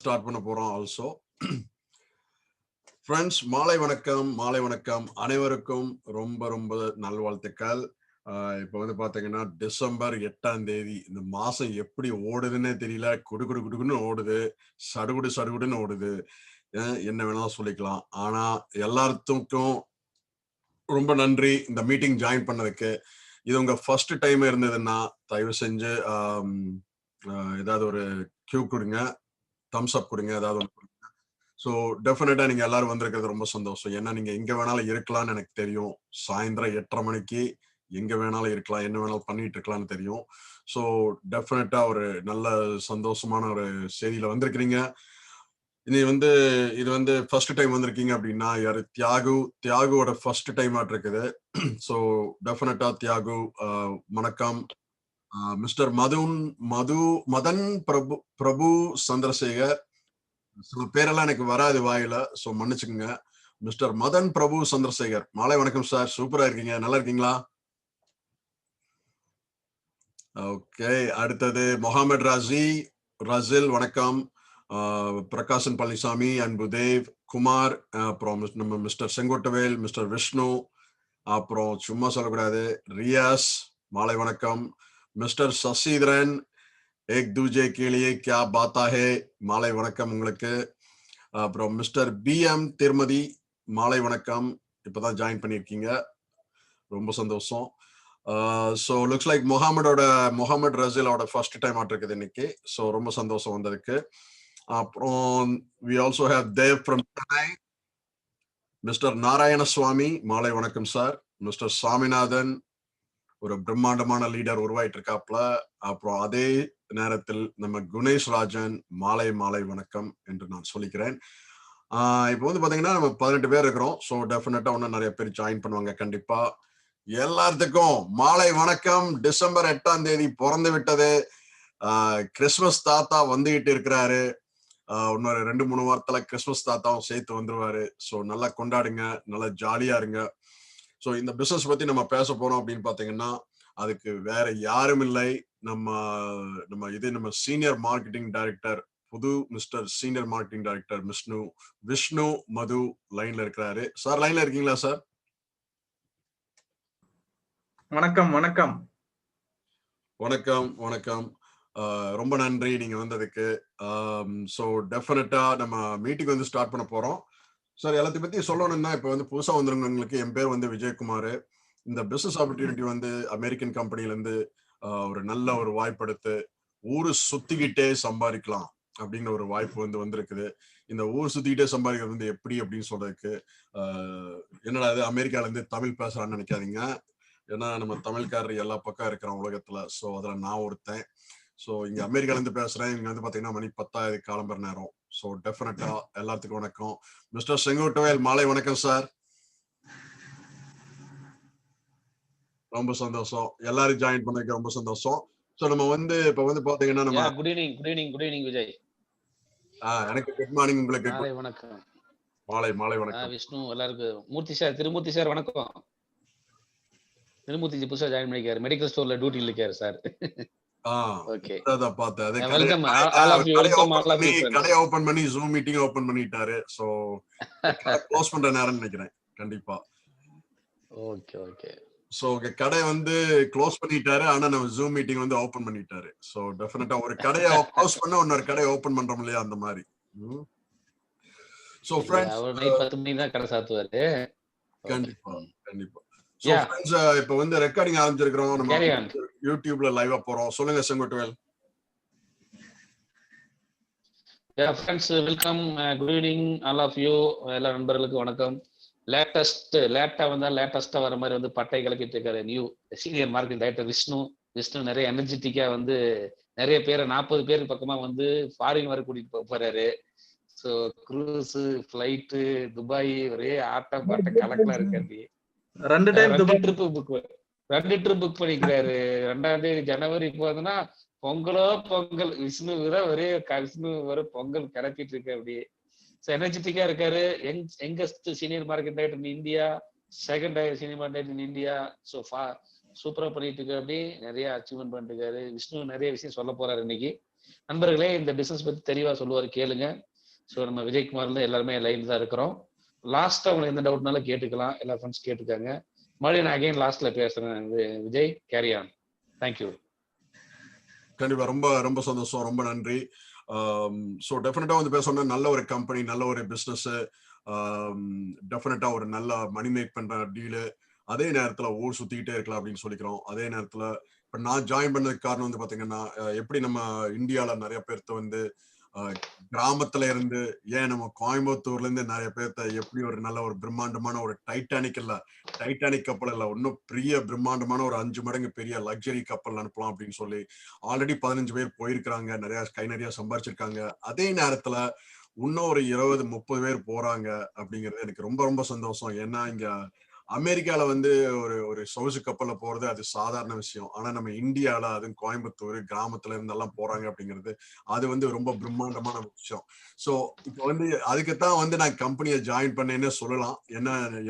Start பண்ண போறோம் also. Friends, மாலை வணக்கம் அனைவருக்கும் ரொம்ப ரொம்ப நல்வாழ்த்துக்கள். இப்போ வந்து பாத்தீங்கன்னா டிசம்பர் 8ஆம் தேதி. இந்த மாசம் எப்படி ஓடுதுன்னே தெரியல. குடுன்னு ஓடுது, சடுகுடுன்னு ஓடுது. என்ன வேணாலும் சொல்லிக்கலாம். ஆனா எல்லாத்துக்கும் ரொம்ப நன்றி இந்த மீட்டிங் ஜாயின் பண்ணதுக்கு. இது உங்க ஃபர்ஸ்ட் டைம் இருந்ததுன்னா தயவு செஞ்சு ஏதாவது ஒரு கியூ கொடுங்க, தம்ஸ் அப் கொடுங்க, ஏதாவது ஒன்று கொடுங்க. ஸோ டெஃபினட்டா நீங்க எல்லாரும் வந்திருக்கிறது ரொம்ப சந்தோஷம். ஏன்னா நீங்க எங்க வேணாலும் இருக்கலாம்னு எனக்கு தெரியும். சாயந்தரம் 8:30 மணிக்கு எங்க வேணாலும் இருக்கலாம், என்ன வேணாலும் பண்ணிட்டு இருக்கலாம்னு தெரியும். ஸோ டெஃபினட்டா ஒரு நல்ல சந்தோஷமான ஒரு செய்தியில வந்திருக்கிறீங்க. இது வந்து ஃபர்ஸ்ட் டைம் வந்திருக்கீங்க அப்படின்னா யாரு தியாகுவோட ஃபர்ஸ்ட் டைம் ஆட் இருக்குது. ஸோ டெஃபினட்டா தியாகு வணக்கம். மிஸ்டர் மதன் பிரபு சந்திரசேகர். சில பேரெல்லாம் எனக்கு வராது வாயில, ஸோ மன்னிச்சுக்கோங்க. மிஸ்டர் மதன் பிரபு சந்திரசேகர், மாலை வணக்கம் சார். சூப்பரா இருக்கீங்க, நல்லா இருக்கீங்களா? ஓகே. அடுத்தது முகமது ரசில் வணக்கம். பிரகாசன் பழனிசாமி, அன்புதேவ் குமார், அப்புறம் நம்ம மிஸ்டர் செங்கோட்டவேல், மிஸ்டர் விஷ்ணு, அப்புறம் சும்மா சொல்லக்கூடாது ரியாஸ், மாலை வணக்கம். மிஸ்டர் சசிதரன், ஏக் தூஜே கேளியே கியா பாத்தா ஹே, மாலை வணக்கம் உங்களுக்கு. அப்புறம் மிஸ்டர் பிஎம் திருமதி, மாலை வணக்கம். இப்பதான் ஜாயின் பண்ணிருக்கீங்க, ரொம்ப சந்தோஷம். ஸோ லுக்ஸ் லைக் முகமது ரசிலோட ஃபர்ஸ்ட் டைம் ஆட்டிருக்குது இன்னைக்கு. ஸோ ரொம்ப சந்தோஷம் வந்ததுக்கு. அப்புறம் we also have Dev from Chennai. Mister Narayanaswamy, மாலை வணக்கம் சார். மிஸ்டர் சாமிநாதன், ஒரு பிரம்மாண்டமான லீடர் உருவாயிட்டு இருக்காப்ல. அப்புறம் அதே நேரத்தில் நம்ம குணேஷ் ராஜன், மாலை வணக்கம் என்று நான் சொல்லிக்கிறேன். இப்போ வந்து பாத்தீங்கன்னா நம்ம 18 பேர் இருக்கிறோம். ஸோ டெஃபினட்டா இன்னும் நிறைய பேர் ஜாயின் பண்ணுவாங்க கண்டிப்பா. எல்லாத்துக்கும் மாலை வணக்கம். டிசம்பர் 8ஆம் தேதி பிறந்து விட்டது. கிறிஸ்துமஸ் தாத்தா வந்துகிட்டு இருக்கிறாரு. இன்னொரு 2-3 வாரத்துல கிறிஸ்துமஸ் தாத்தாவும் சேர்த்து வந்துருவாரு. ஸோ நல்லா கொண்டாடுங்க, நல்லா ஜாலியா இருங்க. ஸோ இந்த பிசினஸ் பத்தி நம்ம பேச போறோம் அப்படின்னு பாத்தீங்கன்னா அதுக்கு வேற யாரும் இல்லை, நம்ம சீனியர் மார்க்கெட்டிங் டைரக்டர், புது mister senior marketing director Vishnu Madhu லைன்ல இருக்கிறாரு. சார் லைன்ல இருக்கீங்களா சார்? வணக்கம் வணக்கம் வணக்கம் வணக்கம். ரொம்ப நன்றி நீங்க வந்ததுக்கு. ஸோ டெஃபினட்டா நம்ம மீட்டிங் வந்து ஸ்டார்ட் பண்ண போறோம். சார் எல்லாத்தையும் பத்தி சொல்லணும்னா இப்போ வந்து புதுசா வந்துருங்களுக்கு என் பேர் வந்து விஜயகுமார். இந்த பிசினஸ் ஆப்பர்ச்சுனிட்டி வந்து அமெரிக்கன் கம்பெனில இருந்து ஒரு நல்ல ஒரு வாய்ப்பு எடுத்து ஊரு சுத்திக்கிட்டே சம்பாதிக்கலாம் அப்படிங்கிற ஒரு வாய்ப்பு வந்து வந்திருக்குது. இந்த ஊர் சுத்திக்கிட்டே சம்பாதிக்கிறது வந்து எப்படி அப்படின்னு சொல்றதுக்கு என்னடா இது அமெரிக்கால இருந்து தமிழ் பேசுறான்னு நினைக்காதீங்க. ஏன்னா நம்ம தமிழ்காரர் எல்லா பக்கம் இருக்கிறோம் உலகத்துல. ஸோ அதுல நான் ஒருத்தன். ஸோ இங்க அமெரிக்கால இருந்து பேசுறேன். இங்க வந்து பாத்தீங்கன்னா மணி 10 காலம்பர நேரம். ஸோ டெஃபினட்டா எல்லாத்துக்கும் வணக்கம். மிஸ்டர் செங்கோட்டவேல், மாலை வணக்கம் சார். ரொம்ப சந்தோஷம், எல்லாரும் ஜாயின் பண்ணதுக்கு ரொம்ப சந்தோஷம். ஸோ நம்ம வந்து இப்ப வந்து பாத்தீங்கன்னா நம்ம குட் ஈவினிங் விஜய். எனக்கு குட் மார்னிங், உங்களுக்கு மாலை வணக்கம். மாலை வணக்கம் விஷ்ணு, எல்லாருக்கும் திருமூர்த்தி சார் வணக்கம். திருமூர்த்தி புதுசா ஜாயின் பண்ணிருக்காரு, மெடிக்கல் ஸ்டோர்ல டியூட்டில இருக்காரு sir. Okay, welcome all of you. கடையை ஓபன் பண்ணி ஜூம் மீட்டிங் ஓபன் பண்ணிட்டாரு. சோ க்ளோஸ் பண்ற நேரம் நினைக்கிறேன் கண்டிப்பா. ஓகே. சோ கடை வந்து க்ளோஸ் பண்ணிட்டாரு, ஆனா நம்ம ஜூம் மீட்டிங் வந்து ஓபன் பண்ணிட்டாரு. சோ டெஃபினட்டா ஒரு கடையை க்ளோஸ் பண்ண இன்னொரு கடையை ஓபன் பண்றோம் இல்லையா, அந்த மாதிரி. சோ ஃப்ரெண்ட்ஸ், அவர் நைட் 10 மணிக்கு தான் கடை சாத்துவாரு. கண்டிப்பா. சோ ஃப்ரெண்ட்ஸ், இப்போ வந்து ரெக்கார்டிங் ஆரம்பிச்சிருக்கிறோம். நம்ம யூடியூப்ல லைவா போறோம். சொல்லுங்க Sengottavel. Friends, welcome, good evening all of you. எல்லா நண்பர்களுக்கும் வணக்கம். லேட்டஸ்டா வர மாதிரி வந்து பட்டை கிளப்பிட்டு இருக்காரு new senior marketing director Vishnu நிறைய எனர்ஜெட்டிக்கா வந்து நிறைய பேரை 40 பேருக்கு பக்கமா வந்து ஃபாரின் வரை கூட்டிட்டு போறாரு. ஸோ க்ரூஸ், ஃபிளைட்டு, துபாய், ஒரே ஆட்டம் பாட்ட கலக்கலா இருக்காரு. 2 ட்ரிப் புக் பண்ணிக்கிறாரு. 2ஆம் தேதி ஜனவரி போகுதுன்னா பொங்கல். விஷ்ணு வர பொங்கல் கிளப்பிட்டு இருக்கு. அப்படியே எனர்ஜெட்டிக்கா இருக்காரு. Youngest senior market director in India, second senior market in India. So சூப்பரா பண்ணிட்டு இருக்காரு. அப்படி நிறைய அச்சீவ்மெண்ட் பண்ணிட்டு இருக்காரு. விஷ்ணு நிறைய விஷயம் சொல்ல போறாரு இன்னைக்கு. நண்பர்களே, இந்த பிசினஸ் பத்தி தெளிவா சொல்லுவாரு, கேளுங்க. ஸோ நம்ம விஜயகுமார்ல எல்லாருமே லைன் தான் இருக்கிறோம். லாஸ்டா உங்களுக்கு எந்த டவுட்னாலும் கேட்டுக்கலாம். எல்லா ஃப்ரெண்ட்ஸ் கேட்டுக்காங்க. மறுபடியும் நான் அகைன் லாஸ்ட்ல பேசுறேன். Vijay, carry on. தேங்க்யூ. கண்டிப்பா, ரொம்ப ரொம்ப சந்தோஷம், ரொம்ப நன்றி. ஸோ டெஃபினட்டா வந்து பேசணும்னா நல்ல ஒரு கம்பெனி, நல்ல ஒரு பிசினஸ், டெஃபினட்டா ஒரு நல்ல மணி மேக் பண்ற டீலு, அதே நேரத்துல ஊர் சுத்திக்கிட்டே இருக்கலாம் அப்படின்னு சொல்லிக்கிறோம். அதே நேரத்துல இப்ப நான் ஜாயின் பண்ணதுக்கு காரணம் வந்து பாத்தீங்கன்னா, எப்படி நம்ம இந்தியால நிறைய பேர்த்த வந்து கிராமத்துல இருந்து, ஏன் நம்ம கோயம்புத்தூர்ல இருந்து நிறைய பேர்த்த எப்படி ஒரு நல்ல ஒரு பிரம்மாண்டமான ஒரு டைட்டானிக் கப்பல் இல்ல, இன்னும் பெரிய பிரம்மாண்டமான ஒரு 5 மடங்கு பெரிய லக்ஸரி கப்பல் அனுப்பலாம் அப்படின்னு சொல்லி ஆல்ரெடி 15 பேர் போயிருக்கிறாங்க, நிறைய சம்பாரிச்சிருக்காங்க. அதே நேரத்துல இன்னும் ஒரு 20-30 பேர் போறாங்க அப்படிங்கிறது எனக்கு ரொம்ப ரொம்ப சந்தோஷம். ஏன்னா இங்க அமெரிக்கால வந்து ஒரு ஒரு சொகுசு கப்பல்ல போறது அது சாதாரண விஷயம். ஆனா நம்ம இந்தியால, அதுவும் கோயம்புத்தூர் கிராமத்துல இருந்தெல்லாம் போறாங்க அப்படிங்கிறது அது வந்து ரொம்ப பிரம்மாண்டமான விஷயம். சோ இப்போ வந்து அதுக்குத்தான் வந்து நான் கம்பெனியை ஜாயின் பண்ணேன்னு சொல்லலாம்.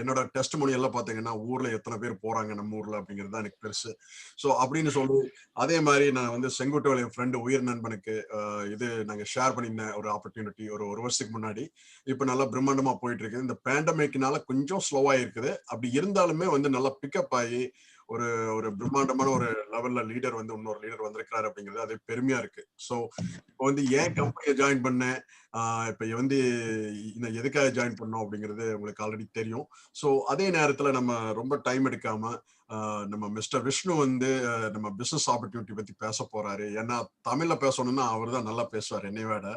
என்னோட டெஸ்டிமோனி எல்லாம் பாத்தீங்கன்னா, ஊர்ல எத்தனை பேர் போறாங்க நம்ம ஊர்ல அப்படிங்கிறது தான் எனக்கு பெருசு. சோ அப்படின்னு சொல்லி அதே மாதிரி நான் வந்து செங்குட்டுவல் என் ஃப்ரெண்டு உயிர் நண்பனுக்கு இது நாங்க ஷேர் பண்ணியிருந்தேன் ஒரு ஆப்பர்ச்சுனிட்டி ஒரு வருஷத்துக்கு முன்னாடி. இப்ப நல்லா பிரம்மாண்டமா போயிட்டு இருக்கு. இந்த பேண்டமிக்னால கொஞ்சம் ஸ்லோவா இருக்குது. அப்படி இருந்தாலுமே வந்து நல்லா பிக்கப் ஆகி ஒரு ஒரு பிரம்மாண்டமான ஒரு லெவல்ல லீடர் வந்து இன்னொரு லீடர் வந்திருக்கிறாரு அப்படிங்கிறது அது பெருமையா இருக்கு. சோ இப்போ வந்து ஏன் கம்பெனியை ஜாயின் பண்ணேன், இப்ப வந்து எதுக்காக ஜாயின் பண்ணோம் அப்படிங்கிறது உங்களுக்கு ஆல்ரெடி தெரியும். சோ அதே நேரத்துல நம்ம ரொம்ப டைம் எடுக்காம நம்ம மிஸ்டர் விஷ்ணு வந்து நம்ம பிசினஸ் ஆப்பர்ச்சுனிட்டி பத்தி பேச போறாரு. ஏன்னா தமிழ்ல பேசணும்னா அவர் தான் நல்லா பேசுவார் என்னை விட.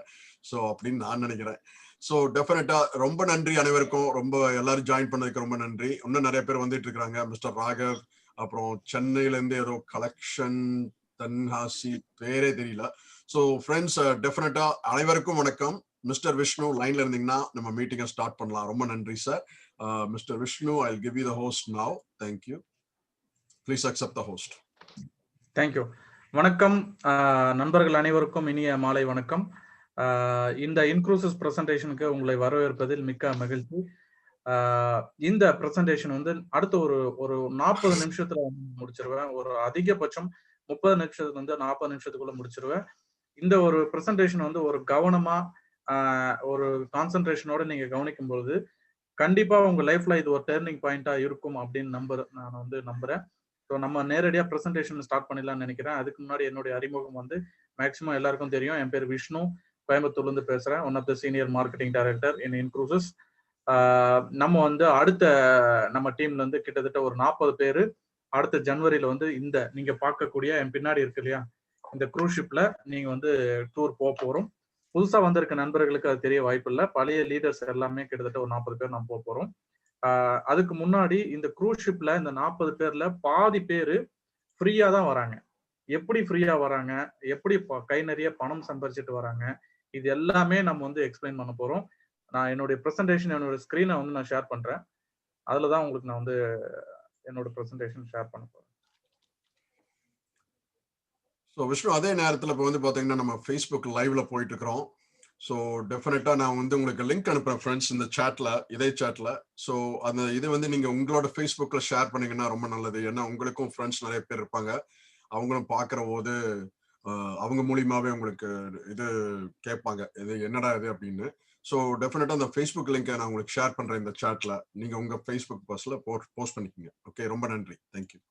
சோ அப்படின்னு நான் நினைக்கிறேன். சோ டெஃபினட்டா ரொம்ப நன்றி அனைவருக்கும். ரொம்ப எல்லாரும் ஜாயின் பண்ணதுக்கு ரொம்ப நன்றி. இன்னும் நிறைய பேர் வந்துட்டு இருக்காங்க. மிஸ்டர் ராகவ், அப்புறம் சென்னையில இருந்து ஏதோ கலெக்ஷன் தன்ஹாசி, பேரே தெரியல. சோ ஃப்ரெண்ட்ஸ், டெஃபினட்டா அனைவருக்கும் வணக்கம். மிஸ்டர் விஷ்ணு லைன்ல இருந்தீங்கன்னா நம்ம மீட்டிங்கை ஸ்டார்ட் பண்ணலாம். ரொம்ப நன்றி sir. Mister Vishnu, I will give you the host நவ. Thank you. Please accept the host. Thank you. வணக்கம் நண்பர்கள் அனைவருக்கும் இனிய மாலை வணக்கம். இந்த இன்க்ளூசிவ் பிரசன்டேஷனுக்கு உங்களை வரவேற்பதில் மிக்க மகிழ்ச்சி. இந்த பிரசன்டேஷன் வந்து அடுத்த ஒரு 40 நிமிஷத்துல முடிச்சிருவேன். ஒரு அதிகபட்சம் 30 நிமிஷத்துல இருந்து 40 நிமிஷத்துக்குள்ள முடிச்சிருவேன். இந்த ஒரு பிரசன்டேஷன் வந்து ஒரு கவனமா ஒரு கான்சென்ட்ரேஷனோட நீங்க கவனிக்கும் பொழுது கண்டிப்பா உங்க லைஃப்ல இது ஒரு டேர்னிங் பாயிண்டா இருக்கும் அப்படின்னு நான் வந்து நம்புறேன். ஸோ நம்ம நேரடியாக ப்ரெசன்டேஷன் ஸ்டார்ட் பண்ணிடலாம்னு நினைக்கிறேன். அதுக்கு முன்னாடி என்னுடைய அறிமுகம் வந்து மேக்ஸிமம் எல்லாருக்கும் தெரியும். என் பேர் விஷ்ணு, கோயம்புத்தூர்ல இருந்து பேசுறேன். One of the senior marketing director in inclusive. நம்ம வந்து நம்ம டீம்ல இருந்து கிட்டத்தட்ட ஒரு 40 பேர் அடுத்த ஜனவரியில வந்து இந்த நீங்க பார்க்கக்கூடிய என் பின்னாடி இருக்கு இல்லையா, இந்த க்ரூஸ் ஷிப்ல நீங்க வந்து டூர் போறோம். புதுசா வந்திருக்க நண்பர்களுக்கு அது தெரிய வாய்ப்பு இல்லை. பழைய லீடர்ஸ் எல்லாமே கிட்டத்தட்ட ஒரு 40 பேர் நம்ம போறோம். அதுக்கு முன்னாடி இந்த க்ரூஸ் ஷிப்ல இந்த 40 பேர்ல பாதி பேரு ஃப்ரீயா தான் வராங்க. எப்படி ஃப்ரீயா வராங்க, எப்படி கை நிறைய பணம் சம்பாரிச்சிட்டு வராங்க, இது எல்லாமே நம்ம வந்து எக்ஸ்பிளைன் பண்ண போறோம். நான் என்னுடைய ப்ரெசன்டேஷன் என்னோட ஸ்கிரீனை வந்து நான் ஷேர் பண்றேன். அதுலதான் உங்களுக்கு நான் வந்து என்னோட ப்ரெசன்டேஷன் ஷேர் பண்ண போறேன். ஸோ விஷ்ணு, அதே நேரத்தில் இப்போ வந்து பார்த்தீங்கன்னா நம்ம ஃபேஸ்புக் லைவ்ல போயிட்டு இருக்கிறோம். ஸோ டெஃபினட்டா நான் வந்து உங்களுக்கு லிங்க் அனுப்புறேன் ஃப்ரெண்ட்ஸ், இந்த சாட்ல, இதே சாட்ல. ஸோ அந்த இது வந்து நீங்க உங்களோட ஃபேஸ்புக்ல ஷேர் பண்ணீங்கன்னா ரொம்ப நல்லது. ஏன்னா உங்களுக்கும் ஃப்ரெண்ட்ஸ் நிறைய பேர் இருப்பாங்க. அவங்களும் பார்க்குற போது அவங்க மூலியமாவே உங்களுக்கு இது கேட்பாங்க, இது என்னடா இது அப்படின்னு. ஸோ டெஃபினட்டா அந்த ஃபேஸ்புக் லிங்கை நான் உங்களுக்கு ஷேர் பண்றேன் இந்த சாட்ல. நீங்க உங்க ஃபேஸ்புக் பஸ்ல போஸ்ட் பண்ணிக்கோங்க. ஓகே, ரொம்ப நன்றி. தேங்க்யூ.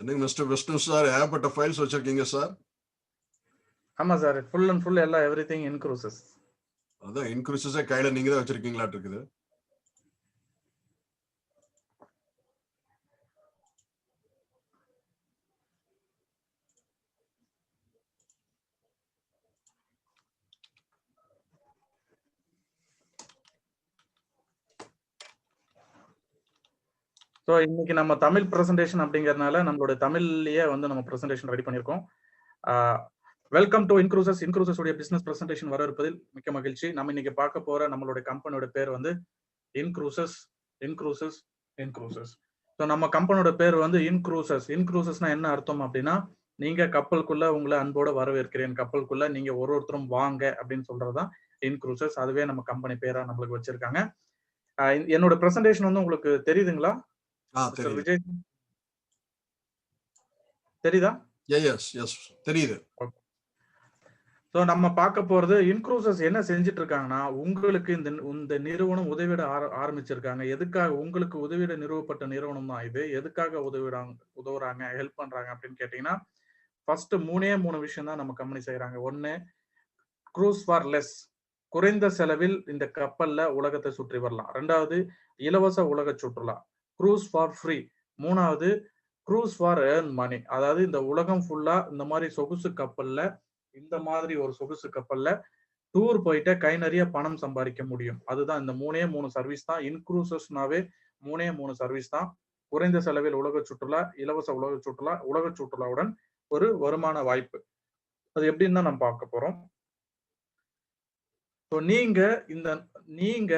என்னங்க மிஸ்டர் விஷ்ணு சார், ஏகப்பட்ட ஃபைல்ஸ் வச்சிருக்கீங்க சார்? ஆமா சார், ஃபுல் அண்ட் ஃபுல் எல்லாம் எவ்ரிதிங் இன்க்ளூசிவ். அதான் இன்க்ளூசிவ் கையில நீங்க தான் வச்சிருக்கீங்களா இருக்குது. ஸோ இன்னைக்கு நம்ம தமிழ் ப்ரெசன்டேஷன் அப்படிங்கறதுனால நம்மளோட தமிழ்லயே வந்து நம்ம ப்ரெசன்டேஷன் ரெடி பண்ணியிருக்கோம். வெல்கம் டு இன்க்ளூசிவ் உடைய பிசினஸ் ப்ரெசன்டேஷன் வர இருப்பதில் மிக்க மகிழ்ச்சி. நம்ம இன்னைக்கு பார்க்க போற நம்மளுடைய கம்பெனியோட பேர் வந்து இன்க்ளூசிவ். ஸோ நம்ம கம்பெனியோட பேர் வந்து இன்க்ரூசஸ். இன்க்ரூசஸ்னா என்ன அர்த்தம் அப்படின்னா, நீங்க கப்பலுக்குள்ள உங்களை அன்போட வரவேற்கிறேன், கப்பலுக்குள்ள நீங்க ஒருத்தரும் வாங்க அப்படின்னு சொல்றதுதான் இன்க்ரூசஸ். அதுவே நம்ம கம்பெனி பேரா நம்மளுக்கு வச்சிருக்காங்க. என்னோட பிரசன்டேஷன் வந்து உங்களுக்கு தெரியுதுங்களா மிஸ்டர் விஜய்? தெரியுதா? எஸ் தெரியுது. ஸோ நம்ம பார்க்க போறது இன்க்ரூசஸ் என்ன செஞ்சுட்டு இருக்காங்கன்னா, உங்களுக்கு இந்த நிறுவனம் உதவிட ஆரம்பிச்சிருக்காங்க. எதுக்காக? உங்களுக்கு உதவிட நிறுவப்பட்ட நிறுவனம் தான் இது. எதுக்காக உதவுறாங்க, ஹெல்ப் பண்றாங்க அப்படின்னு கேட்டீங்கன்னா, ஃபர்ஸ்ட் 3 விஷயம் தான் நம்ம கம்பெனி செய்யறாங்க. 1, க்ரூஸ் ஃபார் லெஸ், குறைந்த செலவில் இந்த கப்பல்ல உலகத்தை சுற்றி வரலாம். 2வது, இலவச உலக சுற்றுலா, க்ரூஸ் ஃபார் ஃப்ரீ. 3வது, க்ரூஸ் ஃபார் ஏர்ன் மணி, அதாவது இந்த உலகம் ஃபுல்லா இந்த மாதிரி சொகுசு கப்பல்ல, இந்த மாதிரி ஒரு சொகுசு கப்பல்ல டூர் போயிட்டு கை நிறைய பணம் சம்பாதிக்க முடியும். அதுதான் இந்த 3 சர்வீஸ் தான் இன்க்ரூசஸ்னாவே. 3 சர்வீஸ் தான். குறைந்த செலவில் உலக சுற்றுலா, இலவச உலக சுற்றுலா, உலக சுற்றுலாவுடன் ஒரு வருமான வாய்ப்பு. அது எப்படின்னு தான் நம்ம பார்க்க போறோம். நீங்க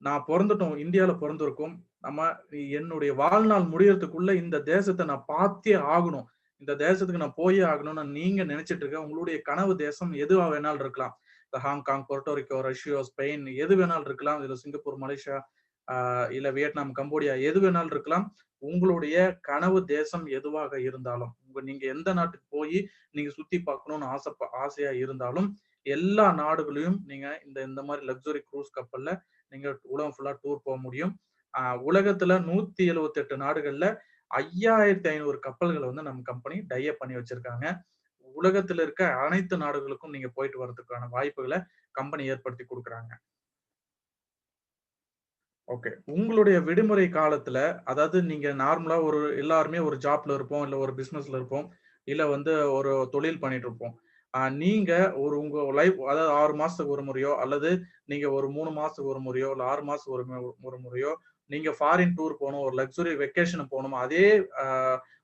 நான் பிறந்துட்டோம், இந்தியாவில பிறந்திருக்கோம், நம்ம என்னுடைய வாழ்நாள் முடியறதுக்குள்ள இந்த தேசத்தை நான் பார்த்தே ஆகணும், இந்த தேசத்துக்கு நான் போயே ஆகணும்னு நீங்க நினைச்சிட்டு இருக்க உங்களுடைய கனவு தேசம் எதுவா வேணாலும் இருக்கலாம். ஹாங்காங், போர்ட்டோரிக்கோ, ரஷ்யா, ஸ்பெயின், எது வேணாலும் இருக்கலாம். இல்ல சிங்கப்பூர், மலேசியா, இல்ல வியட்நாம், கம்போடியா, எது வேணாலும் இருக்கலாம். உங்களுடைய கனவு தேசம் எதுவாக இருந்தாலும், நீங்க எந்த நாட்டுக்கு போய் நீங்க சுத்தி பார்க்கணும்னு ஆசையா இருந்தாலும், எல்லா நாடுகளையும் நீங்க இந்த மாதிரி லக்ஸுரி க்ரூஸ் கப்பல்ல நீங்க உலகம் ஃபுல்லா டூர் போக முடியும். உலகத்துல 178 நாடுகள்ல 5500 கப்பல்களை வந்து நம்ம கம்பெனி டைப் பண்ணி வச்சிருக்காங்க. உலகத்துல இருக்க அனைத்து நாடுகளுக்கும் நீங்க போயிட்டு வர்றதுக்கான வாய்ப்புகளை கம்பெனி ஏற்படுத்தி கொடுக்குறாங்க. ஓகே, உங்களுடைய விடுமுறை காலத்துல, அதாவது நீங்க நார்மலா எல்லாருமே ஒரு ஜாப்ல இருப்போம், இல்ல ஒரு பிசினஸ்ல இருப்போம், இல்ல வந்து ஒரு தொழில் பண்ணிட்டு இருப்போம். நீங்க உங்க லைஃப், அதாவது 6 மாசத்துக்கு ஒரு முறையோ, அல்லது நீங்க ஒரு 3 மாசத்துக்கு ஒரு முறையோ, இல்ல 6 மாசத்துக்கு ஒரு முறையோ நீங்க ஃபாரின் டூர் போகணும், ஒரு லக்ஸுரி வெக்கேஷன் போகணும். அதே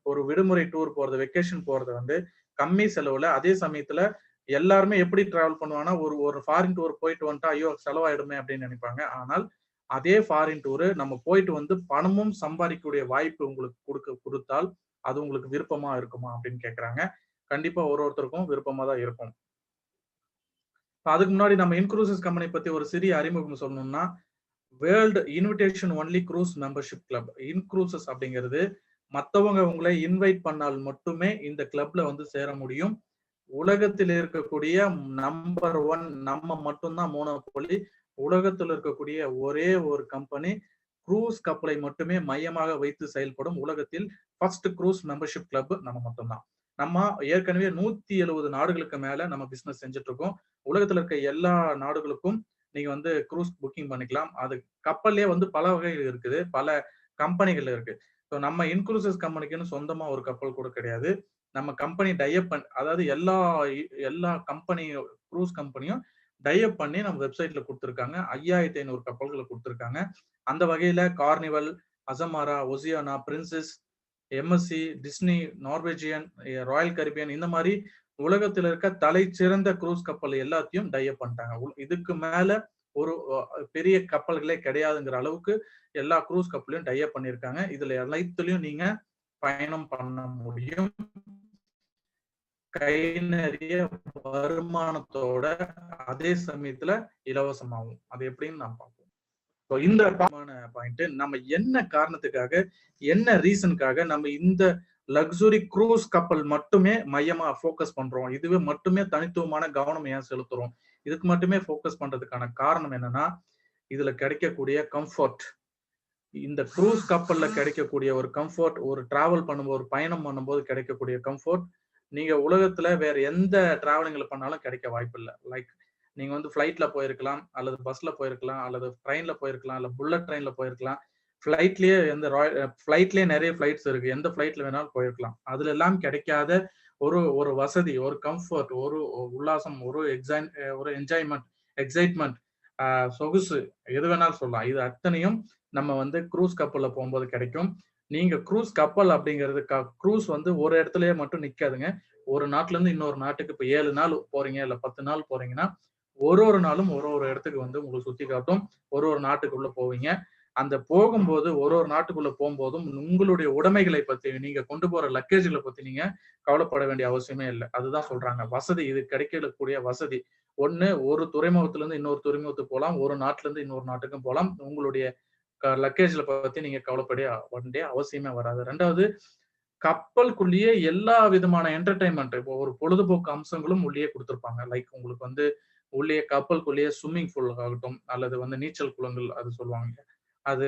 ஒரு விடுமுறை டூர் போறது, வெக்கேஷன் போறது வந்து கம்மி செலவுல, அதே சமயத்துல எல்லாருமே எப்படி டிராவல் பண்ணுவாங்கன்னா, ஒரு ஃபாரின் டூர் போயிட்டு வந்துட்டா ஐயோ செலவாயிடுமே அப்படின்னு நினைப்பாங்க. ஆனால் அதே ஃபாரின் டூரு நம்ம போயிட்டு வந்து பணமும் சம்பாதிக்கக்கூடிய வாய்ப்பு உங்களுக்கு கொடுத்தால் அது உங்களுக்கு விருப்பமா இருக்குமா அப்படின்னு கேக்குறாங்க. கண்டிப்பா ஒருத்தருக்கும் விருப்பமா தான் இருக்கும். அதுக்கு முன்னாடி நம்ம இன்க்ரூசஸ் கம்பெனி பத்தி ஒரு சிறிய அறிமுகம் சொல்லணும்னா, world invitation only cruise membership club. InCruises அப்படிங்கிறது மத்தவங்க உங்களை இன்வைட் பண்ணால் மட்டுமே இந்த கிளப்ல வந்து சேர முடியும். உலகத்தில் இருக்கக்கூடிய நம்பர் 1, நம்ம மட்டும்தான் மோனோபோலி. உலகத்தில் இருக்கக்கூடிய ஒரே ஒரு கம்பெனி க்ரூஸ் கப்பலை மட்டுமே மையமாக வைத்து செயல்படும் உலகத்தில் ஃபர்ஸ்ட் க்ரூஸ் மெம்பர்ஷிப் கிளப் நம்ம மட்டும்தான். நம்ம ஏற்கனவே 170 நாடுகளுக்கு மேல நம்ம பிசினஸ் செஞ்சுட்டு இருக்கோம். உலகத்துல இருக்க எல்லா நாடுகளுக்கும் நீங்க வந்து க்ரூஸ் புக்கிங் பண்ணிக்கலாம். அது கப்பல்லே வந்து பல வகைகள் இருக்குது, பல கம்பெனிகள் இருக்கு. ஸோ நம்ம இன்க்ரூசஸ் கம்பெனிக்குன்னு சொந்தமா ஒரு கப்பல் கூட கிடையாது. நம்ம கம்பெனி டைப் அதாவது எல்லா கம்பெனி க்ரூஸ் கம்பெனியும் டைப் பண்ணி நம்ம வெப்சைட்ல கொடுத்துருக்காங்க. 5500 கப்பல்களை கொடுத்துருக்காங்க. அந்த வகையில Carnival, Azamara, Oceania, Princess, MSC, Disney, Norwegian, Royal Caribbean, இந்த மாதிரி உலகத்துல இருக்க தலை சிறந்த க்ரூஸ் கப்பல் எல்லாத்தையும் டைப் பண்ணிட்டாங்க. இதுக்கு மேல ஒரு பெரிய கப்பல்களே கிடையாதுங்கிற அளவுக்கு எல்லா க்ரூஸ் கப்பலையும் டைப் பண்ணியிருக்காங்க. இதுல எல்லாத்துலயும் நீங்க பயணம் பண்ண முடியும். கை நிறைய வருமானத்தோட, அதே சமயத்துல இலவசமாகும். அது எப்படின்னு நான் பார்ப்போம். இந்த பாயிண்ட், நம்ம என்ன காரணத்துக்காக, என்ன ரீசனுக்காக நம்ம இந்த லக்ஸுரி க்ரூஸ் கப்பல் மட்டுமே மையமா போக்கஸ் பண்றோம், இதுவே மட்டுமே தனித்துவமான கவனம் ஏன் செலுத்துறோம், இதுக்கு மட்டுமே போக்கஸ் பண்றதுக்கான காரணம் என்னன்னா, இதுல கிடைக்கக்கூடிய கம்ஃபர்ட், இந்த க்ரூஸ் கப்பல்ல கிடைக்கக்கூடிய ஒரு கம்ஃபர்ட், ஒரு டிராவல் பண்ணும்போது, ஒரு பயணம் பண்ணும்போது கிடைக்கக்கூடிய கம்ஃபர்ட் நீங்க உலகத்துல வேற எந்த டிராவலிங்ல பண்ணாலும் கிடைக்க வாய்ப்பு இல்லை. லைக் நீங்க வந்து ஃபிளைட்ல போயிருக்கலாம், அல்லது பஸ்ல போயிருக்கலாம், அல்லது ட்ரெயின்ல போயிருக்கலாம், இல்ல புல்லட் ட்ரெயின்ல போயிருக்கலாம். ஃபிளைட்லயே நிறைய ஃபிளைட்ஸ் இருக்கு, எந்த ஃபிளைட்ல வேணாலும் போயிருக்கலாம். அதுல எல்லாம் கிடைக்காத ஒரு வசதி, ஒரு கம்ஃபர்ட், ஒரு உல்லாசம், ஒரு எக்ஸைட்மெண்ட், சொகுசு, எது வேணாலும் சொல்லலாம். இது அத்தனையும் நம்ம வந்து க்ரூஸ் கப்பல்ல போகும்போது கிடைக்கும். நீங்க க்ரூஸ் கப்பல் அப்படிங்கிறது, க்ரூஸ் வந்து ஒரு இடத்துலயே மட்டும் நிக்காதுங்க. ஒரு நாட்டுல இருந்து இன்னொரு நாட்டுக்கு இப்ப 7 நாள் போறீங்க, இல்ல 10 நாள் போறீங்கன்னா ஒரு நாளும் ஒரு இடத்துக்கு வந்து உங்களுக்கு சுத்தி காட்டும். ஒரு நாட்டுக்குள்ள போவீங்க. அந்த போகும்போது ஒரு நாட்டுக்குள்ள போகும்போதும் உங்களுடைய உடைமைகளை பத்தி, நீங்க கொண்டு போற லக்கேஜ்களை பத்தி நீங்க கவலைப்பட வேண்டிய அவசியமே இல்லை. அதுதான் சொல்றாங்க வசதி. இது கிடைக்கக்கூடிய வசதி. ஒண்ணு, ஒரு துறைமுகத்துல இருந்து இன்னொரு துறைமுகத்துக்கு போகலாம், ஒரு நாட்டுல இருந்து இன்னொரு நாட்டுக்கும் போகலாம். உங்களுடைய லக்கேஜ்ல பத்தி நீங்க கவலைப்பட வேண்டிய அவசியமே வராது. 2வது, கப்பலுக்குள்ளேயே எல்லா விதமான என்டர்டைன்மெண்ட், இப்போ ஒரு பொழுதுபோக்கு அம்சங்களும் உள்ளேயே கொடுத்திருப்பாங்க. லைக் உங்களுக்கு உள்ளே கப்பலுக்குள்ளேயே ஸ்விம்மிங் பூல் ஆகட்டும், அல்லது நீச்சல் குளங்கள் அது சொல்லுவாங்க. அது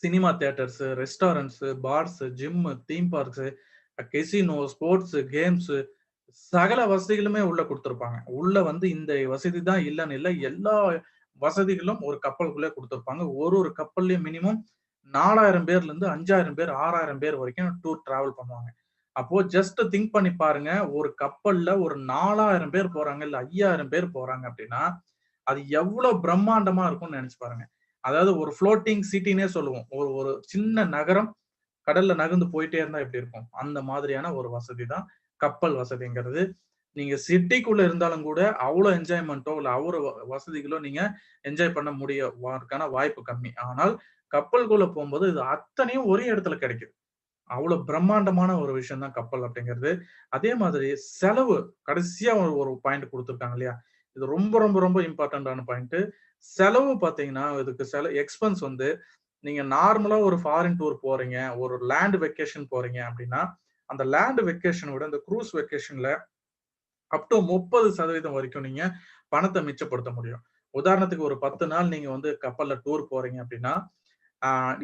cinema theatres, restaurants, bars, gym, theme parks, casino, sports, games, சகல வசதிகளுமே உள்ள கொடுத்திருப்பாங்க. உள்ள இந்த வசதி தான் இல்லன்னு இல்ல. எல்லா வசதிகளும் ஒரு கப்பலுக்குள்ளே கொடுத்திருப்பாங்க. ஒரு கப்பல்லயும் மினிமம் 4000 பேர்ல இருந்து 5000 பேர், 6000 பேர் வரைக்கும் டூர் டிராவல் பண்ணுவாங்க. அப்போ ஜஸ்ட் திங்க் பண்ணி பாருங்க. ஒரு கப்பல்ல ஒரு 4000 பேர் போறாங்க, இல்ல 5000 பேர் போறாங்க அப்படின்னா, அது எவ்வளவு பிரம்மாண்டமா இருக்கும்னு நினைச்சு பாருங்க. அதாவது ஒரு ஃப்ளோட்டிங் சிட்டினே சொல்லுவோம். ஒரு ஒரு சின்ன நகரம் கடல்ல நகர்ந்து போயிட்டே இருந்தா எப்படி இருக்கும்? அந்த மாதிரியான ஒரு வசதி தான் கப்பல் வசதிங்கிறது. நீங்க சிட்டிக்குள்ள இருந்தாலும் கூட அவ்வளவு என்ஜாய்மென்ட்டோ இல்ல அவ்வளவு வசதிகளோ நீங்க என்ஜாய் பண்ண முடியறதுக்கான வாய்ப்பு கம்மி. ஆனால் கப்பலுக்குள்ள போகும்போது இது அத்தனையும் ஒரே இடத்துல கிடைக்குது. அவ்வளவு பிரம்மாண்டமான ஒரு விஷயம் தான் கப்பல் அப்படிங்கிறது. அதே மாதிரி செலவு, கடைசியா ஒரு பாயிண்ட் குடுத்திருக்காங்க இல்லையா? இது ரொம்ப ரொம்ப ரொம்ப இம்பார்ட்டன்டான பாயிண்ட். செலவு பார்த்தீங்கன்னா, இதுக்கு எக்ஸ்பென்ஸ் நீங்க நார்மலா ஒரு ஃபாரின் டூர் போறீங்க, ஒரு லேண்ட் வெக்கேஷன் போறீங்க அப்படின்னா, அந்த லேண்ட் வெக்கேஷன விட இந்த குரூஸ் வெக்கேஷன்ல அப் டூ 30% வரைக்கும் நீங்க பணத்த மிச்சப்படுத்த முடியும். உதாரணத்துக்கு ஒரு 10 நாள் நீங்க கப்பல்ல டூர் போறீங்க அப்படின்னா,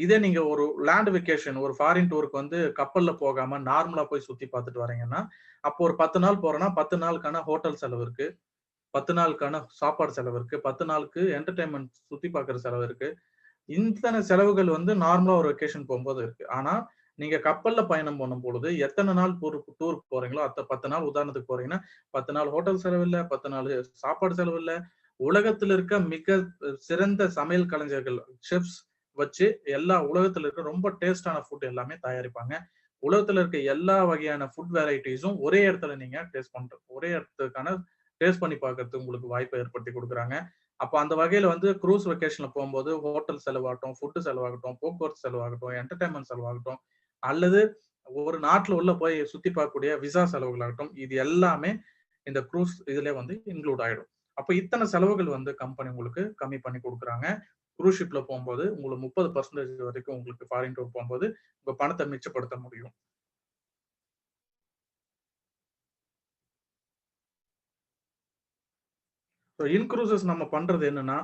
இதே நீங்க ஒரு லேண்ட் வெக்கேஷன், ஒரு ஃபாரின் டூருக்கு கப்பல்ல போகாம நார்மலா போய் சுத்தி பார்த்துட்டு வரீங்கன்னா, அப்போ ஒரு 10 நாள் போறோம்னா 10 நாளுக்கான ஹோட்டல் செலவு இருக்கு. 10 நாளுக்கான சாப்பாடு செலவு இருக்கு. 10 நாளுக்கு என்டர்டெயின்மென்ட் சுத்தி பார்க்கிற செலவு இருக்கு. இத்தனை செலவுகள் நார்மலா ஒரு வெக்கேஷன் போகும்போது இருக்கு. ஆனா, நீங்க கப்பல்ல பயணம் பண்ணும்பொழுது எத்தன நாள் டூர் போறீங்களோ, 10 நாள் உதாரணத்துக்கு போறீங்கன்னா, 10 நாள் ஹோட்டல் செலவு இல்ல, 10 நாள் சாப்பாடு செலவு இல்ல. உலகத்துல இருக்க மிக சிறந்த சமையல் கலைஞர்கள், செஃப்ஸ் வச்சு உலகத்துல இருக்க ரொம்ப டேஸ்டான ஃபுட் எல்லாமே தயாரிப்பாங்க. உலகத்துல இருக்க எல்லா வகையான ஃபுட் வெரைட்டிஸும் ஒரே இடத்துல நீங்க ஒரே இடத்துக்கான டேஸ்ட் பண்ணி பார்க்கறதுக்கு உங்களுக்கு வாய்ப்பை ஏற்படுத்தி குடுக்குறாங்க. அப்ப அந்த வகையில குரூஸ் வெக்கேஷன்ல போகும்போது ஹோட்டல் செலவாகட்டும், ஃபுட் செலவாகட்டும், போக்குவரத்து செலவாகட்டும், என்டர்டெயின்மென்ட் செலவாகட்டும், அல்லது ஒரு நாட்டுல உள்ள போய் சுத்தி பார்க்கக்கூடிய விசா செலவுகளாகட்டும், இது எல்லாமே இந்த குரூஸ் இதுல இன்க்ளூட் ஆயிடும். அப்ப இத்தனை செலவுகள் கம்பெனி உங்களுக்கு கம்மி பண்ணி குடுக்குறாங்க. குரூஸ் ஷிப்ல போகும்போது உங்களுக்கு 30% வரைக்கும் உங்களுக்கு ஃபாரின் டூர் போகும்போது உங்க பணத்தை மிச்சப்படுத்த முடியும். இன் குரூசஸ் நம்ம பண்றது என்னன்னா,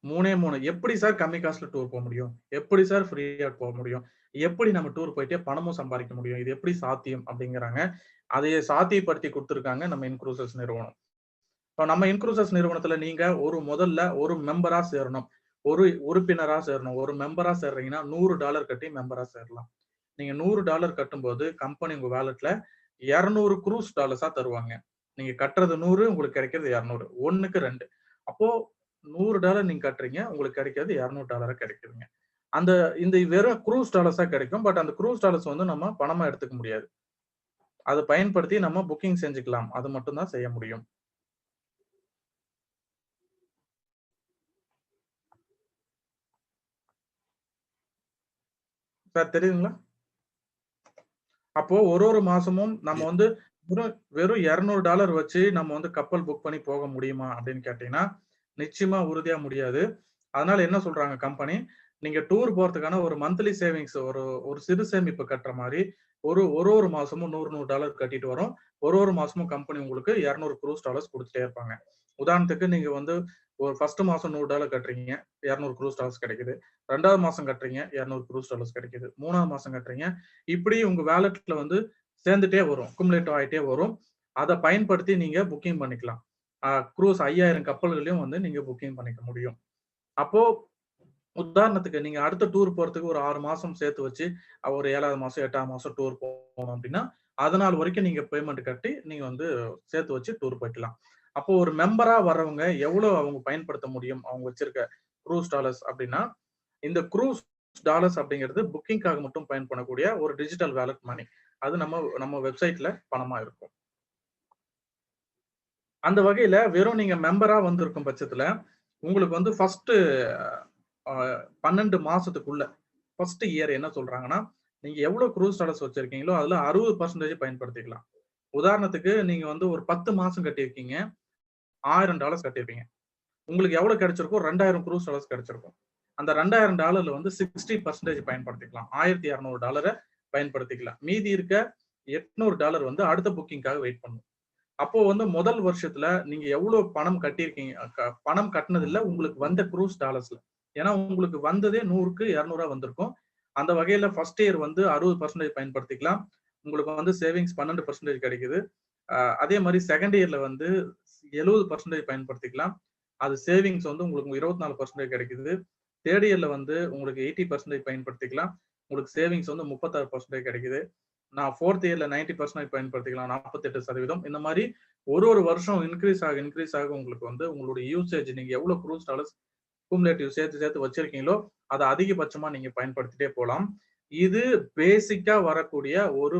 3 எப்படி சார் கம்மி காசுல டூர் போக முடியும்? எப்படி சார் ஃப்ரீயா போக முடியும்? எப்படி நம்ம டூர் போயிட்டே பணமும் சம்பாதிக்க முடியும்? இது எப்படி சாத்தியம்? அப்படிங்கிறாங்க. அதையே சாத்தியப்படுத்தி குடுத்திருக்காங்க நம்ம இன் குரூசஸ் நிறுவனம். இப்ப நம்ம இன் குரூசஸ் நிறுவனத்துல நீங்க முதல்ல ஒரு மெம்பரா சேரணும். ஒரு உறுப்பினரா சேரணும். ஒரு மெம்பரா சேர்றீங்கன்னா $100 கட்டி மெம்பரா சேரலாம். நீங்க $100 கட்டும்போது கம்பெனி உங்க வாலெட்ல 200 குரூஸ் டாலர்ஸா தருவாங்க. நீங்க கட்டுறது 100, உங்களுக்கு கிடைக்கிறது 200. 1க்கு 2. அப்போ $100 நீங்க கட்டுறீங்க, உங்களுக்கு கிடைக்கிறது $200 கிடைக்குதுங்க. இந்த வெறும் குரூஸ் டாலர்ஸா கிடைக்கும். பட் அந்த குரூஸ் டாலர்ஸ் நம்ம பணமா எடுத்துக்க முடியாது. அத பயன்படுத்தி நம்ம புக்கிங் செஞ்சுக்கலாம். அது மட்டும் தான் செய்ய முடியும். சார் தெரியுதுங்களா? அப்போ ஒரு மாசமும் நம்ம வெறும் $200 வச்சு நம்ம கப்பல் புக் பண்ணி போக முடியுமா அப்படின்னு கேட்டீங்கன்னா, நிச்சயமா உறுதியா முடியாது. அதனால என்ன சொல்றாங்க கம்பெனி, நீங்க டூர் போறதுக்கான ஒரு மந்த்லி சேவிங்ஸ் ஒரு சிறு சேமிப்பு கட்டுற மாரி ஒரு மாசமும் $100 கட்டிட்டு வரோம். ஒரு மாசமும் கம்பெனி உங்களுக்கு 200 குரூஸ் டாலர்ஸ் குடுத்துட்டே இருப்பாங்க. உதாரணத்துக்கு நீங்க ஒரு ஃபர்ஸ்ட் மாசம் $100 கட்டுறீங்க, 200 குரூஸ் டாலர்ஸ் கிடைக்குது. 2வது மாசம் கட்டுறீங்க, 200 குரூஸ் டாலர்ஸ் கிடைக்குது. 3வது மாசம் கட்டுறீங்க. இப்படி உங்க வாலெட்ல சேர்ந்துட்டே வரும். அக்குமுலேட் ஆயிட்டே வரும். அத பயன்படுத்தி நீங்க புக்கிங் பண்ணிக்கலாம். குரூஸ் 5000 கப்பல்களையும் நீங்க புக்கிங் பண்ணிக்க முடியும். அப்போ உதாரணத்துக்கு நீங்க அடுத்த டூர் போறதுக்கு ஒரு 6 மாசம் சேர்த்து வச்சு, ஒரு 7வது மாசம், 8வது மாசம் டூர் போகணும் அப்படின்னா, அதனால வரைக்கும் நீங்க பேமெண்ட் கட்டி நீங்க சேர்த்து வச்சு டூர் போய்க்கலாம். அப்போ ஒரு மெம்பரா வர்றவங்க எவ்வளவு அவங்க பயன்படுத்த முடியும்? அவங்க வச்சிருக்க குரூஸ் டாலர்ஸ் அப்படின்னா, இந்த குரூஸ் டாலர்ஸ் அப்படிங்கிறது புக்கிங்காக மட்டும் பயன்படக்கூடிய ஒரு டிஜிட்டல் வாலெட் மணி. அது நம்ம வெப்சைட்ல பணமா இருக்கும். அந்த வகையில வெறும் நீங்க மெம்பரா வந்திருக்கும் பட்சத்துல உங்களுக்கு ஃபர்ஸ்ட் 12 மாசத்துக்குள்ள ஃபர்ஸ்ட் இயர் என்ன சொல்றாங்கன்னா, நீங்க எவ்வளவு க்ரூஸ் டாலர்ஸ் வச்சிருக்கீங்களோ அதுல 60% பயன்படுத்திக்கலாம். உதாரணத்துக்கு நீங்க வந்து ஒரு 10 மாசம் கட்டியிருக்கீங்க, $1000 கட்டியிருப்பீங்க. உங்களுக்கு எவ்வளவு கிடைச்சிருக்கும்? 2000 க்ரூஸ் டாலர்ஸ் கிடைச்சிருக்கும். அந்த $2000 வந்து 60% பயன்படுத்திக்கலாம். $1200 பயன்படுத்திக்கலாம். மீதி இருக்க $800 வந்து அடுத்த புக்கிங்காக வெயிட் பண்ணும். அப்போ வந்து முதல் வருஷத்துல நீங்க எவ்வளவு பணம் கட்டியிருக்கீங்க, பணம் கட்டினதுல உங்களுக்கு வந்த க்ரூஸ் டாலர்ஸ்ல, ஏன்னா உங்களுக்கு வந்ததே 100க்கு 200 வந்திருக்கும். அந்த வகையில ஃபர்ஸ்ட் இயர் வந்து 60% பயன்படுத்திக்கலாம். உங்களுக்கு வந்து சேவிங்ஸ் 12% கிடைக்குது. அதே மாதிரி செகண்ட் இயர்ல வந்து 70% பயன்படுத்திக்கலாம். அது சேவிங்ஸ் வந்து உங்களுக்கு 24% கிடைக்குது. தேர்ட் இயர்ல வந்து உங்களுக்கு 80% பயன்படுத்திக்கலாம். உங்களுக்கு சேவிங்ஸ் வந்து 36% கிடைக்குது. நான் ஃபோர்த் இயர்ல 90% பயன்படுத்திக்கலாம், 48%. இந்த மாதிரி ஒரு வருஷம் இன்க்ரீஸ் ஆக உங்களுக்கு வந்து உங்களுடைய யூசேஜ், நீங்க எவ்வளவு க்ரூஸ் டாலர்ஸ் குமுலேட்டிவ் சேர்த்து வச்சிருக்கீங்களோ அதை அதிகபட்சமா நீங்க பயன்படுத்திட்டே போகலாம். இது பேசிக்கா வரக்கூடிய ஒரு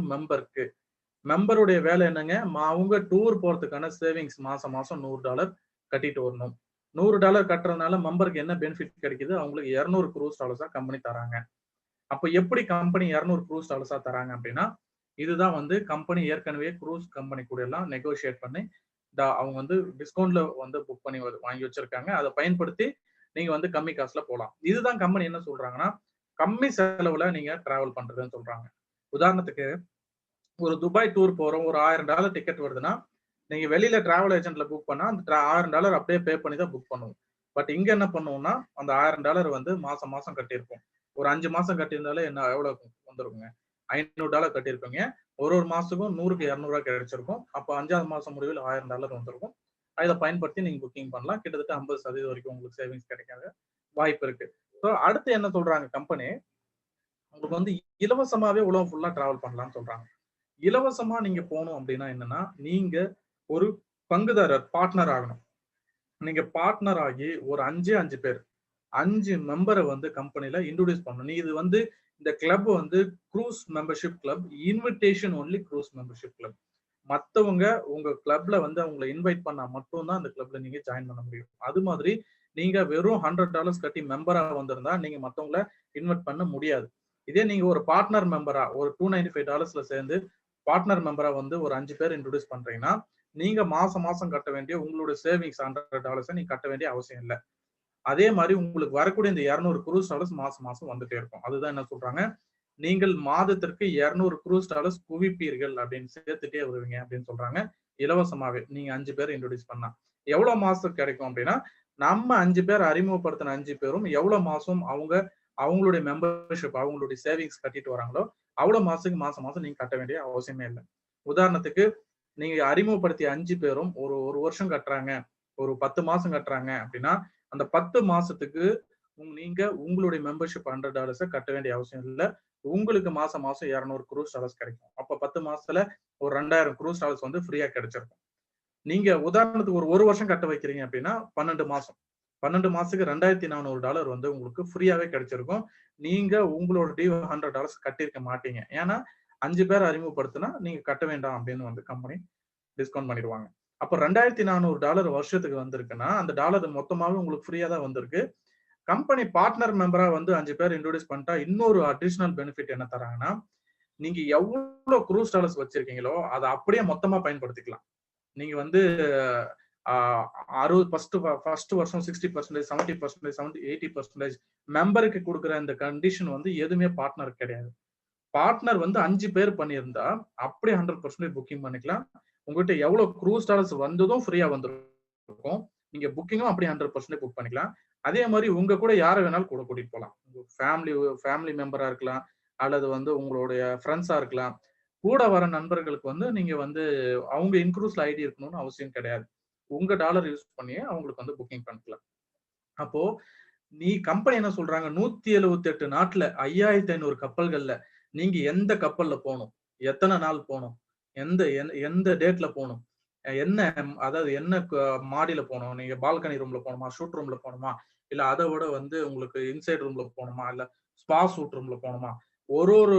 மெம்பருடைய வேலை என்னங்க, அவங்க டூர் போறதுக்கான சேவிங்ஸ் மாசம் $100 கட்டிட்டு வரணும். $100 கட்டுறதுனால மெம்பருக்கு என்ன பெனிஃபிட் கிடைக்குது? அவங்களுக்கு 200 க்ரூஸ் டாலர்ஸா கம்பெனி தராங்க. அப்ப எப்படி கம்பெனி 200 க்ரூஸ் டாலர்ஸா தராங்க அப்படின்னா, இதுதான் வந்து கம்பெனி ஏற்கனவே க்ரூஸ் கம்பெனி கூட எல்லாம் நெகோசியேட் பண்ணி அவங்க வந்து டிஸ்கவுண்ட்ல வந்து புக் பண்ணி வாங்கி வச்சிருக்காங்க. அதை பயன்படுத்தி நீங்க வந்து கம்மி காசுல போகலாம். இதுதான் கம்பெனி என்ன சொல்றாங்கன்னா, கம்மி செலவுல நீங்க டிராவல் பண்றதுன்னு சொல்றாங்க. உதாரணத்துக்கு ஒரு துபாய் டூர் போறோம், ஒரு $1000 டிக்கெட் வருதுன்னா, நீங்க வெளியில டிராவல் ஏஜென்ட்ல புக் பண்ணா அந்த $1000 அப்படியே பே பண்ணி தான் புக் பண்ணுவோம். பட் இங்க என்ன பண்ணுவோம்னா, அந்த $1000 வந்து மாசம் கட்டியிருப்போம். ஒரு 5 மாசம் கட்டியிருந்தாலே என்ன எவ்வளவு வந்துருக்குங்க? $500 கட்டியிருப்பீங்க. ஒரு மாசத்துக்கும் 100க்கு 200 கிடைச்சிருக்கும். அப்ப 5வது மாசம் முடிவில் $1000 வந்திருக்கும். இதை பயன்படுத்தி நீங்க புக்கிங் பண்ணலாம். கிட்டத்தட்ட 50% வரைக்கும் உங்களுக்கு சேவிங்ஸ் கிடைக்காத வாய்ப்பு இருக்கு. ஸோ அடுத்து என்ன சொல்றாங்க கம்பெனி, உங்களுக்கு வந்து இலவசமாவே உலகம் ஃபுல்லா டிராவல் பண்ணலாம்னு சொல்றாங்க. இலவசமா நீங்க போகணும் அப்படின்னா என்னன்னா, நீங்க ஒரு பங்குதாரர், பார்ட்னர் ஆகணும். நீங்க பார்ட்னர் ஆகி ஒரு 5 பேர், 5 மெம்பரை வந்து கம்பெனில இன்ட்ரோடியூஸ் பண்ணணும். இது வந்து இந்த கிளப் வந்து cruise membership club, invitation only cruise membership club. மத்தவங்க உங்க கிளப்ல வந்து அவங்களை இன்வைட் பண்ணா மட்டும்தான் அந்த கிளப்ல நீங்க ஜாயின் பண்ண முடியும். அது மாதிரி நீங்க வெறும் $100 கட்டி மெம்பரா வந்திருந்தா நீங்க மத்தவங்களை இன்வைட் பண்ண முடியாது. இதே நீங்க ஒரு பார்ட்னர் மெம்பரா ஒரு $295 சேர்ந்து பார்ட்னர் மெம்பரா வந்து ஒரு 5 பேர் இன்ட்ரோடியூஸ் பண்றீங்கன்னா, நீங்க மாசம் கட்ட வேண்டிய உங்களுடைய சேவிங்ஸ் $100 நீங்க கட்ட வேண்டிய அவசியம் இல்லை. அதே மாதிரி உங்களுக்கு வரக்கூடிய இந்த 200 க்ரூஸ் டாலர்ஸ் மாசம் வந்துட்டே இருக்கும். அதுதான் என்ன சொல்றாங்க, நீங்கள் மாதத்திற்கு 200 க்ரூஸ் டாலர்ஸ் குவிப்பீர்கள் அப்படின்னு சேர்த்துட்டே வருவீங்க அப்படின்னு சொல்றாங்க. இலவசமாவே நீங்க 5 பேர் இன்ட்ரோடியூஸ் பண்ணா எவ்வளவு மாசம் கிடைக்கும் அப்படின்னா, நம்ம 5 பேர் அறிமுகப்படுத்தின 5 பேரும் எவ்வளவு மாசம் அவங்களுடைய மெம்பர்ஷிப், அவங்களுடைய சேவிங்ஸ் கட்டிட்டு வராங்களோ அவ்வளவு மாசத்துக்கு மாசம் நீங்க கட்ட வேண்டிய அவசியமே இல்லை. உதாரணத்துக்கு நீங்க அறிமுகப்படுத்திய 5 பேரும் ஒரு வருஷம் கட்டுறாங்க, ஒரு 10 மாசம் கட்டுறாங்க அப்படின்னா, அந்த 10 மாசத்துக்கு நீங்க உங்களுடைய மெம்பர்ஷிப் $100 கட்ட வேண்டிய அவசியம் இல்லை. உங்களுக்கு மாசம் 200 க்ரூஸ் டாலர்ஸ் கிடைக்கும். அப்ப 10 மாசத்துல ஒரு 2000 க்ரூஸ் டாலர்ஸ் வந்து ஃப்ரீயா கிடைச்சிருக்கும். நீங்க உதாரணத்துக்கு ஒரு வருஷம் கட்ட வைக்கிறீங்க அப்படின்னா 12 மாசத்துக்கு $2400 வந்து உங்களுக்கு ஃப்ரீயாவே கிடைச்சிருக்கும். நீங்க உங்களோட டியூ $100 கட்டியிருக்க மாட்டீங்க. ஏன்னா 5 பேர் அறிமுகப்படுத்தினா நீங்க கட்ட வேண்டாம் அப்படின்னு வந்து கம்பெனி டிஸ்கவுண்ட் பண்ணிடுவாங்க. அப்ப $2400 வருஷத்துக்கு வந்திருக்குன்னா அந்த டாலர் மொத்தமாவே உங்களுக்கு ஃப்ரீயா தான் வந்திருக்கு. கம்பெனி பார்ட்னர் மெம்பரா வந்து 5 பேர் இன்ட்ரோடியூஸ் பண்ணிட்டா இன்னொரு அடிஷனல் பெனிஃபிட் என்ன தராங்கன்னா, நீங்க எவ்வளவு க்ரூஸ் டாலர்ஸ் வச்சிருக்கீங்களோ அதை அப்படியே மொத்தமா பயன்படுத்திக்கலாம். நீங்க வந்து 60 வருஷம் 60%, 70%, 80% மெம்பருக்கு கொடுக்குற இந்த கண்டிஷன் வந்து எதுவுமே பார்ட்னர் கிடையாது. பார்ட்னர் வந்து 5 பேர் பண்ணியிருந்தா அப்படியே 100% புக்கிங் பண்ணிக்கலாம். உங்ககிட்ட எவ்வளவு க்ரூஸ் டாலர்ஸ் வந்ததும் ஃப்ரீயா வந்துருக்கும். நீங்க புக்கிங்கும் அப்படியே 100% புக் பண்ணிக்கலாம். அதே மாதிரி உங்க கூட யாரை வேணாலும் கூட கூட்டிட்டு போகலாம். ஃபேமிலி மெம்பரா இருக்கலாம், அல்லது வந்து உங்களுடைய ஃப்ரெண்ட்ஸா இருக்கலாம். கூட வர நண்பர்களுக்கு வந்து நீங்க வந்து அவங்க இன்க்ரூஸ்ல ஐடி இருக்கணும்னு அவசியம் கிடையாது. உங்க டாலர் யூஸ் பண்ணி அவங்களுக்கு வந்து புக்கிங் பண்ணிக்கலாம். அப்போ கம்பெனி என்ன சொல்றாங்க, 178 நாட்டுல 5500 கப்பல்கள்ல நீங்க எந்த கப்பல்ல போகணும், எத்தனை நாள் போகணும், எந்த டேட்ல போகணும், அதாவது என்ன மாடியில போகணும், நீங்க பால்கனி ரூம்ல போகணுமா, ஷூட் ரூம்ல போகணுமா, இல்ல அதை விட வந்து உங்களுக்கு இன்சைட் ரூம்ல போகணுமா, இல்ல ஸ்பா ஷூட் ரூம்ல போகணுமா, ஒரு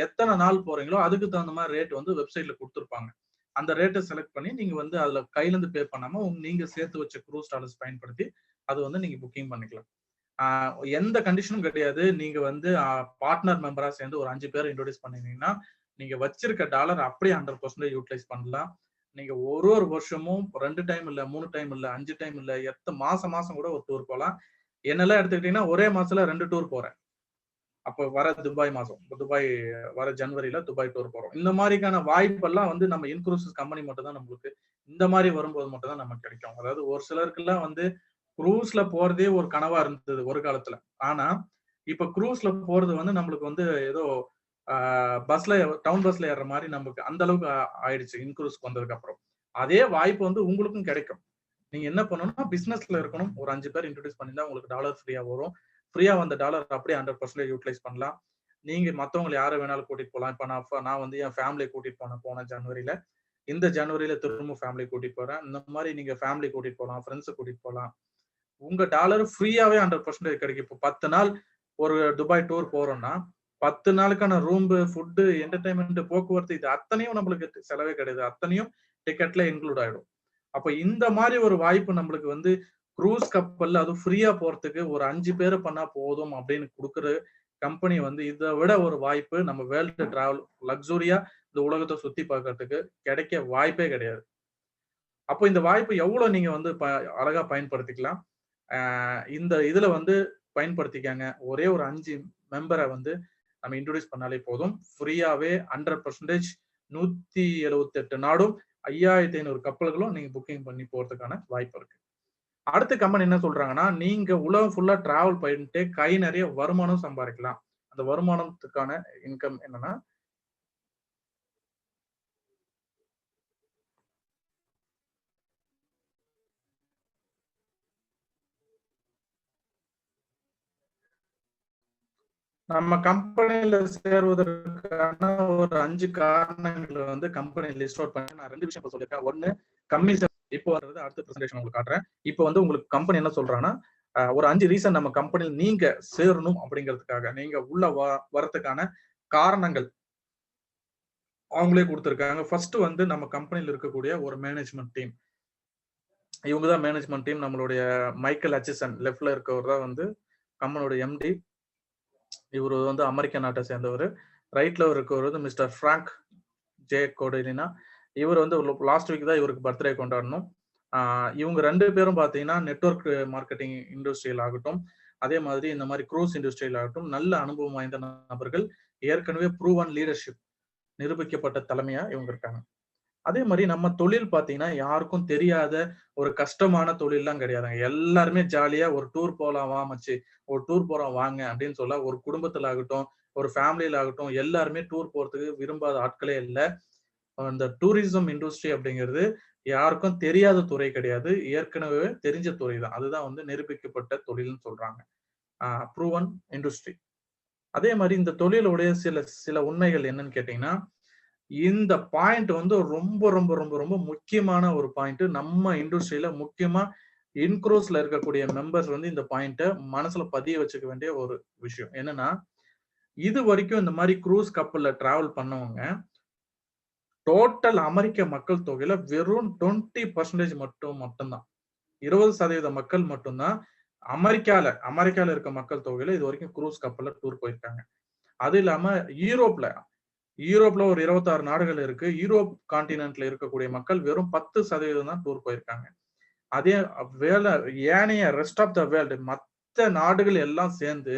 எத்தனை நாள் போறீங்களோ அதுக்கு தகுந்த மாதிரி ரேட் வந்து வெப்சைட்ல கொடுத்துருப்பாங்க. அந்த ரேட்டை செலக்ட் பண்ணி நீங்க வந்து அதுல கையில இருந்து பே பண்ணாம நீங்க சேர்த்து வச்ச க்ரூஸ் டாலர்ஸ் பயன்படுத்தி அது வந்து நீங்க புக்கிங் பண்ணிக்கலாம். எந்த கண்டிஷனும் கிடையாது. நீங்க வந்து பார்ட்னர் மெம்பரா சேர்ந்து ஒரு 5 பேரை இன்ட்ரோடியூஸ் பண்ணிருந்தீங்கன்னா நீங்க வச்சிருக்க டாலர் அப்படியே 100% யூட்டிலைஸ் பண்ணலாம். நீங்க ஒரு வருஷமும் 2 டைம் இல்ல, 3 டைம் இல்ல, 5 டைம் இல்ல, மாசம் கூட ஒரு டூர் போலாம். என்னெல்லாம் எடுத்துக்கிட்டீங்கன்னா ஒரே மாசத்துல 2 டூர் போறேன். அப்ப வர துபாய் மாசம், துபாய் வர ஜனவரியில துபாய் டூர் போறோம். இந்த மாதிரிக்கான வாய்ப்பெல்லாம் வந்து நம்ம இன்க்ரூசிவ் கம்பெனி மட்டும் தான் நம்மளுக்கு இந்த மாதிரி வரும்போது மட்டும் தான் நமக்கு கிடைக்கும். அதாவது ஒரு சிலருக்குலாம் வந்து குரூஸ்ல போறதே ஒரு கனவா இருந்தது ஒரு காலத்துல. ஆனா இப்ப குரூஸ்ல போறது வந்து நம்மளுக்கு வந்து ஏதோ பஸ்ல டவுன் பஸ்ல ஏறுற மாதிரி நமக்கு அந்த அளவுக்கு ஆயிடுச்சு இன்க்ரூஸ்க்கு வந்ததுக்கு அப்புறம். அதே வாய்ப்பு வந்து உங்களுக்கும் கிடைக்கும். நீங்க என்ன பண்ணணும்னா பிசினஸ்ல இருக்கணும். ஒரு 5 பேர் இன்ட்ரோடியூஸ் பண்ணிருந்தா உங்களுக்கு டாலர் ஃப்ரீயா வரும். ஃப்ரீயா வந்த டாலர் அப்படியே 100% யூட்டிலைஸ் பண்ணலாம். நீங்க மத்தவங்களை யாரை வேணாலும் கூட்டிட்டு போகலாம். இப்ப நான் வந்து என் ஃபேமிலியை கூட்டிட்டு போன ஜனவரியில. இந்த ஜனவரியில திரும்ப ஃபேமிலி கூட்டிட்டு போறேன். இந்த மாதிரி நீங்க ஃபேமிலி கூட்டிட்டு போகலாம், ஃப்ரெண்ட்ஸ் கூட்டிட்டு போகலாம். உங்க டாலர் ஃப்ரீயாவே 100% கிடைக்கும். இப்போ 10 நாள் ஒரு துபாய் டூர் போறோம்னா 10 நாளுக்கான ரூம், ஃபுட், என்டர்டைன்மெண்ட், போக்குவரத்து இது அத்தனையும் நம்மளுக்கு செலவே கிடையாது. அத்தனையும் டிக்கெட்ல இன்க்ளூட் ஆயிடும். அப்ப இந்த மாதிரி ஒரு வாய்ப்பு நம்மளுக்கு வந்து குரூஸ் கப்பல்ல அது ஃப்ரீயா போறதுக்கு ஒரு 5 பேரை பண்ணா போதும் அப்படின்னு கொடுக்குற கம்பெனி வந்து இதை விட ஒரு வாய்ப்பு நம்ம வேர்ல்டு டிராவல் லக்ஸூரியா இந்த உலகத்தை சுத்தி பார்க்கறதுக்கு கிடைக்க வாய்ப்பே கிடையாது. அப்போ இந்த வாய்ப்பு எவ்வளவு நீங்க வந்து அழகா பயன்படுத்திக்கலாம். இந்த இதுல வந்து பயன்படுத்திக்காங்க. ஒரே ஒரு 5 மெம்பரை வந்து நம்ம இன்ட்ரோடியூஸ் பண்ணாலே போதும். ஃப்ரீயாவே 100% 178 நாடும் 5500 கப்பல்களும் நீங்க புக்கிங் பண்ணி போறதுக்கான வாய்ப்பு இருக்கு. அடுத்த கம்பெனி என்ன சொல்றாங்கன்னா, நீங்க உலகம் ஃபுல்லா டிராவல் பண்ணிட்டு கை நிறைய வருமானம் சம்பாதிக்கலாம். அந்த வருமானத்துக்கான இன்கம் என்னன்னா, நம்ம கம்பெனில சேர்வதற்கான ஒரு 5 காரணங்களை வந்து கம்பெனி லிஸ்ட் அவுட் பண்ணி நான் 2 விஷயம் சொல்லியிருக்கேன். ஒண்ணு கமிஷன். இப்போ வர்றது அடுத்த பிரசன்டேஷன் உங்களுக்கு காட்டுறேன். இப்போ வந்து உங்களுக்கு கம்பெனி என்ன சொல்றாங்கன்னா, ஒரு 5 ரீசன் நம்ம கம்பெனியில் நீங்க சேரணும் அப்படிங்கிறதுக்காக நீங்க உள்ள வரதுக்கான காரணங்கள் அவங்களே கொடுத்திருக்காங்க. ஃபர்ஸ்ட் வந்து நம்ம கம்பெனியில் இருக்கக்கூடிய ஒரு மேனேஜ்மெண்ட் டீம். இவங்க தான் மேனேஜ்மெண்ட் டீம். நம்மளுடைய மைக்கேல் ஹட்சிசன் லெஃப்ட்ல இருக்கவர் தான் வந்து கம்பெனியோட எம்டி. இவர் வந்து அமெரிக்க நாட்டை சேர்ந்தவர். ரைட்ல இருக்கவர் வந்து மிஸ்டர் பிராங்க் ஜே கோடலினா. இவர் வந்து லாஸ்ட் வீக் தான் இவருக்கு பர்த்டே கொண்டாடணும். இவங்க 2 பேரும் பார்த்தீங்கன்னா நெட்வொர்க் மார்க்கெட்டிங் இண்டஸ்ட்ரியில் ஆகட்டும், அதே மாதிரி இந்த மாதிரி க்ரூஸ் இண்டஸ்ட்ரியில் ஆகட்டும் நல்ல அனுபவம் வாய்ந்த நபர்கள். ஏற்கனவே ப்ரூவன் லீடர்ஷிப் நிரூபிக்கப்பட்ட தலைமையா இவங்க இருக்காங்க. அதே மாதிரி நம்ம தொழில் பார்த்தீங்கன்னா யாருக்கும் தெரியாத ஒரு கஷ்டமான தொழில்லாம் கிடையாதுங்க. எல்லாருமே ஜாலியா ஒரு டூர் போலாம் வா மச்சி, ஒரு டூர் போறோம் வாங்க அப்படின்னு சொல்ல ஒரு குடும்பத்துல ஆகட்டும், ஒரு ஃபேமிலியில ஆகட்டும் எல்லாருமே டூர் போறதுக்கு விரும்பாத ஆட்களே இல்லை. அந்த டூரிசம் இண்டஸ்ட்ரி அப்படிங்கிறது யாருக்கும் தெரியாத துறை கிடையாது. ஏற்கனவே தெரிஞ்ச துறை தான். அதுதான் வந்து நிரூபிக்கப்பட்ட தொழில்னு சொல்றாங்க. Proven industry. அதே மாதிரி இந்த தொழிலுடைய சில உண்மைகள் என்னன்னு கேட்டீங்கன்னா, இந்த பாயிண்ட் வந்து ரொம்ப ரொம்ப ரொம்ப ரொம்ப முக்கியமான ஒரு பாயிண்ட். நம்ம இண்டஸ்ட்ரியில முக்கியமா இன்க்ரூஸ்ல இருக்கக்கூடிய மெம்பர்ஸ் வந்து இந்த பாயிண்ட மனசுல பதிய வச்சுக்க வேண்டிய ஒரு விஷயம் என்னன்னா, இது வரைக்கும் இந்த மாதிரி குரூஸ் கப்பல்ல டிராவல் பண்ணவங்க டோட்டல் அமெரிக்க மக்கள் தொகையில வெறும் 20% மட்டும்தான். 20% மக்கள் மட்டும்தான் அமெரிக்கால இருக்க மக்கள் தொகையில இது வரைக்கும் குரூஸ் கப்பல்ல டூர் போயிருக்காங்க. அது இல்லாம யூரோப்ல ஒரு 26 நாடுகள் இருக்கு. யூரோப் கான்டினென்ட்ல இருக்கக்கூடிய மக்கள் வெறும் 10% தான் டூர் போயிருக்காங்க. அதே ஏனைய ரெஸ்ட் ஆஃப் த வேர்ல்டு மற்ற நாடுகள் எல்லாம் சேர்ந்து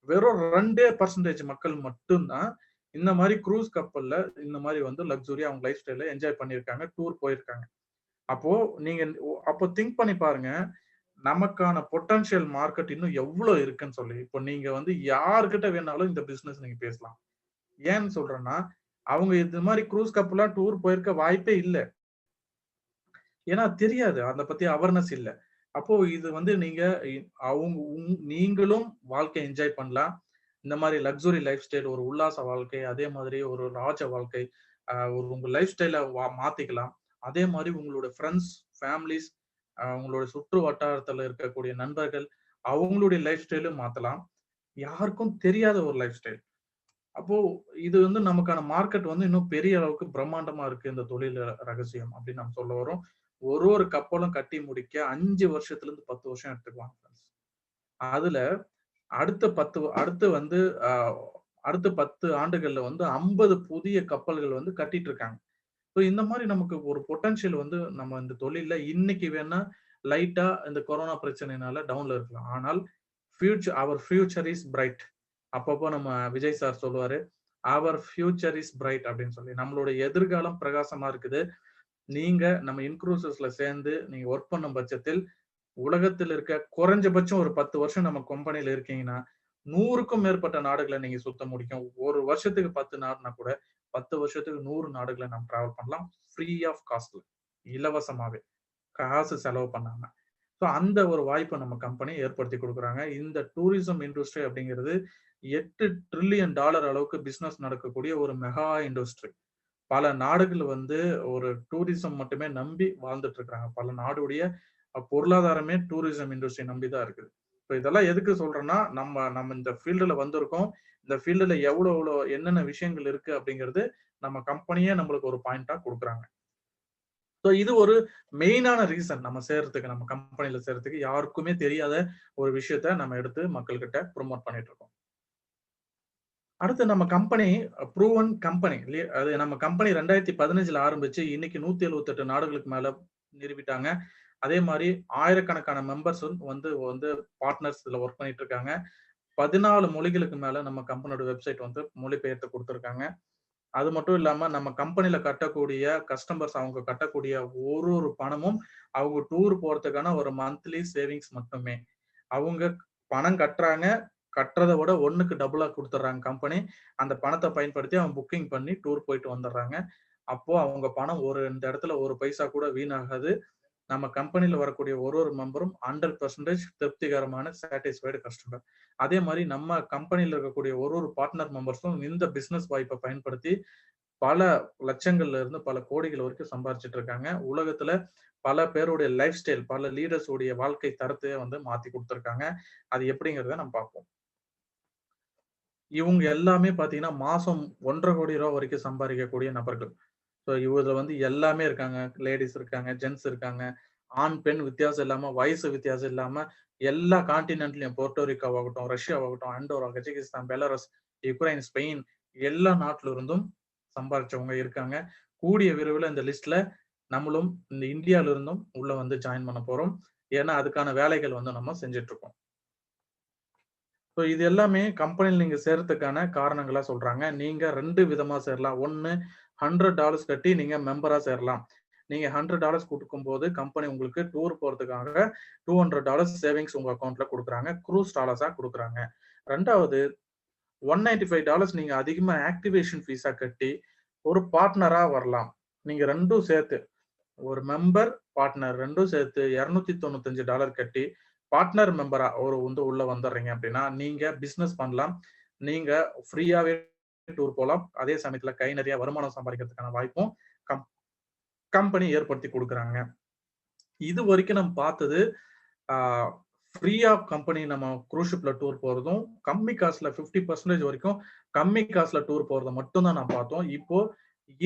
வெறும் 2% மக்கள் மட்டும்தான் இந்த மாதிரி குரூஸ் கப்பல்ல இந்த மாதிரி வந்து லக்ஸுரியா அவங்க லைஃப் ஸ்டைல என்ஜாய் பண்ணியிருக்காங்க, டூர் போயிருக்காங்க. அப்போ திங்க் பண்ணி பாருங்க, நமக்கான பொட்டன்ஷியல் மார்க்கெட் இன்னும் எவ்வளவு இருக்குன்னு சொல்லி. இப்போ நீங்க வந்து யாருக்கிட்ட வேணாலும் இந்த பிசினஸ் நீங்க பேசலாம். ஏன்னு சொல்றேன்னா, அவங்க இது மாதிரி குரூஸ் கப்பல்லாம் டூர் போயிருக்க வாய்ப்பே இல்லை. ஏன்னா தெரியாது, அதை பத்தி அவேர்னஸ் இல்ல. அப்போ இது வந்து நீங்களும் வாழ்க்கை என்ஜாய் பண்ணலாம். இந்த மாதிரி லக்ஸுரி லைஃப் ஸ்டைல், ஒரு உல்லாச வாழ்க்கை, அதே மாதிரி ஒரு ராஜ வாழ்க்கை, உங்க லைஃப் ஸ்டைல மாத்திக்கலாம். அதே மாதிரி உங்களோட ஃப்ரெண்ட்ஸ், ஃபேமிலிஸ், உங்களோட சுற்று வட்டாரத்துல இருக்கக்கூடிய நண்பர்கள், அவங்களுடைய லைஃப் ஸ்டைலும் மாத்தலாம். யாருக்கும் தெரியாத ஒரு லைஃப் ஸ்டைல். அப்போ இது வந்து நமக்கான மார்க்கெட் வந்து இன்னும் பெரிய அளவுக்கு பிரம்மாண்டமா இருக்கு இந்த தொழில் ரகசியம் அப்படின்னு நம்ம சொல்ல வரோம். ஒரு கப்பலும் கட்டி முடிக்க 5 வருஷத்துல இருந்து 10 வருஷம் எடுத்துக்குவாங்க. அதுல அடுத்த 10 ஆண்டுகள்ல வந்து 50 புதிய கப்பல்கள் வந்து கட்டிட்டு இருக்காங்க. ஸோ இந்த மாதிரி நமக்கு ஒரு பொட்டன்ஷியல் வந்து நம்ம இந்த தொழில்ல இன்னைக்கு வேணா லைட்டா இந்த கொரோனா பிரச்சனைனால டவுன்ல இருக்கலாம். ஆனால் அவர் ஃபியூச்சர் இஸ் பிரைட். அப்பப்போ நம்ம விஜய் சார் சொல்லுவாரு, அவர் ஃபியூச்சர் இஸ் பிரைட் அப்படின்னு சொல்லி. நம்மளுடைய எதிர்காலம் பிரகாசமா இருக்குது. நீங்க நம்ம இன்க்ரூசஸ்ல சேர்ந்து நீங்க ஒர்க் பண்ணும் பட்சத்தில் உலகத்தில் இருக்க குறைஞ்சபட்சம் ஒரு 10 வருஷம் நம்ம கம்பெனில இருக்கீங்கன்னா 100க்கும் மேற்பட்ட நாடுகளை நீங்க சுத்த முடியும். ஒரு வருஷத்துக்கு 10 நாடுனா கூட 10 வருஷத்துக்கு 100 நாடுகளை நம்ம டிராவல் பண்ணலாம் ஃப்ரீ ஆஃப் காஸ்ட்ல, இலவசமாவே, காசு செலவு பண்ணாம. ஸோ அந்த ஒரு வாய்ப்பை நம்ம கம்பெனி ஏற்படுத்தி கொடுக்குறாங்க. இந்த டூரிசம் இண்டஸ்ட்ரி அப்படிங்கிறது $8 trillion அளவுக்கு பிசினஸ் நடக்கக்கூடிய ஒரு மெகா இண்டஸ்ட்ரி. பல நாடுகள் வந்து ஒரு டூரிசம் மட்டுமே நம்பி வாழ்ந்துட்டு இருக்காங்க. பல நாடுடைய பொருளாதாரமே டூரிசம் இண்டஸ்ட்ரி நம்பிதான் இருக்குது. இப்போ இதெல்லாம் எதுக்கு சொல்றேன்னா, நம்ம இந்த ஃபீல்டுல வந்திருக்கோம். இந்த ஃபீல்டுல எவ்வளவு என்னென்ன விஷயங்கள் இருக்கு அப்படிங்கிறது நம்ம கம்பெனியே நம்மளுக்கு ஒரு பாயிண்டா கொடுக்குறாங்க. ஸோ இது ஒரு மெயினான ரீசன் நம்ம சேர்றதுக்கு, நம்ம கம்பெனில சேர்றதுக்கு. யாருக்குமே தெரியாத ஒரு விஷயத்த நம்ம எடுத்து மக்கள்கிட்ட ப்ரொமோட் பண்ணிட்டு இருக்கோம். அடுத்து நம்ம கம்பெனி ப்ரூவன் கம்பெனி. அது நம்ம கம்பெனி 2015ல ஆரம்பிச்சு இன்னைக்கு 178 நாடுகளுக்கு மேல நிறுவிட்டாங்க. அதே மாதிரி ஆயிரக்கணக்கான மெம்பர்ஸ் வந்து பார்ட்னர்ஸ் இதுல ஒர்க் பண்ணிட்டு இருக்காங்க. 14 மொழிகளுக்கு மேல நம்ம கம்பெனியோட வெப்சைட் வந்து மொழிபெயர்த்து கொடுத்துருக்காங்க. அது மட்டும் இல்லாம நம்ம கம்பெனில கட்டக்கூடிய கஸ்டமர்ஸ் அவங்க கட்டக்கூடிய ஒரு பணமும் அவங்க டூர் போறதுக்கான ஒரு மந்த்லி சேவிங்ஸ் மட்டுமே. அவங்க பணம் கட்டுறாங்க, கட்டுறதை விட 1க்கு டபுளா கொடுத்துட்றாங்க கம்பெனி. அந்த பணத்தை பயன்படுத்தி அவங்க புக்கிங் பண்ணி டூர் போயிட்டு வந்துடுறாங்க. அப்போ அவங்க பணம் இந்த இடத்துல ஒரு பைசா கூட வீணாகாது. நம்ம கம்பெனில வரக்கூடிய ஒரு மெம்பரும் 100% திருப்திகரமான சாட்டிஸ்ஃபைடு கஸ்டமர். அதே மாதிரி நம்ம கம்பெனில இருக்கக்கூடிய ஒரு பார்ட்னர் மெம்பர்ஸும் இந்த பிசினஸ் வாய்ப்பை பயன்படுத்தி பல லட்சங்கள்ல இருந்து பல கோடிகள் வரைக்கும் சம்பாதிச்சுட்டு இருக்காங்க. உலகத்துல பல பேருடைய லைஃப் ஸ்டைல், பல லீடர்ஸ் உடைய வாழ்க்கை தரத்தையே வந்து மாத்தி கொடுத்துருக்காங்க. அது எப்படிங்கிறத நம்ம பார்ப்போம். இவங்க எல்லாமே பாத்தீங்கன்னா மாசம் 1.5 கோடி ரூபாய் வரைக்கும் சம்பாதிக்கக்கூடிய நபர்கள். ஸோ இவர்ல வந்து எல்லாமே இருக்காங்க. லேடிஸ் இருக்காங்க, ஜென்ட்ஸ் இருக்காங்க, ஆண் பெண் வித்தியாசம் இல்லாம, வயசு வித்தியாசம் இல்லாம எல்லா கான்டினென்ட்லயும் போர்ட்டோரிக்காவாகட்டும், ரஷ்யாவாகட்டும், Andorra, Kazakhstan, Belarus, Ukraine, Spain எல்லா நாட்டில இருந்தும் சம்பாதிச்சவங்க இருக்காங்க. கூடிய விரைவில் இந்த லிஸ்ட்ல நம்மளும் இந்த இந்தியால இருந்தும் உள்ள வந்து ஜாயின் பண்ண போறோம். ஏன்னா அதுக்கான வேலைகள் வந்து நம்ம செஞ்சுட்டு இருக்கோம். ஸோ இது எல்லாமே கம்பெனியில் நீங்க சேர்றதுக்கான காரணங்களா சொல்றாங்க. நீங்க 2 விதமா சேரலாம். ஒன்னு $100 கட்டி நீங்க மெம்பரா சேரலாம். நீங்க $100 கொடுக்கும்போது கம்பெனி உங்களுக்கு டூர் போறதுக்காக $200 சேவிங்ஸ் உங்க அக்கௌண்ட்ல கொடுக்குறாங்க. க்ரூஸ் டாலர்ஸா கொடுக்குறாங்க. ரெண்டாவது $195 நீங்க அதிகமா ஆக்டிவேஷன் ஃபீஸா கட்டி ஒரு பார்ட்னரா வரலாம். நீங்க ரெண்டும் சேர்த்து ஒரு மெம்பர் பார்ட்னர் ரெண்டும் சேர்த்து $295 கட்டி பார்ட்னர் மெம்பரா வந்து உள்ள வந்துடுறீங்க அப்படின்னா நீங்க பிசினஸ் பண்ணலாம். நீங்க ஃப்ரீயாவே டூர் போகலாம். அதே சமயத்துல கை நிறைய வருமானம் சம்பாதிக்கிறதுக்கான வாய்ப்பும் கம்பெனி ஏற்படுத்தி கொடுக்குறாங்க. இது வரைக்கும் நம்ம பார்த்தது ஃப்ரீயா கம்பெனி நம்ம க்ரூஸ் ஷிப்ல டூர் போறதும் கம்மி காசுல 50% வரைக்கும் கம்மி காசுல டூர் போறதை மட்டும் தான் நான் பார்த்தோம். இப்போ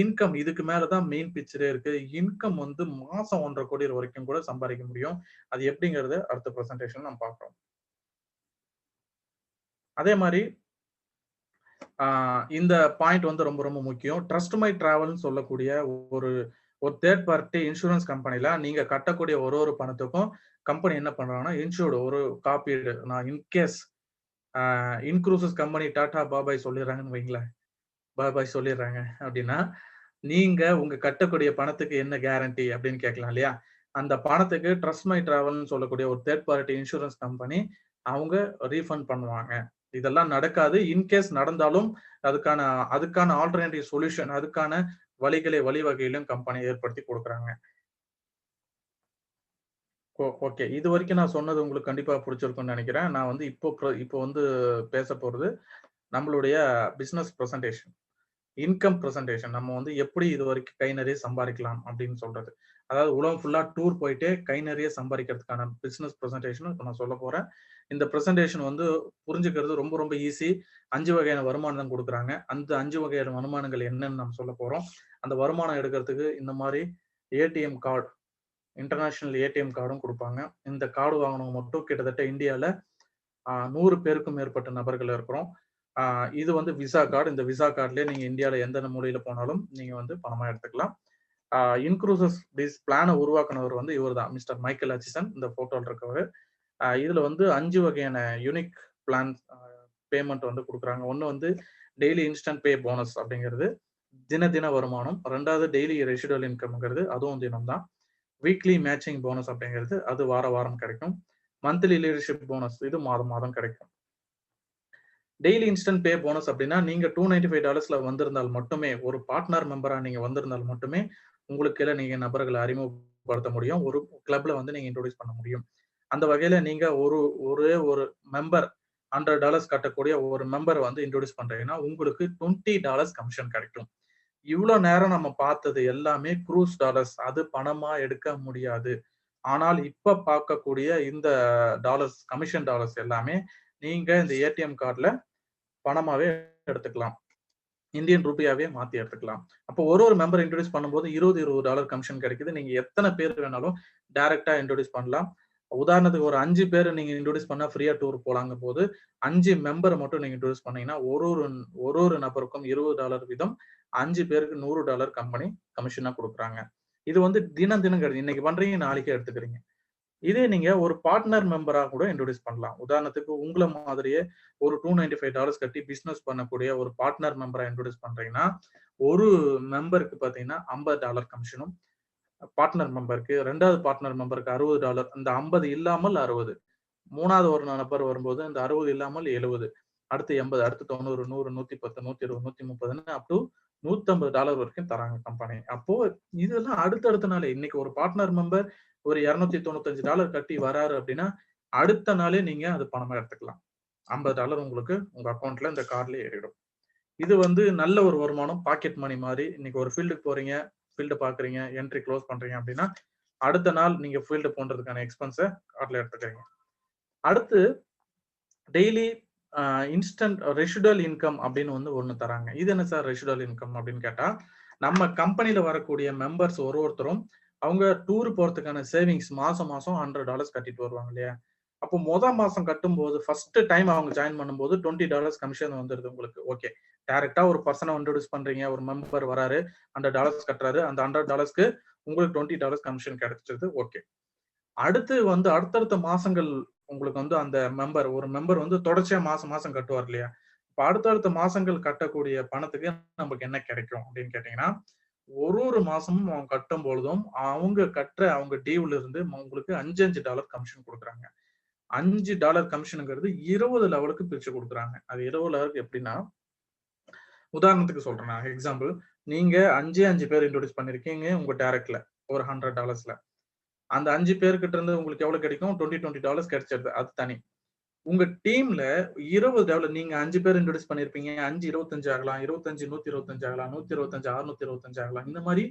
இன்கம் இதுக்கு மேலதான் மெயின் பிக்சரே இருக்கு. இன்கம் வந்து மாசம் 1.5 கோடி வரைக்கும் கூட சம்பாதிக்க முடியும். அது எப்படிங்கறது அடுத்த பிரசன்டேஷன் நம்ம பார்க்கிறோம். அதே மாதிரி இந்த பாயிண்ட் வந்து ரொம்ப ரொம்ப முக்கியம். ட்ரஸ்ட் மை டிராவல்னு சொல்லக்கூடிய ஒரு தேர்ட் பார்ட்டி இன்சூரன்ஸ் கம்பெனில நீங்க கட்டக்கூடிய ஒரு பணத்துக்கும் கம்பெனி என்ன பண்றாங்கன்னா இன்சூர்டு ஒரு காப்பீடு. நான் இன்கேஸ் இன்க்ரூசஸ் கம்பெனி டாடா பாபாய் சொல்லிடுறாங்கன்னு வைங்களேன், பாபாய் சொல்லிடுறாங்க அப்படின்னா நீங்க உங்க கட்டக்கூடிய பணத்துக்கு என்ன கேரண்டி அப்படின்னு கேட்கலாம் இல்லையா? அந்த பணத்துக்கு ட்ரஸ்ட் மை டிராவல்னு சொல்லக்கூடிய ஒரு தேர்ட் பார்ட்டி இன்சூரன்ஸ் கம்பெனி அவங்க ரீஃபண்ட் பண்ணுவாங்க. இதெல்லாம் நடக்காது. இன்கேஸ் நடந்தாலும் அதுக்கான ஆல்டர்னேட்டிவ் சொல்யூஷன், அதுக்கான வழிவகையிலும் கம்பெனி ஏற்படுத்தி கொடுக்குறாங்க. ஓகே, இது வரைக்கும் நான் சொன்னது உங்களுக்கு கண்டிப்பா பிடிச்சிருக்கும்னு நினைக்கிறேன். நான் வந்து இப்போ வந்து பேச போறது நம்மளுடைய பிசினஸ் பிரசன்டேஷன், இன்கம் பிரசன்டேஷன். நம்ம வந்து எப்படி இது வரைக்கும் கை நிறைய சம்பாதிக்கலாம் அப்படின்னு சொல்றது. அதாவது உலகம் ஃபுல்லா டூர் போயிட்டு கை நிறைய சம்பாதிக்கிறதுக்கான பிசினஸ் பிரசன்டேஷன் இப்போ நான் சொல்ல போறேன். இந்த பிரசன்டேஷன் வந்து புரிஞ்சுக்கிறது ரொம்ப ரொம்ப ஈஸி. 5 வகையான வருமானம் தான் கொடுக்குறாங்க. அந்த 5 வகையான வருமானங்கள் என்னன்னு நம்ம சொல்ல போறோம். அந்த வருமானம் எடுக்கிறதுக்கு இந்த மாதிரி ஏடிஎம் கார்டு, இன்டர்நேஷனல் ஏடிஎம் கார்டும் கொடுப்பாங்க. இந்த கார்டு வாங்கினவங்க மட்டும் கிட்டத்தட்ட இந்தியாவில் 100 பேருக்கும் மேற்பட்ட நபர்கள் இருக்கிறோம். இது வந்து விசா கார்டு. இந்த விசா கார்டுலயே நீங்க இந்தியாவில் எந்த மூலையில போனாலும் நீங்க வந்து பணமா எடுத்துக்கலாம். இன்க்ரூசஸ் திஸ் பிளானை உருவாக்குனவர் வந்து இவர் தான், மிஸ்டர் மைக்கேல் ஹட்சிசன். இந்த போட்டோல இருக்கவர். இதுல வந்து 5 வகையான யூனிக் பிளான் பேமெண்ட் வந்து கொடுக்குறாங்க. ஒன்னு வந்து டெய்லி இன்ஸ்டன்ட் பே போனஸ் அப்படிங்கிறது, தின வருமானம். 2வது டெய்லி ரெசிடுவல் இன்கம்ங்கிறது, அதுவும் தினம் தான். வீக்லி மேட்சிங் போனஸ் அப்படிங்கிறது, அது வாரம் கிடைக்கும். மந்த்லி லீடர்ஷிப் போனஸ், இது மாதம் கிடைக்கும். டெய்லி இன்ஸ்டன்ட் பே போனஸ் அப்படின்னா, நீங்க $295 வந்திருந்தால் மட்டுமே, ஒரு பார்ட்னர் மெம்பரா நீங்க வந்திருந்தால் மட்டுமே உங்களுக்கு கீழே நீங்க நபர்களை அறிமுகப்படுத்த முடியும். ஒரு கிளப்ல வந்து நீங்க இன்ட்ரோடியூஸ் பண்ண முடியும். அந்த வகையில நீங்க ஒரே ஒரு மெம்பர் $100 கட்டக்கூடிய ஒரு மெம்பர் வந்து இன்ட்ரோடியூஸ் பண்றீங்கன்னா உங்களுக்கு $20 கமிஷன் கிடைக்கும். இவ்வளவு நேரம் நம்ம பார்த்தது எல்லாமே க்ரூஸ் டாலர்ஸ், அது பணமா எடுக்க முடியாது. ஆனால் இப்ப பார்க்கக்கூடிய இந்த டாலர்ஸ், கமிஷன் டாலர்ஸ் எல்லாமே நீங்க இந்த ஏடிஎம் கார்டுல பணமாவே எடுத்துக்கலாம். இந்தியன் ரூபியாவே மாத்தி எடுத்துக்கலாம். அப்போ ஒரு மெம்பர் இன்ட்ரோடியூஸ் பண்ணும்போது $20 கமிஷன் கிடைக்குது. நீங்க எத்தனை பேர் வேணாலும் டைரக்டா இன்ட்ரோடியூஸ் பண்ணலாம். உதாரணத்துக்கு ஒரு 5 பேர் நீங்க இன்ட்ரோடியூஸ் பண்ணா ஃப்ரீயா டூர் போலாங்க போது 5 மெம்பரை மட்டும் நீங்க இன்ட்ரோடியூஸ் பண்ணீங்கன்னா ஒரு நபருக்கும் $20 வீதம் 5 பேருக்கு $100 கம்பெனி கமிஷனா கொடுக்குறாங்க. இது வந்து தினம் கிடையாது. இன்னைக்கு பண்றீங்க, நாளைக்கே எடுத்துக்கிறீங்க. இதே நீங்க ஒரு பார்ட்னர் மெம்பரா கூட இன்ட்ரோடியூஸ் பண்ணலாம். உதாரணத்துக்கு உங்களை மாதிரியே ஒரு $295 கட்டி பிசினஸ் பண்ணக்கூடிய ஒரு பார்ட்னர் மெம்பரா இன்ட்ரோடியூஸ் பண்றீங்கன்னா, ஒரு மெம்பருக்கு பாத்தீங்கன்னா $50 கமிஷனும், பார்ட்னர் மெம்பருக்கு, 2வது பார்ட்னர் மெம்பருக்கு $60, இந்த 50 இல்லாமல் 60, 3வது ஒரு நபர் வரும்போது இந்த 60 இல்லாமல் 70, அடுத்து 80, அடுத்து 90, 100, 110, 120, 130 அப் டு $150 வரைக்கும் தராங்க கம்பெனி. அப்போ இதெல்லாம் அடுத்தடுத்த நாளே, இன்னைக்கு ஒரு பார்ட்னர் மெம்பர் ஒரு $295 கட்டி வராரு அப்படின்னா, அடுத்த நாளே நீங்க அது பணமா எடுத்துக்கலாம். $50 உங்களுக்கு உங்க அக்கௌண்ட்ல இந்த கார்டுல ஏறிடும். இது வந்து நல்ல ஒரு வருமானம், பாக்கெட் மணி மாதிரி. இன்னைக்கு ஒரு ஃபீல்டுக்கு போறீங்க, ஃபீல்டு பாக்குறீங்க, என்ட்ரி க்ளோஸ் பண்றீங்க அப்படின்னா, அடுத்த நாள் நீங்க ஃபீல்டு போன்றதுக்கான எக்ஸ்பென்ஸை கார்டுல எடுத்துக்கிறீங்க. அடுத்து டெய்லி இன்ஸ்டன்ட் ரெசிடுவல் இன்கம் அப்படின்னு வந்து ஒண்ணு தராங்க. இது என்ன சார் ரெசிடுவல் இன்கம் அப்படின்னு கேட்டா, நம்ம கம்பெனில வரக்கூடிய மெம்பர்ஸ் ஒருத்தரும் அவங்க டூர் போறதுக்கான சேவிங்ஸ் மாசம் $100 கட்டிட்டு வருவாங்க இல்லையா? அப்போ மாசம் கட்டும் போது ஃபர்ஸ்ட் டைம் அவங்க ஜாயின் பண்ணும்போது $20 கமிஷன் வந்துருது உங்களுக்கு. ஓகே, டைரக்டா ஒரு பர்சனை இன்ட்ரோடியூஸ் பண்றீங்க, ஒரு மெம்பர் வராரு, $100 கட்டுறாரு, அந்த $100க்கு உங்களுக்கு $20 கமிஷன் கிடைச்சிருது. ஓகே, அடுத்து வந்து அடுத்தடுத்த மாசங்கள் உங்களுக்கு வந்து அந்த ஒரு மெம்பர் வந்து தொடர்ச்சியா மாசம் கட்டுவார் இல்லையா? இப்ப அடுத்தடுத்த மாசங்கள் கட்டக்கூடிய பணத்துக்கு நமக்கு என்ன கிடைக்கும் அப்படின்னு கேட்டீங்கன்னா, ஒரு மாசமும் அவங்க கட்டும் பொழுதும் அவங்க டியூல இருந்து உங்களுக்கு $5 கமிஷன் கொடுக்குறாங்க. $5 கமிஷனுங்கிறது 20 லெவலுக்கு பிரிச்சு கொடுக்குறாங்க. அது 20 லெவலுக்கு எப்படின்னா, உதாரணத்துக்கு சொல்றேன் நான் எக்ஸாம்பிள். நீங்க 5 பேர் இன்ட்ரோடியூஸ் பண்ணிருக்கீங்க உங்க டைரக்ட்ல ஒரு $100. அந்த 5 பேர்கிட்ட இருந்து உங்களுக்கு எவ்வளவு கிடைக்கும்? $20 கிடைச்சிருது. அது தனி. உங்க டீம்ல 20 லெவல் நீங்க 5 பேர் இன்ட்ரோடியூஸ் பண்ணிருப்பீங்க. 5 25 ஆகலாம், 25 125 ஆகலாம், 125 625 ஆகலாம். இந்த மாதிரி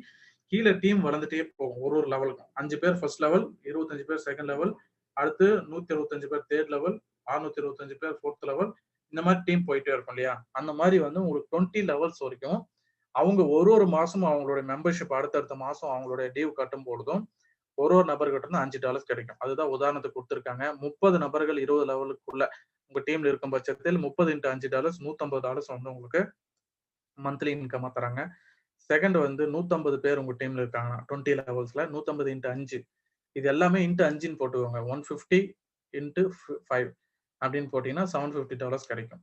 கீழே டீம் வளர்ந்துட்டே போகும். ஒரு லெவலுக்கும் 5 பேர் ஃபர்ஸ்ட் லெவல், 25 பேர் செகண்ட் லெவல், அடுத்து 125 பேர் தேர்ட் லெவல், 625 பேர் ஃபோர்த் லெவல். இந்த மாதிரி டீம் போயிட்டே இருக்கும் இல்லையா? அந்த மாதிரி வந்து உங்களுக்கு 20 லெவல்ஸ் வரைக்கும் அவங்க ஒரு மாசமும் அவங்களுடைய மெம்பர்ஷிப் அடுத்தடுத்த மாசம் அவங்களுடைய டியூ கட்டும் பொழுதும் ஒரு நபர்கிட்ட இருந்து $5 கிடைக்கும். அதுதான் உதாரணத்துக்கு கொடுத்திருக்காங்க. 30 நபர்கள் 20 லெவலுக்குள்ள உங்க டீம்ல இருக்கும் பட்சத்தில் 30 × $5 $150 வந்து உங்களுக்கு மந்த்லி இன்கமா தராங்க. செகண்ட் வந்து 150 பேர் உங்க டீம்ல இருக்காங்க 20 லெவல்ஸ்ல 150 × 5, இது எல்லாமே × 5ன்னு போட்டுக்கோங்க. 150 × 5 அப்படின்னு போட்டீங்கன்னா $750 கிடைக்கும்.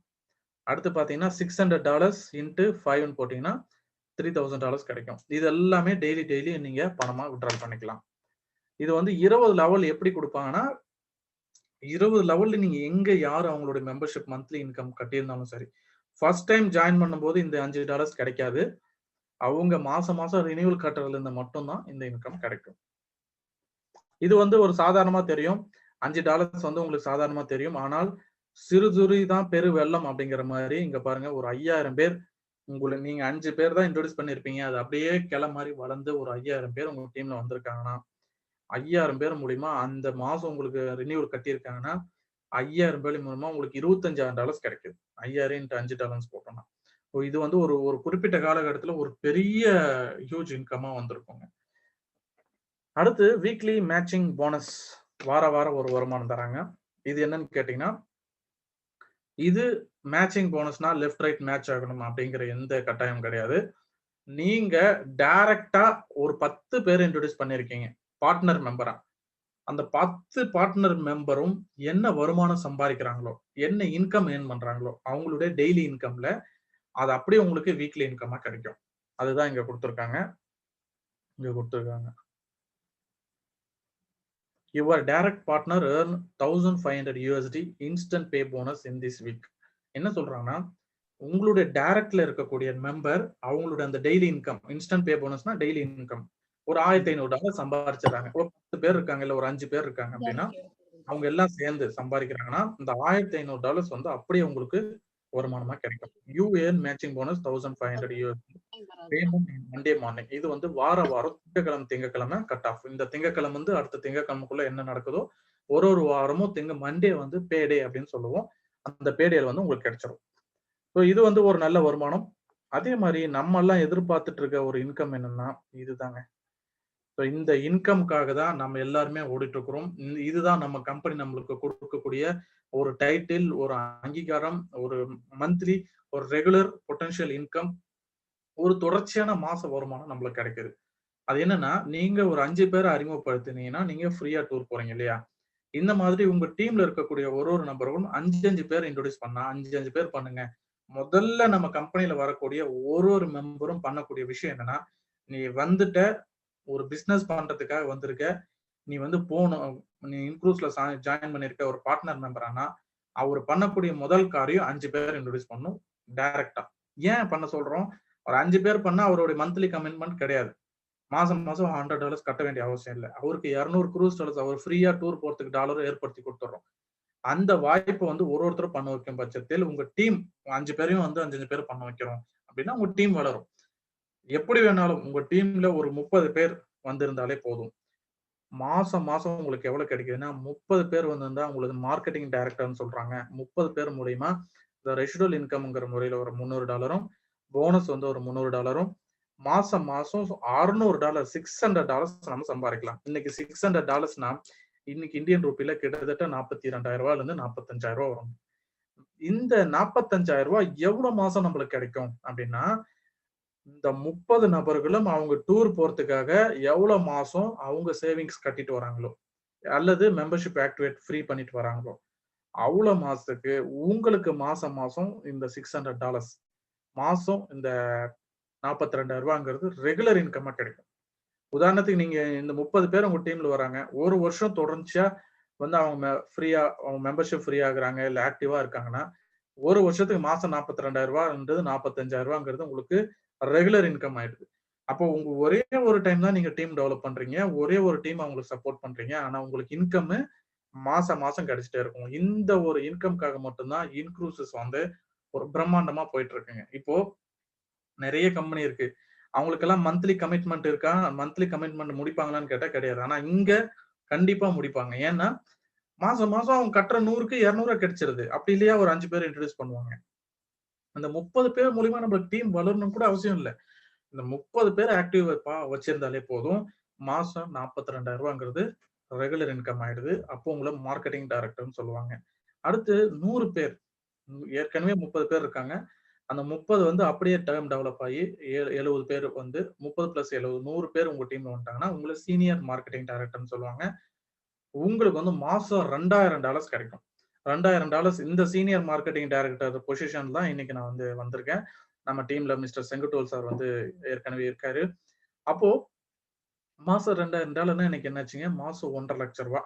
அடுத்து பாத்தீங்கன்னா $600 × 5ன்னு போட்டீங்கன்னா $3000 கிடைக்கும். இது எல்லாமே டெய்லி நீங்க பணமா வித்ட்ரா பண்ணிக்கலாம். இது வந்து 20 லெவல் எப்படி கொடுப்பாங்கன்னா, 20 லெவல்ல நீங்க எங்க யார் அவங்களுடைய மெம்பர்ஷிப் மந்த்லி இன்கம் கட்டியிருந்தாலும் சரி, ஃபர்ஸ்ட் டைம் ஜாயின் பண்ணும்போது இந்த $5 கிடைக்காது. அவங்க மாசம் ரினியூவல் கட்டுறதுல இருந்து மட்டும்தான் இந்த இன்கம் கிடைக்கும். இது வந்து ஒரு சாதாரணமா தெரியும். $5 வந்து உங்களுக்கு சாதாரணமா தெரியும். ஆனால் சிறு துளி தான் பெரு வெள்ளம் அப்படிங்கிற மாதிரி இங்க பாருங்க, ஒரு 5000 பேர் நீங்க 5 பேர் தான் இன்ட்ரோடியூஸ் பண்ணிருப்பீங்க. அது அப்படியே கிளை மாதிரி வளர்ந்து ஒரு 5000 பேர் உங்க டீம்ல வந்திருக்காங்கன்னா, 5000 பேர் மூலியமா அந்த மாசம் உங்களுக்கு ரினியூவல் கட்டியிருக்காங்கன்னா, 5000 பேர் மூலமா உங்களுக்கு $25,000 கிடைக்குது. 5000 × $5 போட்டோம்னா. இது வந்து ஒரு குறிப்பிட்ட காலகட்டத்துல ஒரு பெரிய ஹியூஜ் இன்கமா வந்திருக்குங்க. அடுத்து வீக்லி மேட்சிங் போனஸ், வாரம் ஒரு வருமானம் தராங்க. இது என்னன்னு கேட்டீங்கன்னா, இது மேட்சிங் போனஸ்னா லெஃப்ட் ரைட் மேட்ச் ஆகணும் அப்படிங்கிற எந்த கட்டாயம் கிடையாது. நீங்க டைரக்டா ஒரு 10 பேர் இன்ட்ரோடியூஸ் பண்ணிருக்கீங்க பார்ட்னர் மெம்பரா. அந்த 10 பார்ட்னர் மெம்பரும் என்ன வருமானம் சம்பாதிக்கிறாங்களோ, என்ன இன்கம் ஏர்ன் பண்றாங்களோ, அவங்களுடைய டெய்லி இன்கம்ல அது அப்படியே உங்களுக்கு வீக்லி இன்கமா கிடைக்கும். அதுதான் இங்க கொடுத்திருக்காங்க. Your direct partner earn $1,500 instant pay bonus in this week. என்ன சொல்றாங்கன்னா, உங்களுடைய டைரக்ட்ல இருக்கக்கூடிய மெம்பர் அவங்களோட அந்த டெய்லி இன்கம், இன்ஸ்டன்ட் பே போனஸ்னா டெய்லி இன்கம் ஒரு $1,500 சம்பாதிச்சிடறாங்க. ஒரு 10 பேர் இருக்காங்க, இல்ல ஒரு 5 பேர் இருக்காங்க அப்படின்னா அவங்க எல்லாம் சேர்ந்து சம்பாதிக்கிறாங்கன்னா இந்த $1,500 வந்து அப்படியே உங்களுக்கு வருமானமா கிடைக்கும். You earn matching bonus $1,500 payment Monday morning. இது வந்து வாரம் திங்கக்கிழமை கட் ஆஃப். இந்த திங்கக்கிழமை வந்து அடுத்த திங்கக்கிழமைக்குள்ள என்ன நடக்குதோ ஒரு வாரமும் மண்டே வந்து பேடே அப்படின்னு சொல்லுவோம். அந்த பேடேல வந்து உங்களுக்கு கிடைச்சிடும். ஸோ இது வந்து ஒரு நல்ல வருமானம். அதே மாதிரி நம்ம எல்லாம் எதிர்பார்த்துட்டு இருக்க ஒரு இன்கம் என்னன்னா இதுதாங்க. ஸோ இந்த இன்கம்காக தான் நம்ம எல்லாருமே ஓடிட்டு இருக்கிறோம். இதுதான் நம்ம கம்பெனி நம்மளுக்கு கொடுக்கக்கூடிய ஒரு டைட்டில், ஒரு அங்கீகாரம், ஒரு மந்த்லி, ஒரு ரெகுலர் பொட்டன்ஷியல் இன்கம், ஒரு தொடர்ச்சியான மாச வருமானம் நம்மளுக்கு கிடைக்குது. அது என்னன்னா நீங்க ஒரு 5 பேரை அறிமுகப்படுத்தினீங்கன்னா நீங்க ஃப்ரீயா டூர் போறீங்க இல்லையா? இந்த மாதிரி உங்க டீம்ல இருக்கக்கூடிய ஒரு நபரும் 5 பேர் இன்ட்ரோடியூஸ் பண்ணா 5 பேர் பண்ணுங்க. முதல்ல நம்ம கம்பெனில வரக்கூடிய ஒரு மெம்பரும் பண்ணக்கூடிய விஷயம் என்னன்னா, நீ வந்துட்ட ஒரு பிசினஸ் பண்றதுக்காக வந்திருக்க, நீ வந்து போகணும், நீ இன்க்ரூஸ்ல ஜாயின் பண்ணிருக்க ஒரு பார்ட்னர் மெம்பர் ஆனா அவர் பண்ணக்கூடிய முதல் காரியம் 5 பேர் இன்ட்ரோடியூஸ் பண்ணும் டைரக்டா. ஏன் பண்ண சொல்றோம்? ஒரு 5 பேர் பண்ணா அவருடைய மந்த்லி கமிட்மெண்ட் கிடையாது. மாசம் $100 கட்ட வேண்டிய அவசியம் இல்லை. அவருக்கு 200 க்ரூஸ் டாலர்ஸ் அவர் ஃப்ரீயா டூர் போறதுக்கு டாலர் ஏற்படுத்தி கொடுத்துறோம். அந்த வாய்ப்பை வந்து ஒருத்தரும் பண்ண வைக்கும் பட்சத்தில் உங்க டீம் 5 பேரையும் வந்து 5 பேர் பண்ண வைக்கிறோம் அப்படின்னா உங்க டீம் வளரும். எப்படி வேணாலும் உங்க டீம்ல ஒரு 30 பேர் வந்திருந்தாலே போதும். மாசம் உங்களுக்கு எவ்வளவு கிடைக்குதுன்னா 30 பேர் வந்திருந்தா உங்களுக்கு மார்க்கெட்டிங் டைரக்டர்னு சொல்றாங்க. 30 பேர் மூலியமா இந்த ரெசிடுவல் இன்கம்ங்கிற முறையில ஒரு $300, போனஸ் வந்து ஒரு $300, மாசம் $600, $600 நம்ம சம்பாதிக்கலாம். இன்னைக்கு $600னா இன்னைக்கு இந்தியன் ரூபியில கிட்டத்தட்ட 42,000 இருந்து 45,000 வரும். இந்த 45,000 எவ்வளவு மாசம் நம்மளுக்கு கிடைக்கும் அப்படின்னா, இந்த 30 நபர்களும் அவங்க டூர் போறதுக்காக எவ்வளவு மாசம் அவங்க சேவிங்ஸ் கட்டிட்டு வராங்களோ அல்லது மெம்பர்ஷிப் ஆக்டிவேட் ஃப்ரீ பண்ணிட்டு வராங்களோ அவ்வளவு மாசத்துக்கு உங்களுக்கு மாசம் இந்த $600 மாசம் இந்த 42,000 ரெகுலர் இன்கமா கிடைக்கும். உதாரணத்துக்கு நீங்க இந்த 30 பேர் உங்க டீம்ல வராங்க, ஒரு வருஷம் தொடர்ச்சியா வந்து அவங்க ஃப்ரீயா அவங்க மெம்பர்ஷிப் ஃப்ரீ ஆகுறாங்க இல்ல ஆக்டிவா இருக்காங்கன்னா ஒரு வருஷத்துக்கு மாசம் 42,000 45,000 உங்களுக்கு ரெகுலர் இன்கம் ஆயிடுது. அப்போ உங்க ஒரே ஒரு டைம் தான் நீங்க டீம் டெவலப் பண்றீங்க, ஒரே ஒரு டீம் அவங்களுக்கு சப்போர்ட் பண்றீங்க. ஆனா உங்களுக்கு இன்கம் மாசம் கிடைச்சிட்டே இருக்கும். இந்த ஒரு இன்கம்காக மட்டும்தான் இன்க்ரூசஸ் வந்து ஒரு பிரம்மாண்டமா போயிட்டு இருக்குங்க. இப்போ நிறைய கம்பெனி இருக்கு, அவங்களுக்கெல்லாம் மந்த்லி கமிட்மெண்ட் இருக்கா? மந்த்லி கமிட்மெண்ட் முடிப்பாங்களான்னு கேட்டா கிடையாது. ஆனா இங்க கண்டிப்பா முடிப்பாங்க. ஏன்னா மாசம் அவங்க கட்டுற 100க்கு 200 கிடைச்சிருது. அப்படி இல்லையா ஒரு 5 பேர் இன்ட்ரோடியூஸ் பண்ணுவாங்க. அந்த 30 பேர் மூலியமா நம்மளுக்கு டீம் வளரணும் கூட அவசியம் இல்லை. இந்த 30 பேர் ஆக்டிவ் வச்சிருந்தாலே போதும். மாசம் 42,000 ரெகுலர் இன்கம் ஆயிடுது. அப்போ உங்களை மார்க்கெட்டிங் டைரக்டர்னு சொல்லுவாங்க. அடுத்து 100 பேர், ஏற்கனவே 30 பேர் இருக்காங்க. அந்த 30 வந்து அப்படியே டேர்ம் டெவலப் ஆகி 70 பேர் வந்து 30 + 70 100 பேர் உங்க டீம்ல வந்துட்டாங்கன்னா உங்களை சீனியர் மார்க்கெட்டிங் டைரக்டர்னு சொல்லுவாங்க. உங்களுக்கு வந்து மாசம் $2,000 கிடைக்கும். $2,000 இந்த சீனியர் மார்க்கெட்டிங் டைரக்டர் பொசிஷன் தான் இன்னைக்கு நான் வந்து வந்திருக்கேன். நம்ம டீம்ல மிஸ்டர் செங்குட்டுவல் சார் வந்து ஏற்கனவே இருக்காரு. அப்போ மாசம் $2,000 இன்னைக்கு என்னாச்சுங்க? மாசம் $1,50,000.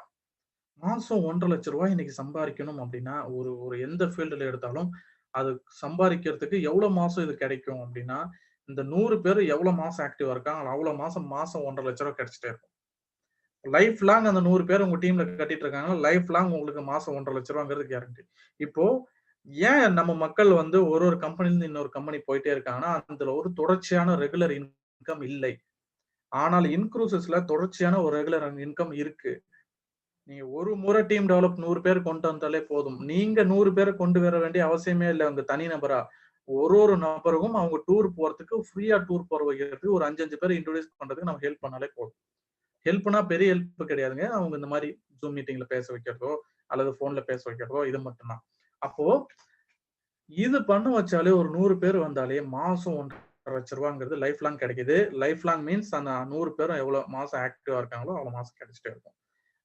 மாசம் $1,50,000 இன்னைக்கு சம்பாதிக்கணும் அப்படின்னா ஒரு எந்த ஃபீல்டுல எடுத்தாலும் அது சம்பாதிக்கிறதுக்கு எவ்வளவு மாசம் இது கிடைக்கும் அப்படின்னா, இந்த 100 பேர் எவ்வளவு மாசம் ஆக்டிவா இருக்காங்க அவ்வளவு மாசம் $1,50,000 கிடைச்சிட்டே இருக்கும். லைஃப் லாங் அந்த 100 பேர் உங்க டீம்ல கட்டிட்டு இருக்காங்க. லைஃப் லாங் உங்களுக்கு மாசம் $1,50,000 கேரண்டி. இப்போ ஏன் நம்ம மக்கள் வந்து ஒரு கம்பெனில இருந்து இன்னொரு கம்பெனி போயிட்டே இருக்காங்கன்னா, அதுல ஒரு தொடர்ச்சியான ரெகுலர் இன்கம் இல்லை. ஆனால் இன்க்ரூசஸ்ல தொடர்ச்சியான ஒரு ரெகுலர் இன்கம் இருக்கு. நீங்க ஒரு முறை டீம் டெவலப் 100 பேர் கொண்டு வந்தாலே போதும். நீங்க 100 பேரை கொண்டு வர வேண்டிய அவசியமே இல்லை. உங்க தனி நபரா ஒரு நபருக்கும் அவங்க டூர் போறதுக்கு ஃப்ரீயா டூர் போற வைக்கிறதுக்கு ஒரு 5 பேரை இன்ட்ரோடியூஸ் பண்றதுக்கு நம்ம ஹெல்ப் பண்ணாலே போதும். ஹெல்ப்னா பெரிய ஹெல்ப் கிடையாதுங்க. அவங்க இந்த மாதிரி ஜூம் மீட்டிங்ல பேச வைக்கிறதோ அல்லது போன்ல பேச வைக்கிறதோ இது மட்டும்தான். அப்போ இது பண்ண வச்சாலே ஒரு 100 பேர் வந்தாலே மாசம் 1.5 லட்ச ரூபாங்கிறது லைஃப் லாங் கிடைக்குது. லைஃப் லாங் மீன்ஸ் அந்த 100 பேரும் எவ்வளவு மாசம் ஆக்டிவா இருக்காங்களோ அவ்வளவு மாசம் கிடைச்சிட்டே இருக்கும்.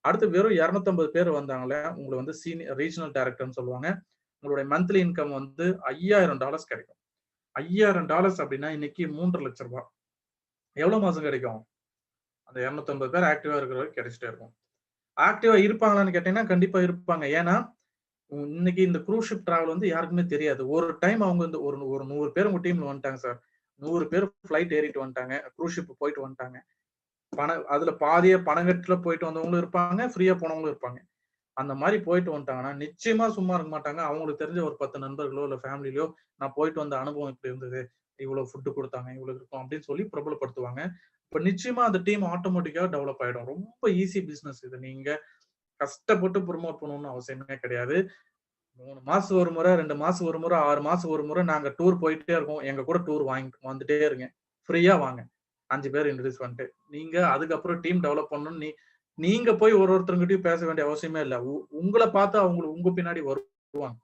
அடுத்து வெறும் 250 பேர் வந்தாங்களே உங்களுக்கு வந்து சீனியர் ரீஜனல் டைரக்டர்னு சொல்லுவாங்க. உங்களுடைய மந்த்லி இன்கம் வந்து $5000 கிடைக்கும். $5000 அப்படின்னா இன்னைக்கு 3.5 லட்ச ரூபாய். எவ்வளவு மாசம் கிடைக்கும்? அந்த 250 பேர் ஆக்டிவா இருக்கிறவங்க கிடைச்சிட்டே இருக்கும். ஆக்டிவா இருப்பாங்களான்னு கேட்டீங்கன்னா கண்டிப்பா இருப்பாங்க. ஏன்னா இன்னைக்கு இந்த க்ரூஸ் ஷிப் டிராவல் வந்து யாருக்குமே தெரியாது. ஒரு டைம் அவங்க வந்து ஒரு ஒரு 100 பேர் உங்க டீம்ல வந்துட்டாங்க சார். 100 பேர் ஃபிளைட் ஏறிட்டு வந்துட்டாங்க. க்ரூஸ் ஷிப் போயிட்டு வந்துட்டாங்க. அதுல பாதியே பணங்கட்டுல போயிட்டு வந்தவங்களும் இருப்பாங்க, ஃப்ரீயா போனவங்களும் இருப்பாங்க. அந்த மாதிரி போயிட்டு வந்துட்டாங்கன்னா நிச்சயமா சும்மா இருக்க மாட்டாங்க. அவங்களுக்கு தெரிஞ்ச ஒரு 10 நண்பர்களோ இல்ல ஃபேமிலியோ நான் போயிட்டு வந்த அனுபவம் இப்படி இருந்தது, இவ்வளவு ஃபுட்டு கொடுத்தாங்க, இவ்வளவு இருக்கும் அப்படின்னு சொல்லி பிரபலப்படுத்துவாங்க. இப்ப நிச்சயமா அந்த டீம் ஆட்டோமேட்டிக்கா டெவலப் ஆயிடும். ரொம்ப ஈஸி பிசினஸ் இது. நீங்க கஷ்டப்பட்டு ப்ரொமோட் பண்ணணும்னு அவசியமே கிடையாது. 3 மாசம் ஒரு முறை, 2 மாசம் ஒரு முறை, 6 மாசம் ஒரு முறை நாங்க டூர் போயிட்டே இருக்கோம். எங்க கூட டூர் வந்துட்டே இருங்க. ஃப்ரீயா வாங்க. 5 பேர் இன்ட்ரோடியூஸ் பண்ணிட்டு. நீங்க அதுக்கப்புறம் டீம் டெவலப் பண்ணணும்னு நீங்க போய் ஒருத்தர்கிட்டயும் பேச வேண்டிய அவசியமே இல்ல. உங்களை பார்த்து அவங்க உங்க பின்னாடி வருவாங்க.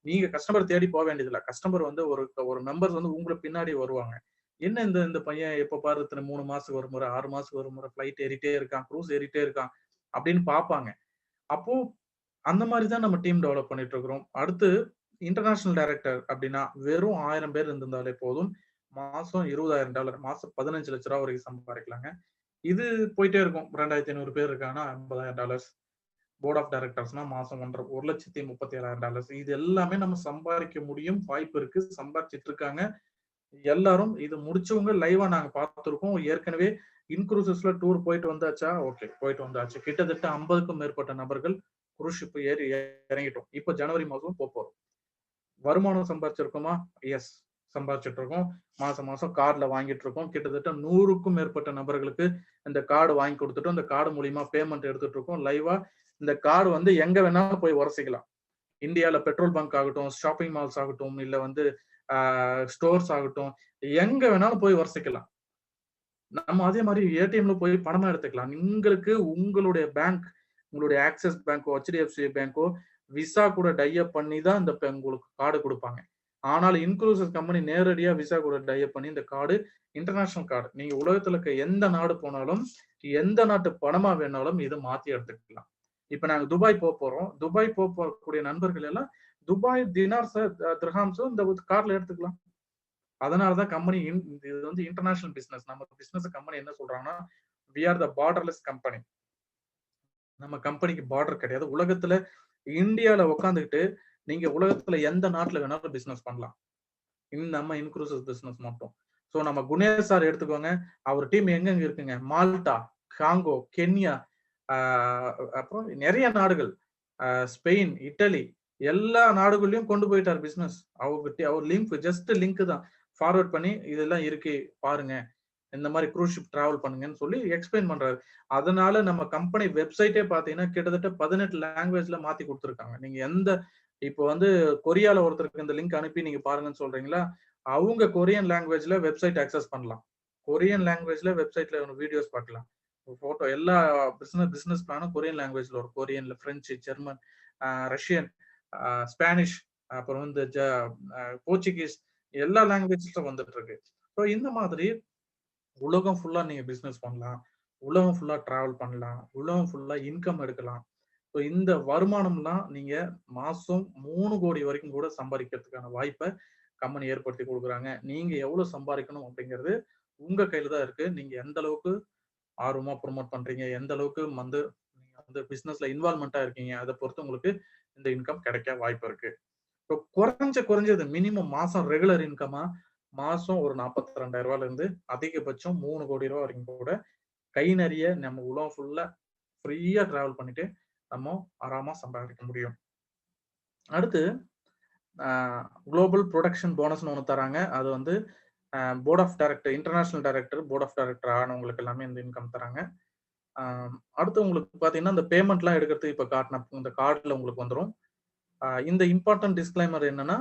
நீங்க கஸ்டமர் தேடி போக வேண்டியது இல்ல. கஸ்டமர் வந்து ஒரு மெம்பர்ஸ் வந்து உங்களை பின்னாடி வருவாங்க. என்ன இந்த பையன் எப்ப பாரு 3 மாசத்துக்கு ஒரு முறை, 6 மாசத்துக்கு ஒரு முறை ஃபிளைட் ஏறிட்டே இருக்கான், க்ரூஸ் ஏறிட்டே இருக்கான் அப்படின்னு பார்ப்பாங்க. அப்போ அந்த மாதிரி தான் நம்ம டீம் டெவலப் பண்ணிட்டு இருக்கிறோம். அடுத்து இன்டர்நேஷனல் டைரக்டர் அப்படின்னா வெறும் 1000 பேர் இருந்திருந்தாலே போதும். மாசம் $20,000, மாசம் 15 லட்ச ரூபாய் வரைக்கும் சம்பாதிக்கலாங்க. இது போயிட்டே இருக்கும். 2500 பேர் இருக்காங்கன்னா $50,000. போர்ட் ஆஃப் டைரக்டர்ஸ்னா மாசம் $1,37,000. இது எல்லாமே நம்ம சம்பாதிக்க முடியும். வாய்ப்பு இருக்கு. சம்பாதிச்சிட்டு இருக்காங்க எல்லாரும். இது முடிச்சவங்க லைவா நாங்க பார்த்திருக்கோம். ஏற்கனவே இன்க்ரூசஸ்ல டூர் போயிட்டு வந்தாச்சா? ஓகே, போயிட்டு வந்தாச்சு. கிட்டத்தட்ட 50க்கும் மேற்பட்ட நபர்கள் குரூஸ் ஷிப் ஏறி இறங்கிட்டோம். இப்ப ஜனவரி மாசம் போறோம். வருமானம் சம்பாதிச்சிருக்கோமா? எஸ், சம்பாதிச்சிட்டு இருக்கோம். மாசம் கார்டுல வாங்கிட்டு இருக்கோம். கிட்டத்தட்ட 100க்கும் மேற்பட்ட நபர்களுக்கு இந்த கார்டு வாங்கி கொடுத்துட்டோம். இந்த கார்டு மூலியமா பேமெண்ட் எடுத்துட்டு இருக்கோம் லைவா. இந்த கார்டு வந்து எங்க வேணாலும் போய் உரசிக்கலாம். இந்தியால பெட்ரோல் பங்க் ஆகட்டும், ஷாப்பிங் மால்ஸ் ஆகட்டும், இல்ல வந்து ஸ்டோர்ஸ் ஆகட்டும், எங்க வேணாலும் போய் வரிசைக்கலாம். நம்ம அதே மாதிரி ஏடிஎம்ல போய் பணமா எடுத்துக்கலாம். உங்களுக்கு உங்களுடைய பேங்க், உங்களுடைய ஆக்சிஸ் பேங்கோ, HDFC பேங்கோ விசா கூட டைப் பண்ணி தான் இந்த உங்களுக்கு கார்டு கொடுப்பாங்க. ஆனால் இன்க்ளூசிவ் கம்பெனி நேரடியா விசா கூட டைப் பண்ணி இந்த கார்டு இன்டர்நேஷனல் கார்டு. நீங்க உலகத்துல இருக்க எந்த நாடு போனாலும், எந்த நாட்டு பணமா வேணாலும் இதை மாத்தி எடுத்துக்கலாம். இப்ப நாங்க துபாய் போறோம். துபாய் போகக்கூடிய நண்பர்கள் எல்லாம் துபாய் தினார்ஸ், திர்ஹாம்ஸும் இந்த கார்டுல எடுத்துக்கலாம். அதனாலதான் கம்பெனி இது வந்து இன்டர்நேஷனல் பிசினஸ். நம்ம பிசினஸ் கம்பெனி என்ன சொல்றாங்கன்னா, we are the borderless company. நம்ம கம்பெனிக்கு பார்டர் கிடையாது. உலகத்துல இந்தியால உட்காந்துக்கிட்டு நீங்க உலகத்துல எந்த நாட்டுல வேணாலும் பிசினஸ் பண்ணலாம். நம்ம இன்க்ளூசிவ் பிசினஸ் மட்டும். சோ நம்ம குணேஷ் சார் எடுத்துக்கோங்க. அவர் டீம் எங்கெங்க இருக்குங்க? மால்டா, காங்கோ, கென்யா, அப்புறம் நிறைய நாடுகள், ஸ்பெயின், இட்டலி, எல்லா நாடுகள்லயும் கொண்டு போயிட்டார் பிசினஸ். அவர் லிங்க் ஜஸ்ட் லிங்க் தான் ஃபார்வர்ட் பண்ணி இதெல்லாம் இருக்கு பாருங்க, இந்த மாதிரி க்ரூஸ் ஷிப் டிராவல் பண்ணுங்கன்னு சொல்லி எக்ஸ்பிளைன் பண்றாரு. அதனால நம்ம கம்பெனி வெப்சைட்டே பாத்தீங்கன்னா கிட்டத்தட்ட 18 லாங்குவேஜ்ல மாத்தி கொடுத்துருக்காங்க. நீங்க இப்போ வந்து கொரியால ஒருத்தருக்கு இந்த லிங்க் அனுப்பி நீங்க பாருங்கன்னு சொல்றீங்களா, அவங்க கொரியன் லாங்குவேஜ்ல வெப்சைட் அக்சஸ் பண்ணலாம். கொரியன் லாங்குவேஜ்ல வெப்சைட்ல வீடியோஸ் பார்க்கலாம், போட்டோ, எல்லா பிசினஸ் பிளானும் கொரியன் லாங்குவேஜ்ல வரும். கொரியன்ல, பிரெஞ்சு, ஜெர்மன், ரஷ்யன், ஸ்பானிஷ், அப்புறம் வந்து போர்ச்சுகீஸ், எல்லா லாங்குவேஜ்ல வந்துட்டு இருக்கு. ஸோ இந்த மாதிரி உலகம் ஃபுல்லா நீங்க பிசினஸ் பண்ணலாம், உலகம் ஃபுல்லா டிராவல் பண்ணலாம், உலகம் ஃபுல்லா இன்கம் எடுக்கலாம். ஸோ இந்த வருமானம்லாம் நீங்க மாசம் 3 கோடி வரைக்கும் கூட சம்பாதிக்கிறதுக்கான வாய்ப்பை கம்பெனி ஏற்படுத்தி கொடுக்குறாங்க. நீங்க எவ்வளவு சம்பாதிக்கணும் அப்படிங்கிறது உங்க கையில தான் இருக்கு. நீங்க எந்த அளவுக்கு ஆர்வமா ப்ரொமோட் பண்றீங்க, எந்த அளவுக்கு வந்து நீங்க வந்து பிசினஸ்ல இன்வால்மெண்டா இருக்கீங்க, அதை பொறுத்து உங்களுக்கு இந்த இன்கம் கிடைக்க வாய்ப்பு இருக்கு. இப்போ குறைஞ்சது மினிமம் மாசம் ரெகுலர் இன்கமா மாசம் ஒரு 42,000 ரூபாயில இருந்து அதிகபட்சம் 3 கோடி ரூபாய் வரைக்கும் கூட கை நிறைய நம்ம உலகம் ஃபுல்லா ஃப்ரீயா டிராவல் பண்ணிட்டு நம்ம ஆராமா சம்பாதிக்க முடியும். அடுத்து குளோபல் ப்ரொடக்ஷன் போனஸ்னு ஒன்று தராங்க. அது வந்து board of director, international director, board of director ஆனவங்களுக்கு எல்லாமே இந்த இன்கம் தராங்க. அடுத்து உங்களுக்கு பாத்தீங்கன்னா இந்த பேமெண்ட்லாம் எடுக்கிறதுக்கு இப்ப காட்டின இந்த கார்டுல உங்களுக்கு வந்துடும். இந்த இம்பார்ட்டன்ட் டிஸ்க்ளைமர் என்னன்னா,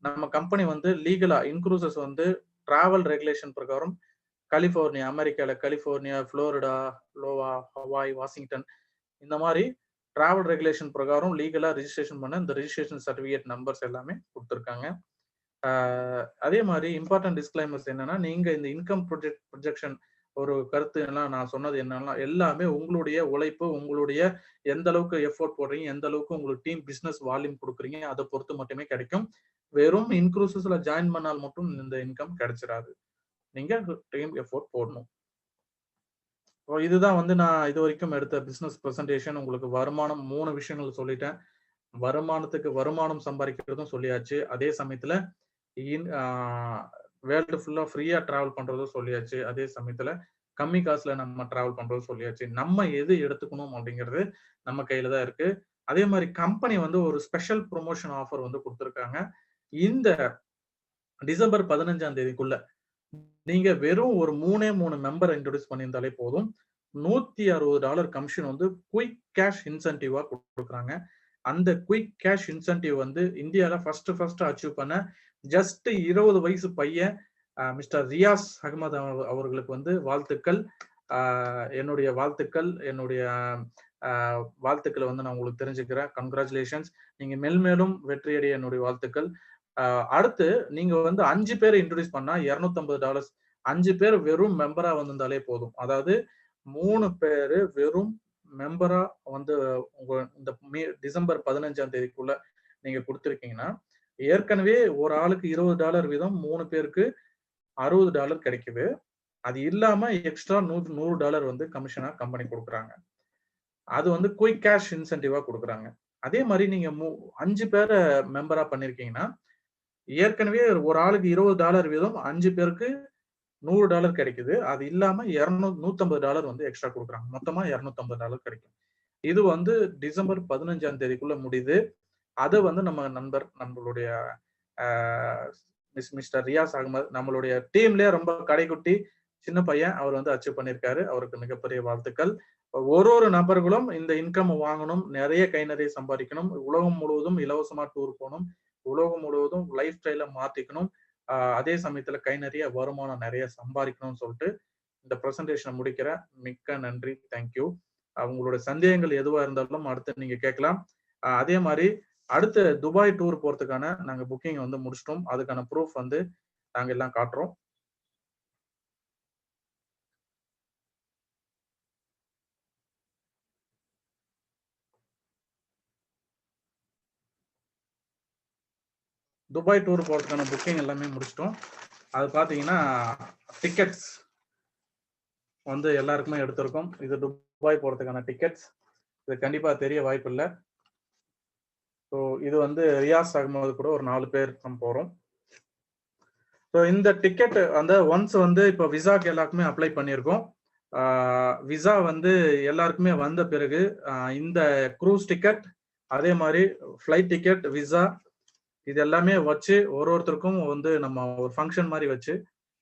நம்ம கம்பெனி வந்து லீகலா இன்க்ரூசஸ் வந்து டிராவல் ரெகுலேஷன் பிரகாரம் கலிபோர்னியா, அமெரிக்கால கலிபோர்னியா, புளோரிடா, லோவா, ஹவாய், வாஷிங்டன், இந்த மாதிரி டிராவல் ரெகுலேஷன் பிரகாரம் லீகலா ரிஜிஸ்ட்ரேஷன் பண்ண இந்த ரிஜிஸ்ட்ரேஷன் சர்டிபிகேட் நம்பர்ஸ் எல்லாமே கொடுத்துருக்காங்க. அதே மாதிரி இம்பார்ட்டன்ட் டிஸ்க்ளைமர்ஸ் என்னன்னா, நீங்க இந்த இன்கம் ப்ரொஜெக்ஷன் ஒரு கருத்து எல்லாம் நான் சொன்னது என்னன்னா எல்லாமே உங்களுடைய உழைப்பு, உங்களுடைய எந்த அளவுக்கு எஃபோர்ட் போடுறீங்க, எந்த அளவுக்கு உங்களுக்கு டீம் பிசினஸ் வால்யூம் கொடுக்குறீங்க, அதை பொறுத்து மட்டுமே கிடைக்கும். வெறும் இன்க்ரூசஸ்ல ஜாயின் பண்ணால் மட்டும் இந்த இன்கம் கிடைச்சிடாது. நீங்க டீம் எஃபோர்ட் போடணும். இதுதான் வந்து நான் இது வரைக்கும் எடுத்த பிசினஸ் பிரசன்டேஷன். உங்களுக்கு வருமானம் 3 விஷயங்கள் சொல்லிட்டேன். வருமானத்துக்கு வருமானம் சம்பாதிக்கிறதும் சொல்லியாச்சு. அதே சமயத்துல வேர்ல்டு ஃபுல்லா ஃப்ரீயா டிராவல் பண்றதும் சொல்லியாச்சு. அதே சமயத்துல கம்மி காசுல நம்ம டிராவல் பண்றதும் சொல்லியாச்சு. நம்ம எது எடுத்துக்கணும் அப்படிங்கிறது நம்ம கையில தான் இருக்கு. அதே மாதிரி கம்பெனி வந்து ஒரு ஸ்பெஷல் ப்ரொமோஷன் ஆஃபர் வந்து கொடுத்துருக்காங்க. இந்த டிசம்பர் 15ஆம் தேதிக்குள்ள நீங்க வெறும் ஒரு 3 மெம்பர் இன்ட்ரோடியூஸ் பண்ணியிருந்தாலே போதும். $160 கமிஷன் வந்து குயிக் கேஷ் இன்சென்டிவா கொடுக்குறாங்க. அந்த குயிக் கேஷ் இன்சென்டிவ் வந்து இந்தியால ஃபர்ஸ்ட் அச்சீவ் பண்ண ஜஸ்ட் 20 வயசு பையன் மிஸ்டர் ரியாஸ் அகமது அவர்களுக்கு வந்து வாழ்த்துக்கள். என்னுடைய வாழ்த்துக்களை வந்து நான் உங்களுக்கு தெரிஞ்சுக்கிறேன். கங்க்ராச்சுலேஷன்ஸ். நீங்க மேல்மேலும் வெற்றியடைய என்னுடைய வாழ்த்துக்கள். அடுத்து நீங்க வந்து 5 பேரை இன்ட்ரோடியூஸ் பண்ணா $250. 5 பேர் வெறும் மெம்பரா வந்திருந்தாலே போதும். அதாவது 3 பேரு வெறும் மெம்பரா வந்து உங்க இந்த டிசம்பர் 15ஆம் தேதிக்குள்ள நீங்க கொடுத்துருக்கீங்கன்னா, ஏற்கனவே ஒரு ஆளுக்கு $20 வீதம் 3 பேருக்கு $60 கிடைக்குது. அது இல்லாம எக்ஸ்ட்ரா $100 வந்து கமிஷனா கம்பெனி கொடுக்குறாங்க. அது வந்து குயிக் கேஷ் இன்சென்டிவா கொடுக்குறாங்க. அதே மாதிரி நீங்க 5 பேரை மெம்பரா பண்ணிருக்கீங்கன்னா, ஏற்கனவே ஒரு ஆளுக்கு $20 வீதம் 5 பேருக்கு $100 கிடைக்குது. அது இல்லாம $150 வந்து எக்ஸ்ட்ரா கொடுக்குறாங்க. மொத்தமா $250 கிடைக்கும். இது வந்து டிசம்பர் 15ஆம் தேதிக்குள்ள முடியுது. அது வந்து நம்மளுடைய மிஸ்டர் ரியாஸ் அகமது நம்மளுடைய டீம்லயே ரொம்ப கடைக்குட்டி சின்ன பையன், அவர் வந்து அச்சீவ் பண்ணியிருக்காரு. அவருக்கு மிகப்பெரிய வாழ்த்துக்கள். ஒரு நபர்களும் இந்த இன்கம் வாங்கணும், நிறைய கை நிறைய சம்பாதிக்கணும், உலகம் முழுவதும் இலவசமா டூர் போகணும், உலகம் முழுவதும் லைஃப் ஸ்டைல மாத்திக்கணும், அதே சமயத்துல கை நிறைய வருமானம் நிறைய சம்பாதிக்கணும்னு சொல்லிட்டு இந்த பிரசன்டேஷனை முடிக்கிறேன். மிக்க நன்றி. தேங்க்யூ. உங்களோட சந்தேகங்கள் எதுவா இருந்தாலும் அடுத்து நீங்க கேட்கலாம். அதே மாதிரி அடுத்த துபாய் டூர் போறதுக்கான நாங்க புக்கிங் வந்து முடிச்சிட்டோம். அதுக்கான ப்ரூஃப் வந்து நாங்க எல்லாம் காட்டுறோம். துபாய் டூர் போறதுக்கான புக்கிங் எல்லாமே முடிச்சிட்டோம். அது பாத்தீங்கன்னா டிக்கெட்ஸ் வந்து எல்லாருக்குமே எடுத்திருக்கோம். இது துபாய் போறதுக்கான டிக்கெட்ஸ். இது கண்டிப்பா தெரிய வாய்ப்பு இல்லை. ஸோ இது வந்து ரியாஸ் அகமது கூட ஒரு 4 பேர் நம்ம போறோம். ஸோ இந்த டிக்கெட் அந்த ஒன்ஸ் வந்து இப்போ விசாக்கு எல்லாருக்குமே அப்ளை பண்ணியிருக்கோம். விசா வந்து எல்லாருக்குமே வந்த பிறகு இந்த க்ரூஸ் டிக்கெட், அதே மாதிரி ஃப்ளைட் டிக்கெட், விசா இது எல்லாமே வச்சு ஒருத்தருக்கும் வந்து நம்ம ஒரு ஃபங்க்ஷன் மாதிரி வச்சு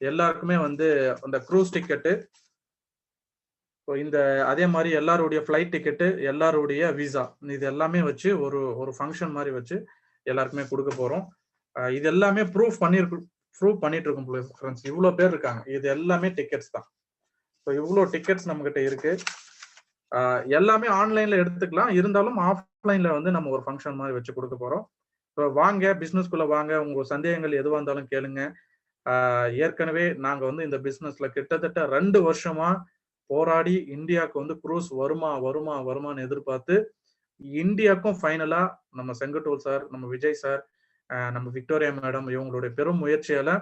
எல்லாருக்குமே வந்து அந்த க்ரூஸ் டிக்கெட்டு, இந்த அதே மாதிரி எல்லாருடைய ஃப்ளைட் டிக்கெட்டு, எல்லாருடைய விசா இது எல்லாமே வச்சு ஒரு ஃபங்க்ஷன் மாதிரி வச்சு எல்லாருக்குமே கொடுக்க போறோம். இது எல்லாமே ப்ரூவ் பண்ணிட்டு இருக்கோம் ஃப்ரெண்ட்ஸ். இவ்வளோ பேர் இருக்காங்க. இது எல்லாமே டிக்கெட்ஸ் தான். ஸோ இவ்வளோ டிக்கெட்ஸ் நம்ம கிட்ட இருக்கு. எல்லாமே ஆன்லைன்ல எடுத்துக்கலாம். இருந்தாலும் ஆஃப்லைன்ல வந்து நம்ம ஒரு ஃபங்க்ஷன் மாதிரி வச்சு கொடுக்க போறோம். ஸோ வாங்க, பிசினஸ்குள்ள வாங்க. உங்க சந்தேகங்கள் எதுவாக இருந்தாலும் கேளுங்க. ஏற்கனவே நாங்க வந்து இந்த பிசினஸ்ல கிட்டத்தட்ட 2 வருஷமா போராடி இந்தியாவுக்கு வந்து குரூஸ் வருமான்னு எதிர்பார்த்து இந்தியாவுக்கும் ஃபைனலா நம்ம செங்கோட்டையன் சார், நம்ம விஜய் சார், நம்ம விக்டோரியா மேடம் இவங்களுடைய பெரும் முயற்சியால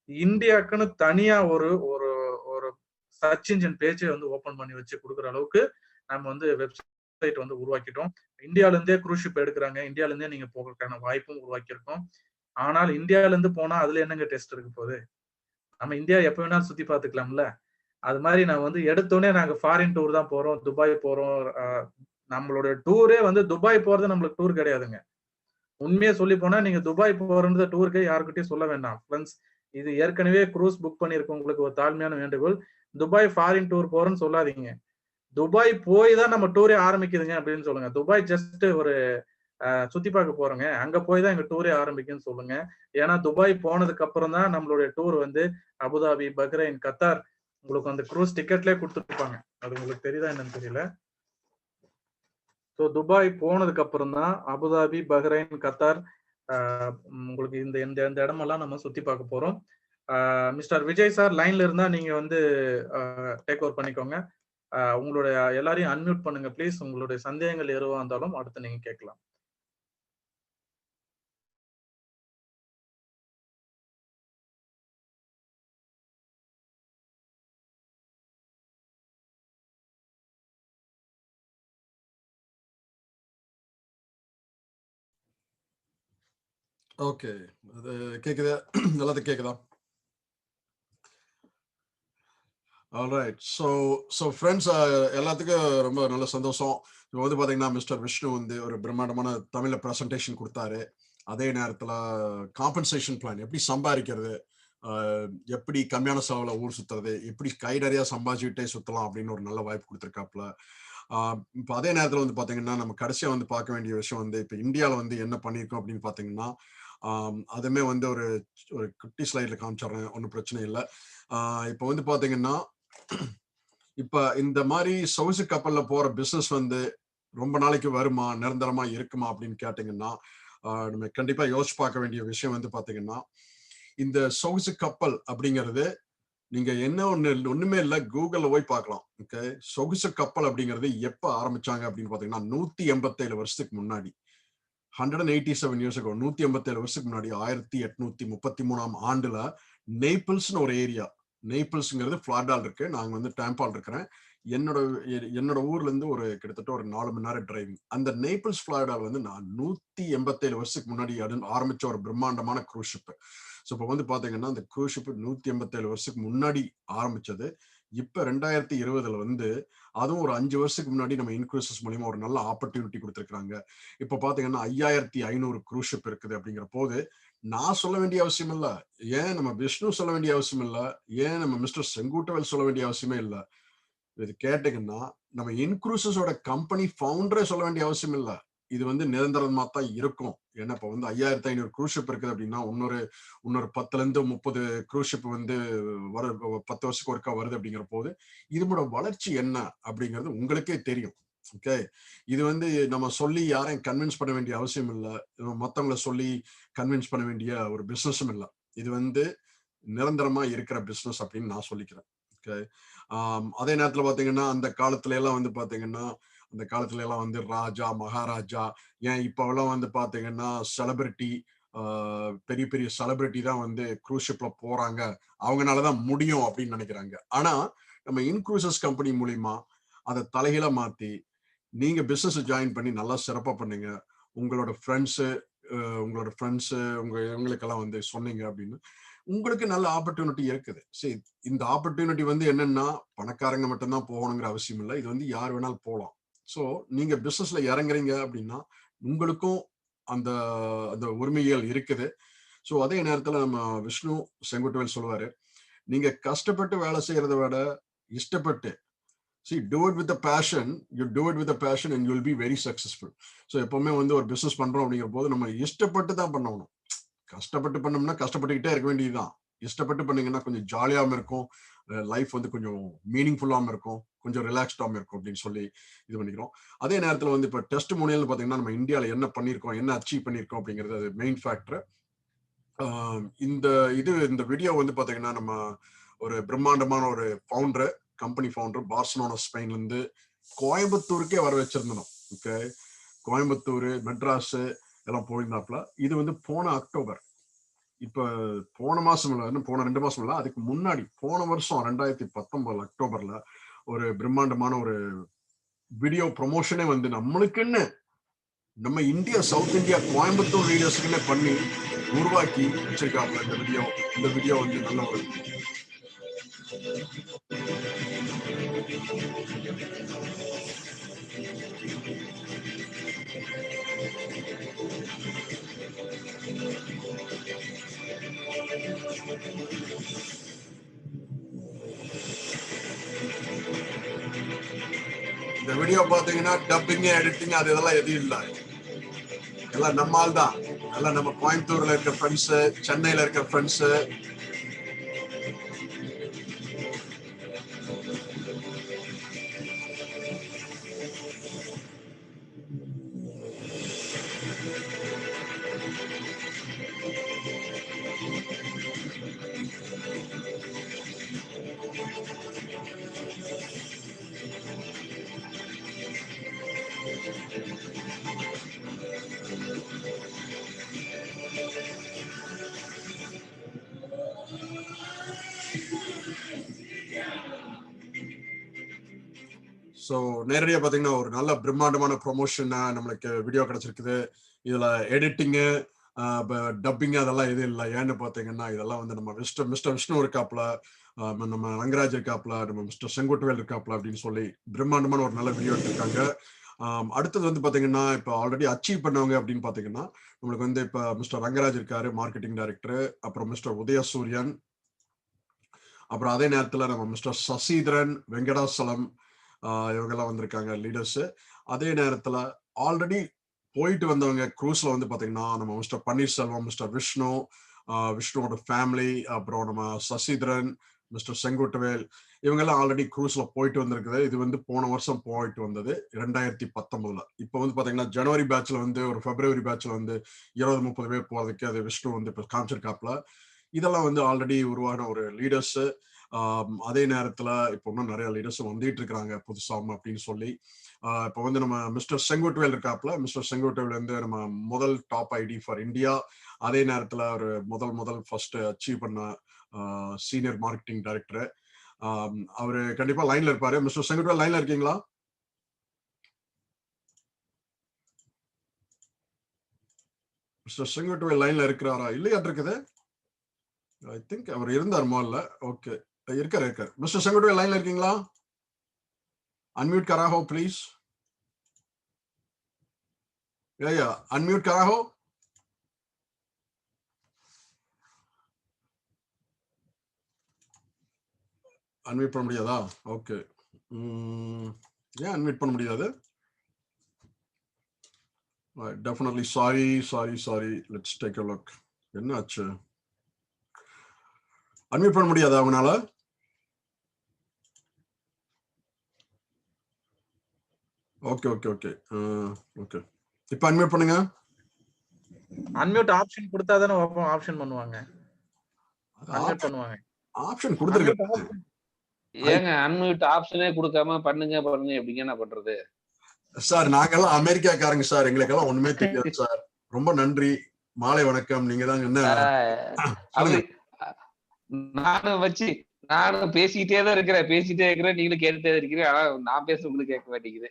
இந்தியாவுக்குன்னு தனியா ஒரு சர்ச் இன்ஜின் பேஜை வந்து ஓபன் பண்ணி வச்சு கொடுக்குற அளவுக்கு நம்ம வந்து வெப்சைட் வந்து உருவாக்கிட்டோம். இந்தியால இருந்தே குரூஸ் ஷிப் எடுக்கிறாங்க. இந்தியால இருந்தே நீங்க போகிறதுக்கான வாய்ப்பும் உருவாக்கியிருக்கோம். ஆனால் இந்தியால இருந்து போனா அதுல என்னங்க டெஸ்ட் இருக்கு போகுது? நம்ம இந்தியா எப்ப வேணாலும் சுத்தி பார்த்துக்கலாம்ல. அது மாதிரி நான் வந்து எடுத்தோடனே நாங்க ஃபாரின் டூர் தான் போறோம், துபாய் போறோம். நம்மளோட டூரே வந்து துபாய் போறது நம்மளுக்கு டூர் கிடையாதுங்க. உண்மையா சொல்லி போனா நீங்க துபாய் போறது டூருக்கு யாருக்கிட்டையும் சொல்ல வேண்டாம் ஃப்ரெண்ட்ஸ். இது ஏற்கனவே குரூஸ் புக் பண்ணிருக்கோம். உங்களுக்கு ஒரு தாழ்மையான வேண்டுகோள், துபாய் ஃபாரின் டூர் போறோம்னு சொல்லாதீங்க. துபாய் போய் தான் நம்ம டூரே ஆரம்பிக்குதுங்க அப்படின்னு சொல்லுங்க. துபாய் ஜஸ்ட் ஒரு சுத்தி பார்க்க போறோங்க, அங்க போய் தான் எங்க டூரே ஆரம்பிக்குன்னு சொல்லுங்க. ஏன்னா துபாய் போனதுக்கு அப்புறம் தான் நம்மளுடைய டூர் வந்து அபுதாபி, பஹ்ரைன், கத்தார் உங்களுக்கு அந்த குரூஸ் டிக்கெட்லயே கொடுத்துருப்பாங்க. அது உங்களுக்கு தெரியுதா என்னன்னு தெரியல. ஸோ துபாய் போனதுக்கு அப்புறம் தான் அபுதாபி, பஹ்ரைன், கத்தார் உங்களுக்கு இந்த இந்த இந்த இடமெல்லாம் நம்ம சுத்தி பார்க்க போறோம். மிஸ்டர் விஜய் சார் லைன்ல இருந்தா நீங்க வந்து டேக் ஓவர் பண்ணிக்கோங்க. உங்களுடைய எல்லாரையும் அன்மியூட் பண்ணுங்க ப்ளீஸ். உங்களுடைய சந்தேகங்கள் எதுவா இருந்தாலும் அடுத்து நீங்க கேட்கலாம். ஓகே, அது கேக்குதா? எல்லாத்துக்கும் கேக்குதா? ஆல்ரைட். ஸோ ஃப்ரெண்ட்ஸ், எல்லாத்துக்கும் ரொம்ப நல்ல சந்தோஷம். இப்போ வந்து பார்த்தீங்கன்னா மிஸ்டர் விஷ்ணு வந்து ஒரு பிரம்மாண்டமான தமிழில் ப்ரெசன்டேஷன் கொடுத்தாரு. அதே நேரத்தில் காம்பன்சேஷன் பிளான் எப்படி சம்பாதிக்கிறது, எப்படி கம்மியான செலவில் ஊர் சுற்றுறது, எப்படி கை நிறையா சம்பாதிச்சுக்கிட்டே சுற்றலாம் அப்படின்னு ஒரு நல்ல வாய்ப்பு கொடுத்துருக்காப்புல. இப்போ அதே நேரத்தில் வந்து பார்த்தீங்கன்னா நம்ம கடைசியாக வந்து பார்க்க வேண்டிய விஷயம் வந்து இப்போ இந்தியாவில் வந்து என்ன பண்ணியிருக்கோம் அப்படின்னு பார்த்தீங்கன்னா, அதுவுமே வந்து ஒரு ஒரு குட்டி ஸ்லைடில் காமிச்சிடுறேன், ஒன்றும் பிரச்சனை இல்லை. இப்போ வந்து பார்த்தீங்கன்னா இப்ப இந்த மாதிரி சொகுசு கப்பல்ல போற பிசினஸ் வந்து ரொம்ப நாளைக்கு வருமா, நிரந்தரமா இருக்குமா அப்படின்னு கேட்டீங்கன்னா, நம்ம கண்டிப்பா யோசிச்சு பார்க்க வேண்டிய விஷயம் வந்து பாத்தீங்கன்னா, இந்த சொகுசு கப்பல் அப்படிங்கிறது நீங்க என்ன ஒண்ணுமே இல்லை, கூகுள்ல போய் பார்க்கலாம். ஓகே, சொகுசு கப்பல் அப்படிங்கிறது எப்ப ஆரம்பிச்சாங்க அப்படின்னு பாத்தீங்கன்னா 187 வருஷத்துக்கு முன்னாடி, 187 இயர்ஸ் ago, 187 வருஷத்துக்கு முன்னாடி 1833ஆம் ஆண்டுல நேபிள்ஸ்னு ஒரு ஏரியா, நேபிள்ஸ்ங்கிறது ஃபிளாரிடால இருக்கு, நாங்க வந்து டாம்பால் இருக்கிறேன். என்னோட ஊர்ல இருந்து ஒரு கிட்டத்தட்ட ஒரு 4 மணி நேரம் டிரைவிங். அந்த நேபிள்ஸ் ஃபிளாரிடால வந்து நான் 187 வருஷத்துக்கு முன்னாடி ஆரம்பிச்ச ஒரு பிரம்மாண்டமான க்ரூஸ் ஷிப். ஸோ இப்போ வந்து பாத்தீங்கன்னா அந்த க்ரூஸ் ஷிப் 187 வருஷத்துக்கு முன்னாடி ஆரம்பிச்சது. இப்ப 2020 வந்து அதுவும் ஒரு 5 வருஷத்துக்கு முன்னாடி நம்ம இன்க்ரூசஸ் மூலியமா ஒரு நல்ல ஆப்பர்ச்சுனிட்டி கொடுத்துருக்காங்க. இப்ப பாத்தீங்கன்னா 5500 க்ரூஸ் ஷிப் இருக்குது அப்படிங்கிற போது நான் சொல்ல வேண்டிய அவசியம் இல்ல, ஏன் நம்ம விஷ்ணு சொல்ல வேண்டிய அவசியம் இல்ல, ஏன் நம்ம மிஸ்டர் செங்குட்டுவேல் சொல்ல வேண்டிய அவசியமே இல்ல. இது கேட்டீங்கன்னா நம்ம இன்க்ரூசஸோட கம்பெனி ஃபவுண்டரே சொல்ல வேண்டிய அவசியம் இல்ல. இது வந்து நிரந்தரமா தான் இருக்கும். ஏன்னா இப்ப வந்து 5500 க்ரூஸ் ஷிப் இருக்குது அப்படின்னா இன்னொரு 10ல இருந்து 30 க்ரூஸ் ஷிப் வந்து 10 வருஷத்துக்கு ஒருக்கா வருது அப்படிங்கிற போது இதோட வளர்ச்சி என்ன அப்படிங்கிறது உங்களுக்கே தெரியும். ஓகே, இது வந்து நம்ம சொல்லி யாரையும் கன்வின்ஸ் பண்ண வேண்டிய அவசியம் இல்லை, மற்றவங்களை சொல்லி கன்வின்ஸ் பண்ண வேண்டிய ஒரு பிசினஸும் இல்லை. இது வந்து நிரந்தரமா இருக்கிற பிசினஸ் அப்படின்னு நான் சொல்லிக்கிறேன். ஓகே, அதே நேரத்துல பாத்தீங்கன்னா அந்த காலத்துல எல்லாம் வந்து பாத்தீங்கன்னா அந்த காலத்துல எல்லாம் வந்து ராஜா மகாராஜா, ஏன் இப்ப எல்லாம் வந்து பாத்தீங்கன்னா செலிபிரிட்டி, பெரிய பெரிய செலிபிரிட்டி தான் வந்து க்ரூஸ் ஷிப்ல போறாங்க, அவங்களாலதான் முடியும் அப்படின்னு நினைக்கிறாங்க. ஆனா நம்ம இன்க்ரூசஸ் கம்பெனி மூலியமா அதை தலைகீழ மாத்தி நீங்க பிசினஸ் ஜாயின் பண்ணி நல்லா சிறப்பா பண்ணுங்க. உங்களோட ஃப்ரெண்ட்ஸு இவங்களுக்கெல்லாம் வந்து சொன்னீங்க அப்படின்னு உங்களுக்கு நல்ல ஆப்பர்ச்சுனிட்டி இருக்குது. சரி, இந்த ஆப்பர்ச்சுனிட்டி வந்து என்னன்னா பணக்காரங்க மட்டும்தான் போகணுங்கிற அவசியம் இல்லை, இது வந்து யார் வேணாலும் போகலாம். ஸோ நீங்க பிசினஸ்ல இறங்குறீங்க அப்படின்னா உங்களுக்கும் அந்த அந்த உரிமைகள் இருக்குது. ஸோ அதே நேரத்துல நம்ம விஷ்ணு செங்குட்டுவேல் சொல்லுவாரு, நீங்க கஷ்டப்பட்டு வேலை செய்யறதை விட இஷ்டப்பட்டு, see, do it with a passion, you do it with a passion and you will be very successful. So எப்பவுமே வந்து ஒரு பிசினஸ் பண்றோம் அப்படிங்கிற போது நம்ம இஷ்டப்பட்டு தான் பண்ணணும். கஷ்டப்பட்டு பண்ணோம்னா கஷ்டப்பட்டுக்கிட்டே இருக்க வேண்டியதுதான். இஷ்டப்பட்டு பண்ணீங்கன்னா கொஞ்சம் ஜாலியாகவும் இருக்கும், லைஃப் வந்து கொஞ்சம் மீனிங்ஃபுல்லாகவும் இருக்கும், கொஞ்சம் ரிலாக்ஸ்டாகவும் இருக்கும் அப்படின்னு சொல்லி இது பண்ணிக்கிறோம். அதே நேரத்தில் வந்து இப்போ டெஸ்ட் மோனியல் பார்த்தீங்கன்னா நம்ம இந்தியாவில் என்ன பண்ணியிருக்கோம், என்ன அச்சீவ் பண்ணியிருக்கோம் அப்படிங்கிறது அது மெயின் ஃபேக்டர். இந்த வீடியோ வந்து பார்த்தீங்கன்னா நம்ம ஒரு பிரம்மாண்டமான ஒரு ஃபவுண்டர், கம்பெனி ஃபவுண்டர் பார்சலோனா ஸ்பெயின்ல இருந்து கோயம்புத்தூருக்கே வர வச்சிருந்தோம். ஓகே, கோயம்புத்தூர் மெட்ராஸ் எல்லாம் போயிருந்தாப்புல. இது வந்து போன அக்டோபர், இப்ப போன மாசம் இல்ல, போன 2 மாசம் இல்ல, அதுக்கு முன்னாடி போன வருஷம் 2019 அக்டோபர்ல ஒரு பிரம்மாண்டமான ஒரு வீடியோ ப்ரொமோஷனே வந்து நம்மளுக்குன்னு நம்ம இந்தியா சவுத் இந்தியா கோயம்புத்தூர் ரீடர்ஸ்க்குன்னு பண்ணி உருவாக்கி வச்சிருக்காங்க. இந்த வீடியோ வந்து நல்ல ஒரு இந்த வீடியோ பாத்தீங்கன்னா டப்பிங் எடிட்டிங் அது இதெல்லாம் எதுவும் இல்லை, எல்லாம் நம்மால் தான். எல்லாம் நம்ம கோயம்புத்தூர்ல இருக்க ஃப்ரெண்ட்ஸ், சென்னையில இருக்க ஃப்ரெண்ட்ஸ், ஸோ நேரடியா பாத்தீங்கன்னா ஒரு நல்ல பிரம்மாண்டமான ப்ரொமோஷன் நம்மளுக்கு வீடியோ கிடைச்சிருக்குது. இதுல எடிட்டிங்கு டப்பிங் அதெல்லாம் எதுவும் இல்லை. ஏன்னு பாத்தீங்கன்னா இதெல்லாம் வந்து நம்ம மிஸ்டர் விஷ்ணு இருக்காப்ல, நம்ம ரங்கராஜ் இருக்காப்ல, நம்ம மிஸ்டர் செங்கோட்டுவேல் இருக்காப்ல அப்படின்னு சொல்லி பிரம்மாண்டமான ஒரு நல்ல வீடியோ எடுத்திருக்காங்க. அடுத்தது வந்து பாத்தீங்கன்னா இப்போ ஆல்ரெடி அச்சீவ் பண்ணவங்க அப்படின்னு பாத்தீங்கன்னா நம்மளுக்கு வந்து இப்ப மிஸ்டர் ரங்கராஜ் இருக்காரு, மார்க்கெட்டிங் டைரக்டர். அப்புறம் மிஸ்டர் உதயசூரியன். அப்புறம் அதே நேரத்துல நம்ம மிஸ்டர் சசிதரன், வெங்கடாசலம், இவங்கெல்லாம் வந்திருக்காங்க லீடர்ஸ். அதே நேரத்துல ஆல்ரெடி போயிட்டு வந்தவங்க க்ரூஸ்ல வந்து பாத்தீங்கன்னா நம்ம மிஸ்டர் பன்னீர்செல்வம், மிஸ்டர் விஷ்ணு, விஷ்ணுவோட ஃபேமிலி, அப்புறம் நம்ம சசிதரன், மிஸ்டர் செங்கோட்டுவேல், இவங்கெல்லாம் ஆல்ரெடி க்ரூஸ்ல போயிட்டு வந்திருக்குது. இது வந்து போன வருஷம் போயிட்டு வந்தது 2019. இப்போ வந்து பாத்தீங்கன்னா ஜனவரி பேட்ச்ல வந்து ஒரு பிப்ரவரி பேட்ச்ல வந்து 20-30 பேர் போறதுக்கு அது விஷ்ணு வந்து இப்போ காமிச்சிருக்காப்ல. இதெல்லாம் வந்து ஆல்ரெடி உருவான ஒரு லீடர்ஸ். அதே நேரத்துல இப்போ இன்னும் நிறைய லீடர்ஸ் வந்துட்டு இருக்கிறாங்க புதுசாம அப்படின்னு சொல்லி. இப்போ வந்து நம்ம மிஸ்டர் செங்கோட்டுவேல் இருக்காப்ல. மிஸ்டர் செங்கோட்டுவேல் வந்து நம்ம முதல் டாப் ஐடி ஃபார் இந்தியா. அதே நேரத்துல ஒரு முதல் ஃபர்ஸ்ட் அச்சீவ் பண்ண சீனியர் மார்க்கெட்டிங் டைரக்டர். அவரு கண்டிப்பா லைன்ல இருப்பாரு. மிஸ்டர் செங்கோட்டுவேல் லைன்ல இருக்கீங்களா? மிஸ்டர் செங்கோட்டுவேல் லைன்ல இருக்கிறாரா? இல்லையா இருக்குது. ஐ திங்க் அவர் இருந்தார் முதல்ல. ஓகே, இருக்காரு. மிஸ்டர் செங்கோட்டுவேல் லைன்ல இருக்கீங்களா? अनम्यूट करा हो प्लीज. या अनम्यूट करा हो. अनम्यूट பண்ண முடியாதா? ஓகே. ஏன் அன்மியூட் பண்ண முடியாது? Definitely sorry. Let's take a look. என்ன ஆச்சு? அன்மியூட் பண்ண முடியாதா அவனால? ஓகே. இப்போ அன்மியூட் பண்ணுங்க. அன்மியூட் ஆப்ஷன் கொடுத்தா தானே ஆப்ஷன் பண்ணுவாங்க. அன்மியூட் பண்ணுவாங்க. ஆப்ஷன் கொடுத்திருக்காங்க. ஏங்க அன்மியூட் ஆப்ஷனே கொடுக்காம பண்ணுங்க எப்படிங்க என்ன பண்றது? சார் நாங்கெல்லாம் அமெரிக்காக்காரங்க சார், எங்களுக்கெல்லாம் ஒண்ணுமே தெரியாது சார். ரொம்ப நன்றி, மாலை வணக்கம். நீங்க தான் என்ன நானும் பேசிட்டே தான் இருக்கிறேன், நீங்களும் கேட்டுட்டே இருக்கிறீங்க. ஆனா நான் பேச உங்களுக்கு கேட்க மாட்டேங்குது.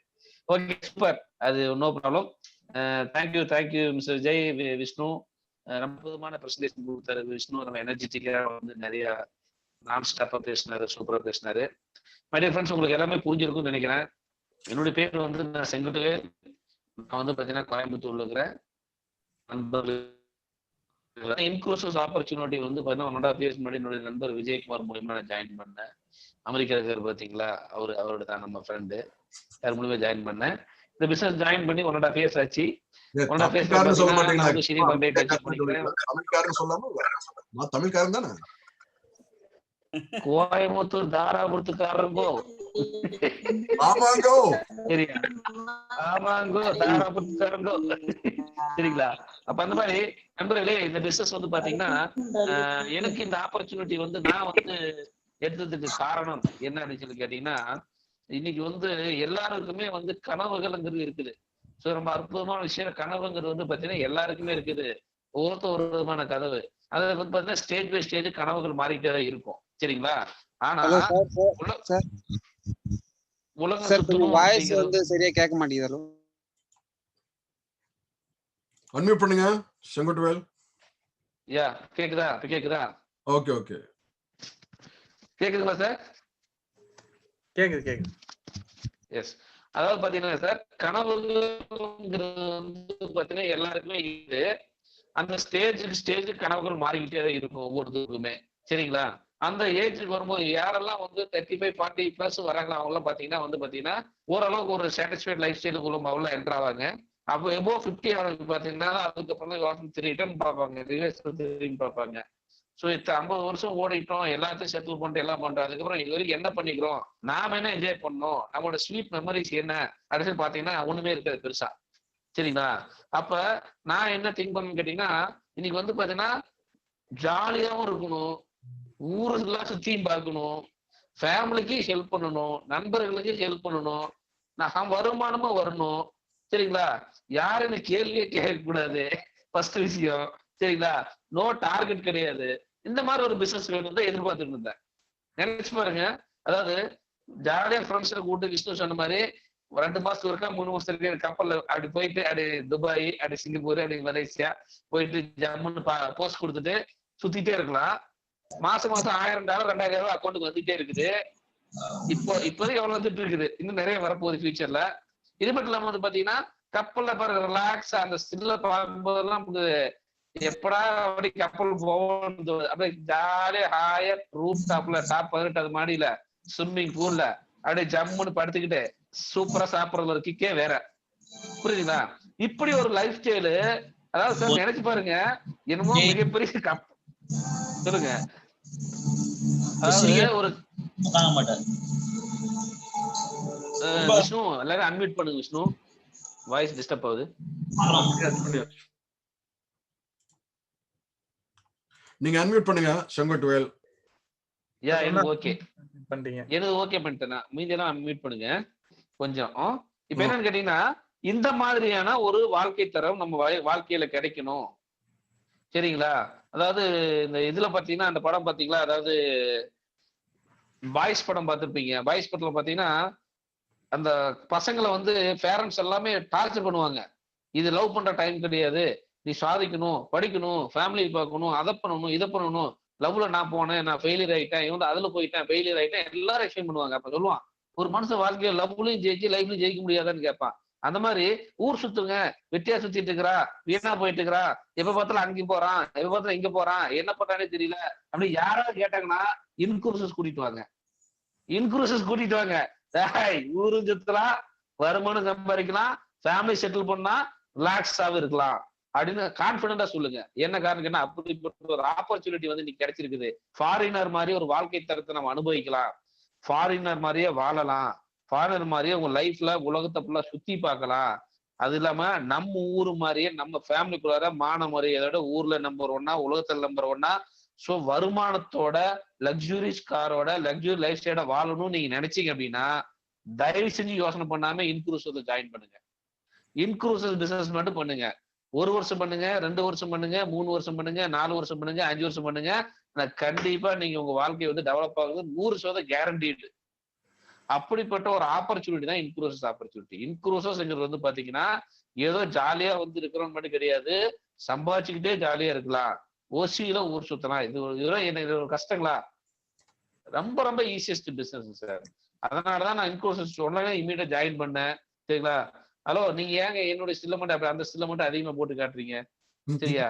ஓகே, சூப்பர், அது no problem. Thank you mister Jai Vishnu. அற்புதமான பிரசன்டேஷன் கொடுத்தாரு விஷ்ணு. நம்ம எனர்ஜெட்டிக்கா வந்து நிறைய நான் ஸ்டாப்பா பேசினாரு, சூப்பரா பேசினாரு. மை டியர் ஃப்ரெண்ட்ஸ், உங்களுக்கு எல்லாமே புரிஞ்சிருக்கும்னு நினைக்கிறேன். என்னுடைய பேர் வந்து நான் செங்கோட்டுவேல். நான் வந்து பாத்தீங்கன்னா கோயம்புத்தூர்ல இருக்கிறேன். இன்க்ளூசிவ் ஆப்பர்ச்சுனிட்டி வந்து பாத்தீங்கன்னா 1.5 years முன்னாடி என்னுடைய நண்பர் விஜயகுமார் மூலியமா நான் ஜாயின் பண்ணேன். அமெரிக்கா இருக்காரு பாத்தீங்களா, அவரோட தான் நம்ம ஃப்ரெண்டு. யார் மூலியமா ஜாயின் பண்ணேன். இந்த பிசினஸ் ஜாயின் பண்ணி 1.5 years ஆச்சு. 1.5 years சொல்ல மாட்டீங்களா? தமிழ்காரன் தானே? கோயம்புத்தூர் தாராபுரத்துக்காரங்கோ. சரியா? ஆமாங்கோ, தாராபுரத்துக்காரங்கோ. சரிங்களா? அப்ப அந்த மாதிரி நண்பர்களே, இந்த பிசினஸ் வந்து பாத்தீங்கன்னா எனக்கு இந்த ஆப்பர்ச்சுனிட்டி வந்து நான் வந்து எடுத்ததுக்கு காரணம் என்ன அப்படின்னு சொல்லி கேட்டீங்கன்னா, இன்னைக்கு வந்து எல்லாருக்குமே வந்து கனவுகள்ங்கிறது இருக்குது. சோ ரொம்ப அற்புதமான விஷயம். கனவுங்கிறது வந்து பாத்தீங்கன்னா எல்லாருக்குமே இருக்குது. ஒவ்வொருத்தர் ஒரு விதமான கனவு. அது வந்து பாத்தீங்கன்னா ஸ்டேஜ் பை ஸ்டேஜ் கனவுகள் மாறிட்டே தான் இருக்கும். சரிங்களா? ஆனா உலகம் வாய்ஸ் வந்து சரியா கேட்க மாட்டேங்குது. அன்மியூட் பண்ணுங்க செங்கோட்டுவேல். யா, கேக்குதா? கேக்குதா? ஓகே. கேக்குதுங்களா சார்? கேக்குது. எஸ். அதாவது பாத்தீங்கன்னா சார், கனவுங்கிறது வந்து பாத்தீங்கன்னா எல்லாருக்குமே இது. அந்த ஸ்டேஜ் கனவுகள் மாறிக்கிட்டே தான் இருக்கும் ஒவ்வொருத்தருக்குமே. சரிங்களா? அந்த ஏஜுக்கு வரும்போது யாரெல்லாம் வந்து 35-40+ வராங்களோ அவங்க எல்லாம் பாத்தீங்கன்னா வந்து பாத்தீங்கன்னா ஓரளவுக்கு ஒரு சாட்டிஸ்ஃபைட் லைஃப் ஸ்டைலுக்குள்ள அவங்க என்டர் ஆவாங்க. அப்போ எபோவ் 50 ஆனதுக்கு பாத்தீங்கன்னா அதுக்கப்புறம் தான் ரிட்டர்ன் பார்ப்பாங்க, ரிவர்ஸ் திரும்பி பார்ப்பாங்க. ஸோ 50 வருஷம் ஓடிட்டோம், எல்லாத்தையும் செட்டில் பண்ணிட்டு எல்லாம் பண்றோம். அதுக்கப்புறம் இது வரைக்கும் என்ன பண்ணிக்கிறோம், நாம என்ன என்ஜாய் பண்ணோம், நம்மளோட ஸ்வீட் மெமரிஸ் என்ன அப்படின்னு பாத்தீங்கன்னா ஒண்ணுமே இருக்காது பெருசா. சரிங்களா? அப்ப நான் என்ன திங்க் பண்ணு கேட்டீங்கன்னா, இன்னைக்கு வந்து பாத்தீங்கன்னா ஜாலியாவும் இருக்கணும், ஊரெல்லாம் சுத்தியும் பார்க்கணும், ஃபேமிலிக்கு ஹெல்ப் பண்ணணும், நண்பர்களுக்கு ஹெல்ப் பண்ணணும், நான் வருமானமும் வரணும். சரிங்களா? யாருன்னு கேள்வியே கேட்கக்கூடாது ஃபர்ஸ்ட் விஷயம். சரிங்களா? நோ டார்கெட் கிடையாது. இந்த மாதிரி ஒரு பிசினஸ் வேணும் தான் எதிர்பார்த்துட்டு இருந்தேன். நினைச்சு பாருங்க. அதாவது ஜாலியா ஃப்ரெண்ட்ஸை கூப்பிட்டு விஷ்ணு சொன்ன மாதிரி 2 மாசத்துக்கு ஒருக்கா 3 மாசத்துக்கு கப்பல்ல அப்படி போயிட்டு அப்படி துபாய் அப்படி சிங்கப்பூர் அப்படி மலேசியா போயிட்டு ஜம்முன்னு போஸ்ட் கொடுத்துட்டு சுத்திட்டே இருக்கலாம். மாசம் $1000 $2000 அக்கௌண்ட்டுக்கு வந்துட்டே இருக்குது. இப்போதைக்கு எவ்வளவு வந்துட்டு இருக்குது, இன்னும் நிறைய வரப்போகுது ஃபியூச்சர்ல. இது மட்டும் இல்லாம வந்து பாத்தீங்கன்னா கப்பல்ல பாருங்க ரிலாக்ஸ் அந்த ஸ்டில்ல பார்க்கும்போதெல்லாம் எப்படா அப்படி கப்பல் போவோம் அப்படியே ஜாலியா ஹாயா ரூப் டாப்ல டாப் 18 மாடியில ஸ்விம்மிங் பூல்ல அப்படியே ஜம்முன்னு படுத்துக்கிட்டு சூப்பரா சாப்பிடுறது ஒரு கிக்கே வேற. புரியுதுங்களா? இப்படி ஒரு லைஃப் ஸ்டைலு, அதாவது சார் நினைச்சு பாருங்க, என்னமோ மிகப்பெரிய சொல்லுங்க. அதாவது ஒரு விஷ்ணு எல்லாரும் அன்மியூட் பண்ணுங்க. விஷ்ணு வாய்ஸ் டிஸ்டர்ப் ஆகுது. நீங்க அன்மியூட் பண்ணுங்க செங்கோட்டுவேல். எனக்கு ஓகே பண்ணிட்டீங்க. எனக்கு ஓகே பண்ணிட்டேன். மீதி எல்லாம் அன்மியூட் பண்ணுங்க கொஞ்சம். இப்ப என்னன்னு கேட்டீங்கன்னா, இந்த மாதிரியான ஒரு வாழ்க்கை தரம் நம்ம வாழ்க்கையில கிடைக்கணும். சரிங்களா? அதாவது இந்த இதுல பாத்தீங்கன்னா அந்த படம் பாத்தீங்களா, அதாவது பாய்ஸ் படம் பார்த்திருப்பீங்க. பாய்ஸ் படத்துல பாத்தீங்கன்னா அந்த பசங்களை வந்து பேரண்ட்ஸ் எல்லாமே டார்ச்சர் பண்ணுவாங்க. இது லவ் பண்ற டைம் கிடையாது, நீ சாதிக்கணும், படிக்கணும், ஃபேமிலி பார்க்கணும், அதை பண்ணணும், இதை பண்ணணும். லவ்ல நான் போனேன், நான் ஃபெயிலியர் ஆயிட்டேன், இவன் அதுல போயிட்டேன், ஃபெயிலியர் ஆயிட்டேன், எல்லாரும் எக்ஸ்பிளைன் பண்ணுவாங்க. அப்ப சொல்லுவான், ஒரு மனுஷன் வாழ்க்கையில லவ்லயும் ஜெயிச்சு லைஃப்லயும் ஜெயிக்க முடியாதான்னு கேட்பான். அந்த மாதிரி ஊர் சுத்துங்க, வெட்டியா சுத்திட்டு இருக்கிறா, வீணா போயிட்டு இருக்கிறா, எப்ப பார்த்தாலும் அங்கேயும் போறான், எப்ப பார்த்தாலும் இங்க போறான், என்ன பண்றானே தெரியல அப்படி யாராவது கேட்டாங்கன்னா இன்குரூசஸ் கூட்டிட்டு வாங்க, இன்குரூசஸ் கூட்டிட்டு வாங்க. ஊரும் சுத்தலாம், வருமானம் சம்பாதிக்கலாம், ஃபேமிலி செட்டில் பண்ணா ரிலாக்ஸாவே இருக்கலாம் அப்படின்னு கான்பிடண்டா சொல்லுங்க. என்ன காரணம் கேட்டா, அப்படிப்பட்ட ஒரு ஆப்பர்ச்சுனிட்டி வந்து இன்னைக்கு கிடைச்சிருக்குது. ஃபாரினர் மாதிரி ஒரு வாழ்க்கை தரத்தை நம்ம அனுபவிக்கலாம், ஃபாரினர் மாதிரியே வாழலாம், ஃபாரினர் மாதிரியே உங்க லைஃப்ல உலகத்தை ஃபுல்லா சுத்தி பார்க்கலாம். அது இல்லாம நம்ம ஊரு மாதிரியே நம்ம ஃபேமிலிக்குள்ளார மான முறையோட ஊர்ல நம்பர் 1, உலகத்துல நம்பர் 1. ஸோ வருமானத்தோட லக்ஸுரிஸ் காரோட லக்ஸுரி லைஃப் ஸ்டைல வாழணும்னு நீங்க நினைச்சீங்க அப்படின்னா தயவு செஞ்சு யோசனை பண்ணாம இன்க்ரூசிவ்ல ஜாயின் பண்ணுங்க. இன்க்ரூசிவ் பிசினஸ் மட்டும் பண்ணுங்க. 1 வருஷம் பண்ணுங்க, 2 வருஷம் பண்ணுங்க, 3 வருஷம் பண்ணுங்க, 4 வருஷம் பண்ணுங்க, 5 வருஷம் பண்ணுங்க. கண்டிப்பா நீங்க உங்க வாழ்க்கையை வந்து டெவலப் ஆகுது 100% கேரண்டீடு. அப்படிப்பட்ட ஒரு ஆப்பர்ச்சுனிட்டி தான் இன்க்ரூசஸ் ஆப்பர்ச்சுனிட்டி. இன்க்ரூசஸ்ங்கிறது வந்து பாத்தீங்கன்னா ஏதோ ஜாலியா வந்து இருக்கிறோம் மட்டும் கிடையாது, சம்பாதிச்சுக்கிட்டே ஜாலியா இருக்கலாம், ஓசியில ஊர் சுத்தலாம். இதெல்லாம் எனக்கு ஒரு கஷ்டங்களா? ரொம்ப ரொம்ப ஈஸியஸ்ட் பிசினஸ் சார். அதனாலதான் நான் இன்க்ரூசஸ் சொன்னே இமீடியட்டா ஜாயின் பண்ணேன். சரிங்களா? ஹலோ, நீங்க ஏங்க என்னோட ஸ்டில்ல மட்டும் அப்படி அந்த ஸ்டில்ல மட்டும் அதிகமா போட்டு காட்டுறீங்க? சரியா?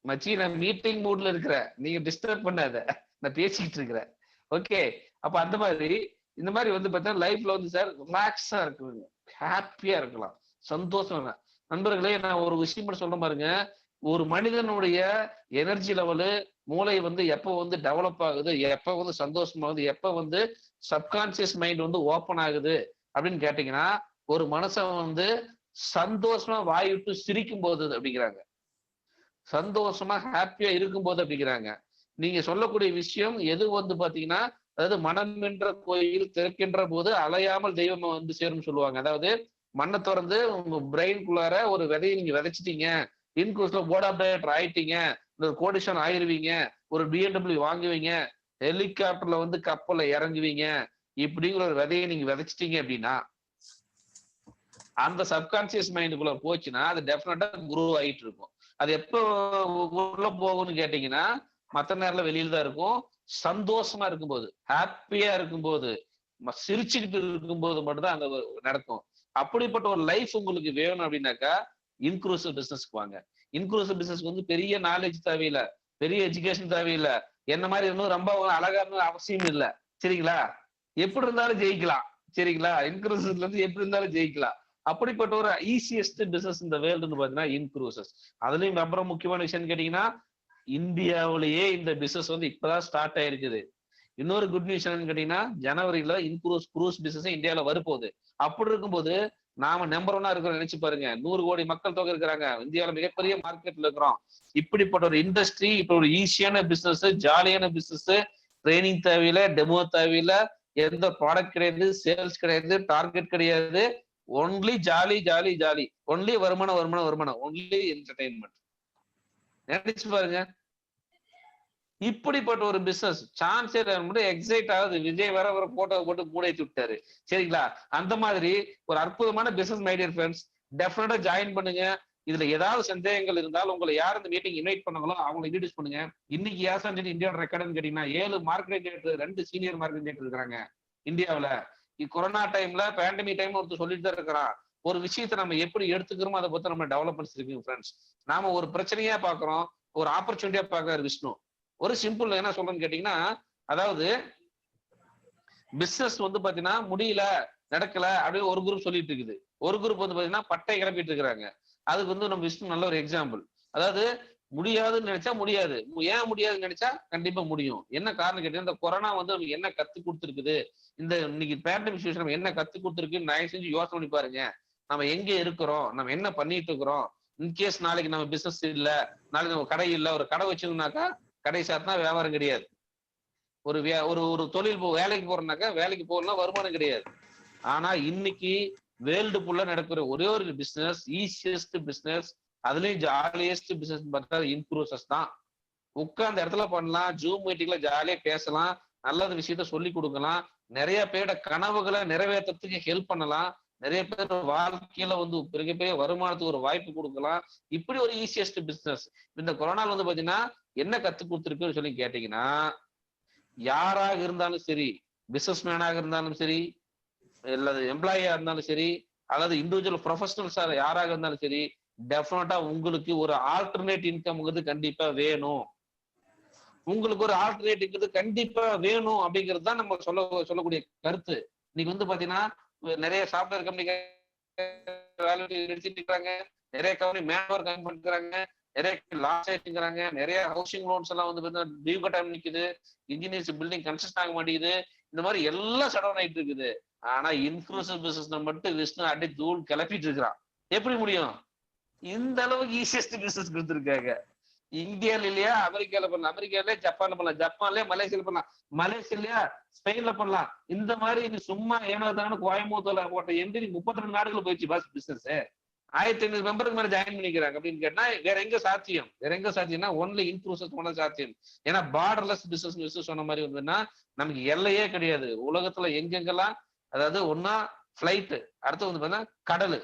மச்சி நான் மீட்டிங் மூட்ல இருக்கிறேன், நீங்க டிஸ்டர்ப் பண்ணாத, நான் பேசிக்கிட்டு இருக்கிறேன். ஓகே, அப்ப அந்த மாதிரி இந்த மாதிரி வந்து பார்த்தா லைஃப்ல வந்து சார் ரிலாக்ஸா இருக்குங்க, ஹாப்பியா இருக்கலாம், சந்தோஷம். நண்பர்களே, நான் ஒரு விஷயம் சொல்ல பாருங்க, ஒரு மனிதனுடைய எனர்ஜி லெவலு, மூளை வந்து எப்போ வந்து டெவலப் ஆகுது, எப்போ வந்து சந்தோஷமாகுது, எப்போ வந்து சப்கான்சியஸ் மைண்ட் வந்து ஓப்பன் ஆகுது அப்படின்னு கேட்டீங்கன்னா, ஒரு மனுஷன் வந்து சந்தோஷமா வாய் விட்டு சிரிக்கும் போது அப்படிங்கிறாங்க, சந்தோஷமா ஹாப்பியா இருக்கும் போது அப்படிங்கிறாங்க. நீங்க சொல்லக்கூடிய விஷயம் எது வந்து பாத்தீங்கன்னா, அதாவது மனம் என்ற கோயில் திறக்கின்ற போது அலையாமல் தெய்வம் வந்து சேரும் சொல்லுவாங்க. அதாவது மண்ணை திறந்து உங்க பிரெயின்குள்ளார ஒரு விதையை நீங்க விதைச்சிட்டீங்க, இன்க்ளூஸ்ல போர்ட் ஆஃப் டைரக்டர் ஆயிட்டீங்க, ஒரு கோடிஷன் ஆயிருவீங்க, ஒரு BMW வாங்குவீங்க, ஹெலிகாப்டர்ல வந்து கப்பல்ல இறங்குவீங்க, இப்படிங்கிற ஒரு விதையை நீங்க விதைச்சிட்டீங்க அப்படின்னா அந்த சப்கான்சியஸ் மைண்டுக்குள்ள போச்சுன்னா அது டெஃபினட்டா குரோ ஆகிட்டு இருக்கும். அது எப்போ உள்ள போகும்னு கேட்டீங்கன்னா, மற்ற நேரத்துல வெளியில தான் இருக்கும். சந்தோஷமா இருக்கும்போது, ஹாப்பியா இருக்கும்போது, சிரிச்சுக்கிட்டு இருக்கும்போது மட்டும்தான் அங்க நடக்கும். அப்படிப்பட்ட ஒரு லைஃப் உங்களுக்கு வேணும் அப்படின்னாக்கா இன்க்ளூசிவ் பிசினஸ்க்கு வாங்க. இன்க்ளூசிவ் பிசினஸ்க்கு வந்து பெரிய நாலேஜ் தேவையில்லை, பெரிய எஜுகேஷன் தேவையில்லை, என்ன மாதிரி இன்னும் ரொம்ப அழகா இருந்தது அவசியம் இல்லை. சரிங்களா? எப்படி இருந்தாலும் ஜெயிக்கலாம். சரிங்களா? இன்க்ளூசிவ்ல இருந்து எப்படி இருந்தாலும் ஜெயிக்கலாம். அப்படிப்பட்ட ஒரு ஈஸியஸ்ட் பிசினஸ் இந்த வேர்ல்டுன்னு பாத்தீங்கன்னா இன்க்ரூசஸ். அதுலயும் ரொம்ப முக்கியமான விஷயம் கேட்டீங்கன்னா, இந்தியாவிலேயே இந்த பிசினஸ் வந்து இப்பதான் ஸ்டார்ட் ஆயிருக்குது. இன்னொரு குட் நியூஸ் என்னன்னு கேட்டீங்கன்னா, ஜனவரியில குரூஸ் பிசினஸ் இந்தியாவில வரப்போகுது. அப்படி இருக்கும்போது நாம நம்பர் 1 இருக்கிறோம். நினைச்சு பாருங்க, 100 கோடி மக்கள் தொகை இருக்கிறாங்க, இந்தியாவில மிகப்பெரிய மார்க்கெட்ல இருக்கிறோம். இப்படிப்பட்ட ஒரு இண்டஸ்ட்ரி, இப்ப ஒரு ஈஸியான பிசினஸ், ஜாலியான பிசினஸ், ட்ரைனிங் தேவையில்லை, டெமோ தேவையில்லை, எந்த ப்ராடக்ட் கிடையாது, சேல்ஸ் கிடையாது, டார்கெட் கிடையாது, only jolly jolly jolly, only வருமானம் வருமானம் வருமானம், ஒன்லி என்டர்டைன்மெண்ட். நினைச்சு பாருங்க, இப்படிப்பட்ட ஒரு பிசினஸ் சான்ஸே எக்ஸைட் ஆகுது. விஜய் வர ஒரு போட்டோ போட்டு மூடைச்சு விட்டாரு. சரிங்களா? அந்த மாதிரி ஒரு அற்புதமான பிசினஸ் மை டியர் ஃப்ரெண்ட்ஸ். டெஃபினட்டா ஜாயின் பண்ணுங்க. இதுல ஏதாவது சந்தேகங்கள் இருந்தாலும் உங்களை யார் இந்த மீட்டிங் இன்வைட் பண்ணாங்களோ அவங்களை இன்ட்ரோடியூஸ் பண்ணுங்க. இன்னைக்கு ஏசான் இந்தியாவோட ரெக்கார்டுன்னு கேட்டீங்கன்னா 7 marketing director, 2 senior marketing director இருக்காங்க இந்தியாவுல. கொரோனா டைம்ல பேண்டமிக் டைம் ஒருத்தர் சொல்லிட்டு தான் இருக்கிறான். ஒரு விஷயத்தை நம்ம எப்படி எடுத்துக்கிறோமோ அதை பத்தி நம்ம டெவலப்மெண்ட்ஸ் இருக்கு ஃப்ரெண்ட்ஸ். நாம ஒரு பிரச்சனையா பாக்குறோம், ஒரு ஆப்பர்ச்சுனிட்டியா பாக்குறாரு விஷ்ணு. ஒரு சிம்பிள் என்ன சொல்றேன்னு கேட்டீங்கன்னா, அதாவது பிசினஸ் வந்து பாத்தீங்கன்னா முடியல, நடக்கல அப்படின்னு ஒரு குரூப் சொல்லிட்டு இருக்குது. ஒரு குரூப் வந்து பாத்தீங்கன்னா பட்டை கிளப்பிட்டு இருக்கிறாங்க. அதுக்கு வந்து நம்ம விஷ்ணு நல்ல ஒரு எக்ஸாம்பிள். அதாவது முடியாதுன்னு நினைச்சா முடியாது, ஏன் முடியாதுன்னு நினைச்சா கண்டிப்பா முடியும். என்ன காரணம் கேட்டீங்கன்னா, இந்த கொரோனா வந்து நமக்கு என்ன கத்து கொடுத்துருக்குது, இந்த இன்னைக்கு பேண்டமிக் சிச்சுவேஷன் நம்ம என்ன கத்து கொடுத்துருக்குன்னு தயவு செஞ்சு யோசனை பண்ணி பாருங்க. நம்ம எங்க இருக்கிறோம், நம்ம என்ன பண்ணிட்டு இருக்கிறோம். இன்கேஸ் நாளைக்கு நம்ம பிசினஸ் இல்ல, நாளைக்கு நம்ம கடை இல்ல, ஒரு கடை வச்சிருந்தோம்னாக்கா கடை சாத்தினா வியாபாரம் கிடையாது. ஒரு ஒரு தொழில் வேலைக்கு போறோம்னாக்கா வேலைக்கு போகலாம், வருமானம் கிடையாது. ஆனா இன்னைக்கு வேர்ல்டு ஃபுல்லா நடக்கிற ஒரே ஒரு பிசினஸ், ஈஸியஸ்ட் பிசினஸ், அதுலயும் ஜாலியஸ்ட் பிசினஸ் பார்த்தா இன்க்ரூசஸ் தான். உட்கார்ந்த இடத்துல பண்ணலாம், ஜூம் மீட்டிங்ல ஜாலியா பேசலாம், நல்ல விஷயத்த சொல்லி கொடுக்கலாம், நிறைய பேரோட கனவுகளை நிறைவேற்றத்துக்கு ஹெல்ப் பண்ணலாம், நிறைய பேர் வாழ்க்கையில வந்து பெரிய வருமானத்துக்கு ஒரு வாய்ப்பு கொடுக்கலாம். இப்படி ஒரு ஈஸியஸ்ட் பிசினஸ். இந்த கொரோனால வந்து பாத்தீங்கன்னா என்ன கத்து கொடுத்துருக்குன்னு சொல்லி கேட்டீங்கன்னா, யாராக இருந்தாலும் சரி, பிசினஸ் மேனாக இருந்தாலும் சரி, அல்லது எம்ப்ளாயியா இருந்தாலும் சரி, அல்லது இண்டிவிஜுவல் ப்ரொஃபஷனல்ஸா யாராக இருந்தாலும் சரி, டெஃபினட்டா உங்களுக்கு ஒரு ஆல்டர்னேட் இன்கம்ங்கிறது கண்டிப்பா வேணும். உங்களுக்கு ஒரு ஆல்டர்னேட் இன்கம் கண்டிப்பா வேணும் அப்படிங்கிறது தான் நம்ம சொல்லக்கூடிய கருத்து. இன்னைக்கு வந்து பாத்தீங்கன்னா நிறைய சாஃப்ட்வேர் கம்பெனி வேலை எடுத்துட்டு இருக்காங்க, நிறைய கம்பெனி மேன்பவர் கம்மி பண்ணிக்கிறாங்க, நிறைய லாஸ் ஆயிட்டுங்கிறாங்க, நிறைய ஹவுசிங் லோன்ஸ் எல்லாம் வந்து டியூ கட்டாம நிக்குது, இன்ஜினியர்ஸ் பில்டிங் கன்ஸ்ட்ரக்ஷன் ஆக மாட்டேங்குது, இந்த மாதிரி எல்லாம் ஷட் ஆயிட்டு இருக்குது. ஆனா இன்க்ளூசிவ் பிசினஸ் மட்டும் விஷ்ணு அடி தூள் கிளப்பிட்டு இருக்கிறான். எப்படி முடியும்? இந்த அளவுக்கு ஈஸியஸ்ட் பிசினஸ் கொடுத்துருக்காங்க. இந்தியால இல்லையா, அமெரிக்கால பண்ணலாம், அமெரிக்கால ஜப்பான்ல பண்ணலாம், ஜப்பான்லயே மலேசியால பண்ணலாம், மலேசியா ஸ்பெயின்ல பண்ணலாம். இந்த மாதிரி நீ சும்மா ஏனோதான கோயம்புத்தூர்ல போட்ட எம்பி 32 நாடுகள் போயிடுச்சு பாஸ் பிசினஸ். 1500 மெம்பருக்கு மேல ஜாயின் பண்ணிக்கிறாங்க. அப்படின்னு கேட்டா வேற எங்க சாத்தியம்? வேற எங்க சாத்தியம்னா ஒன்லி இன்க்ளூசிவ் பண்ண சாத்தியம். ஏன்னா பார்டர்லெஸ் பிசினஸ் சொன்ன மாதிரி வந்துன்னா நமக்கு எல்லையே கிடையாது. உலகத்துல எங்கெங்கெல்லாம், அதாவது ஒன்னா பிளைட், அடுத்து வந்து பாத்தீங்கன்னா கடல்,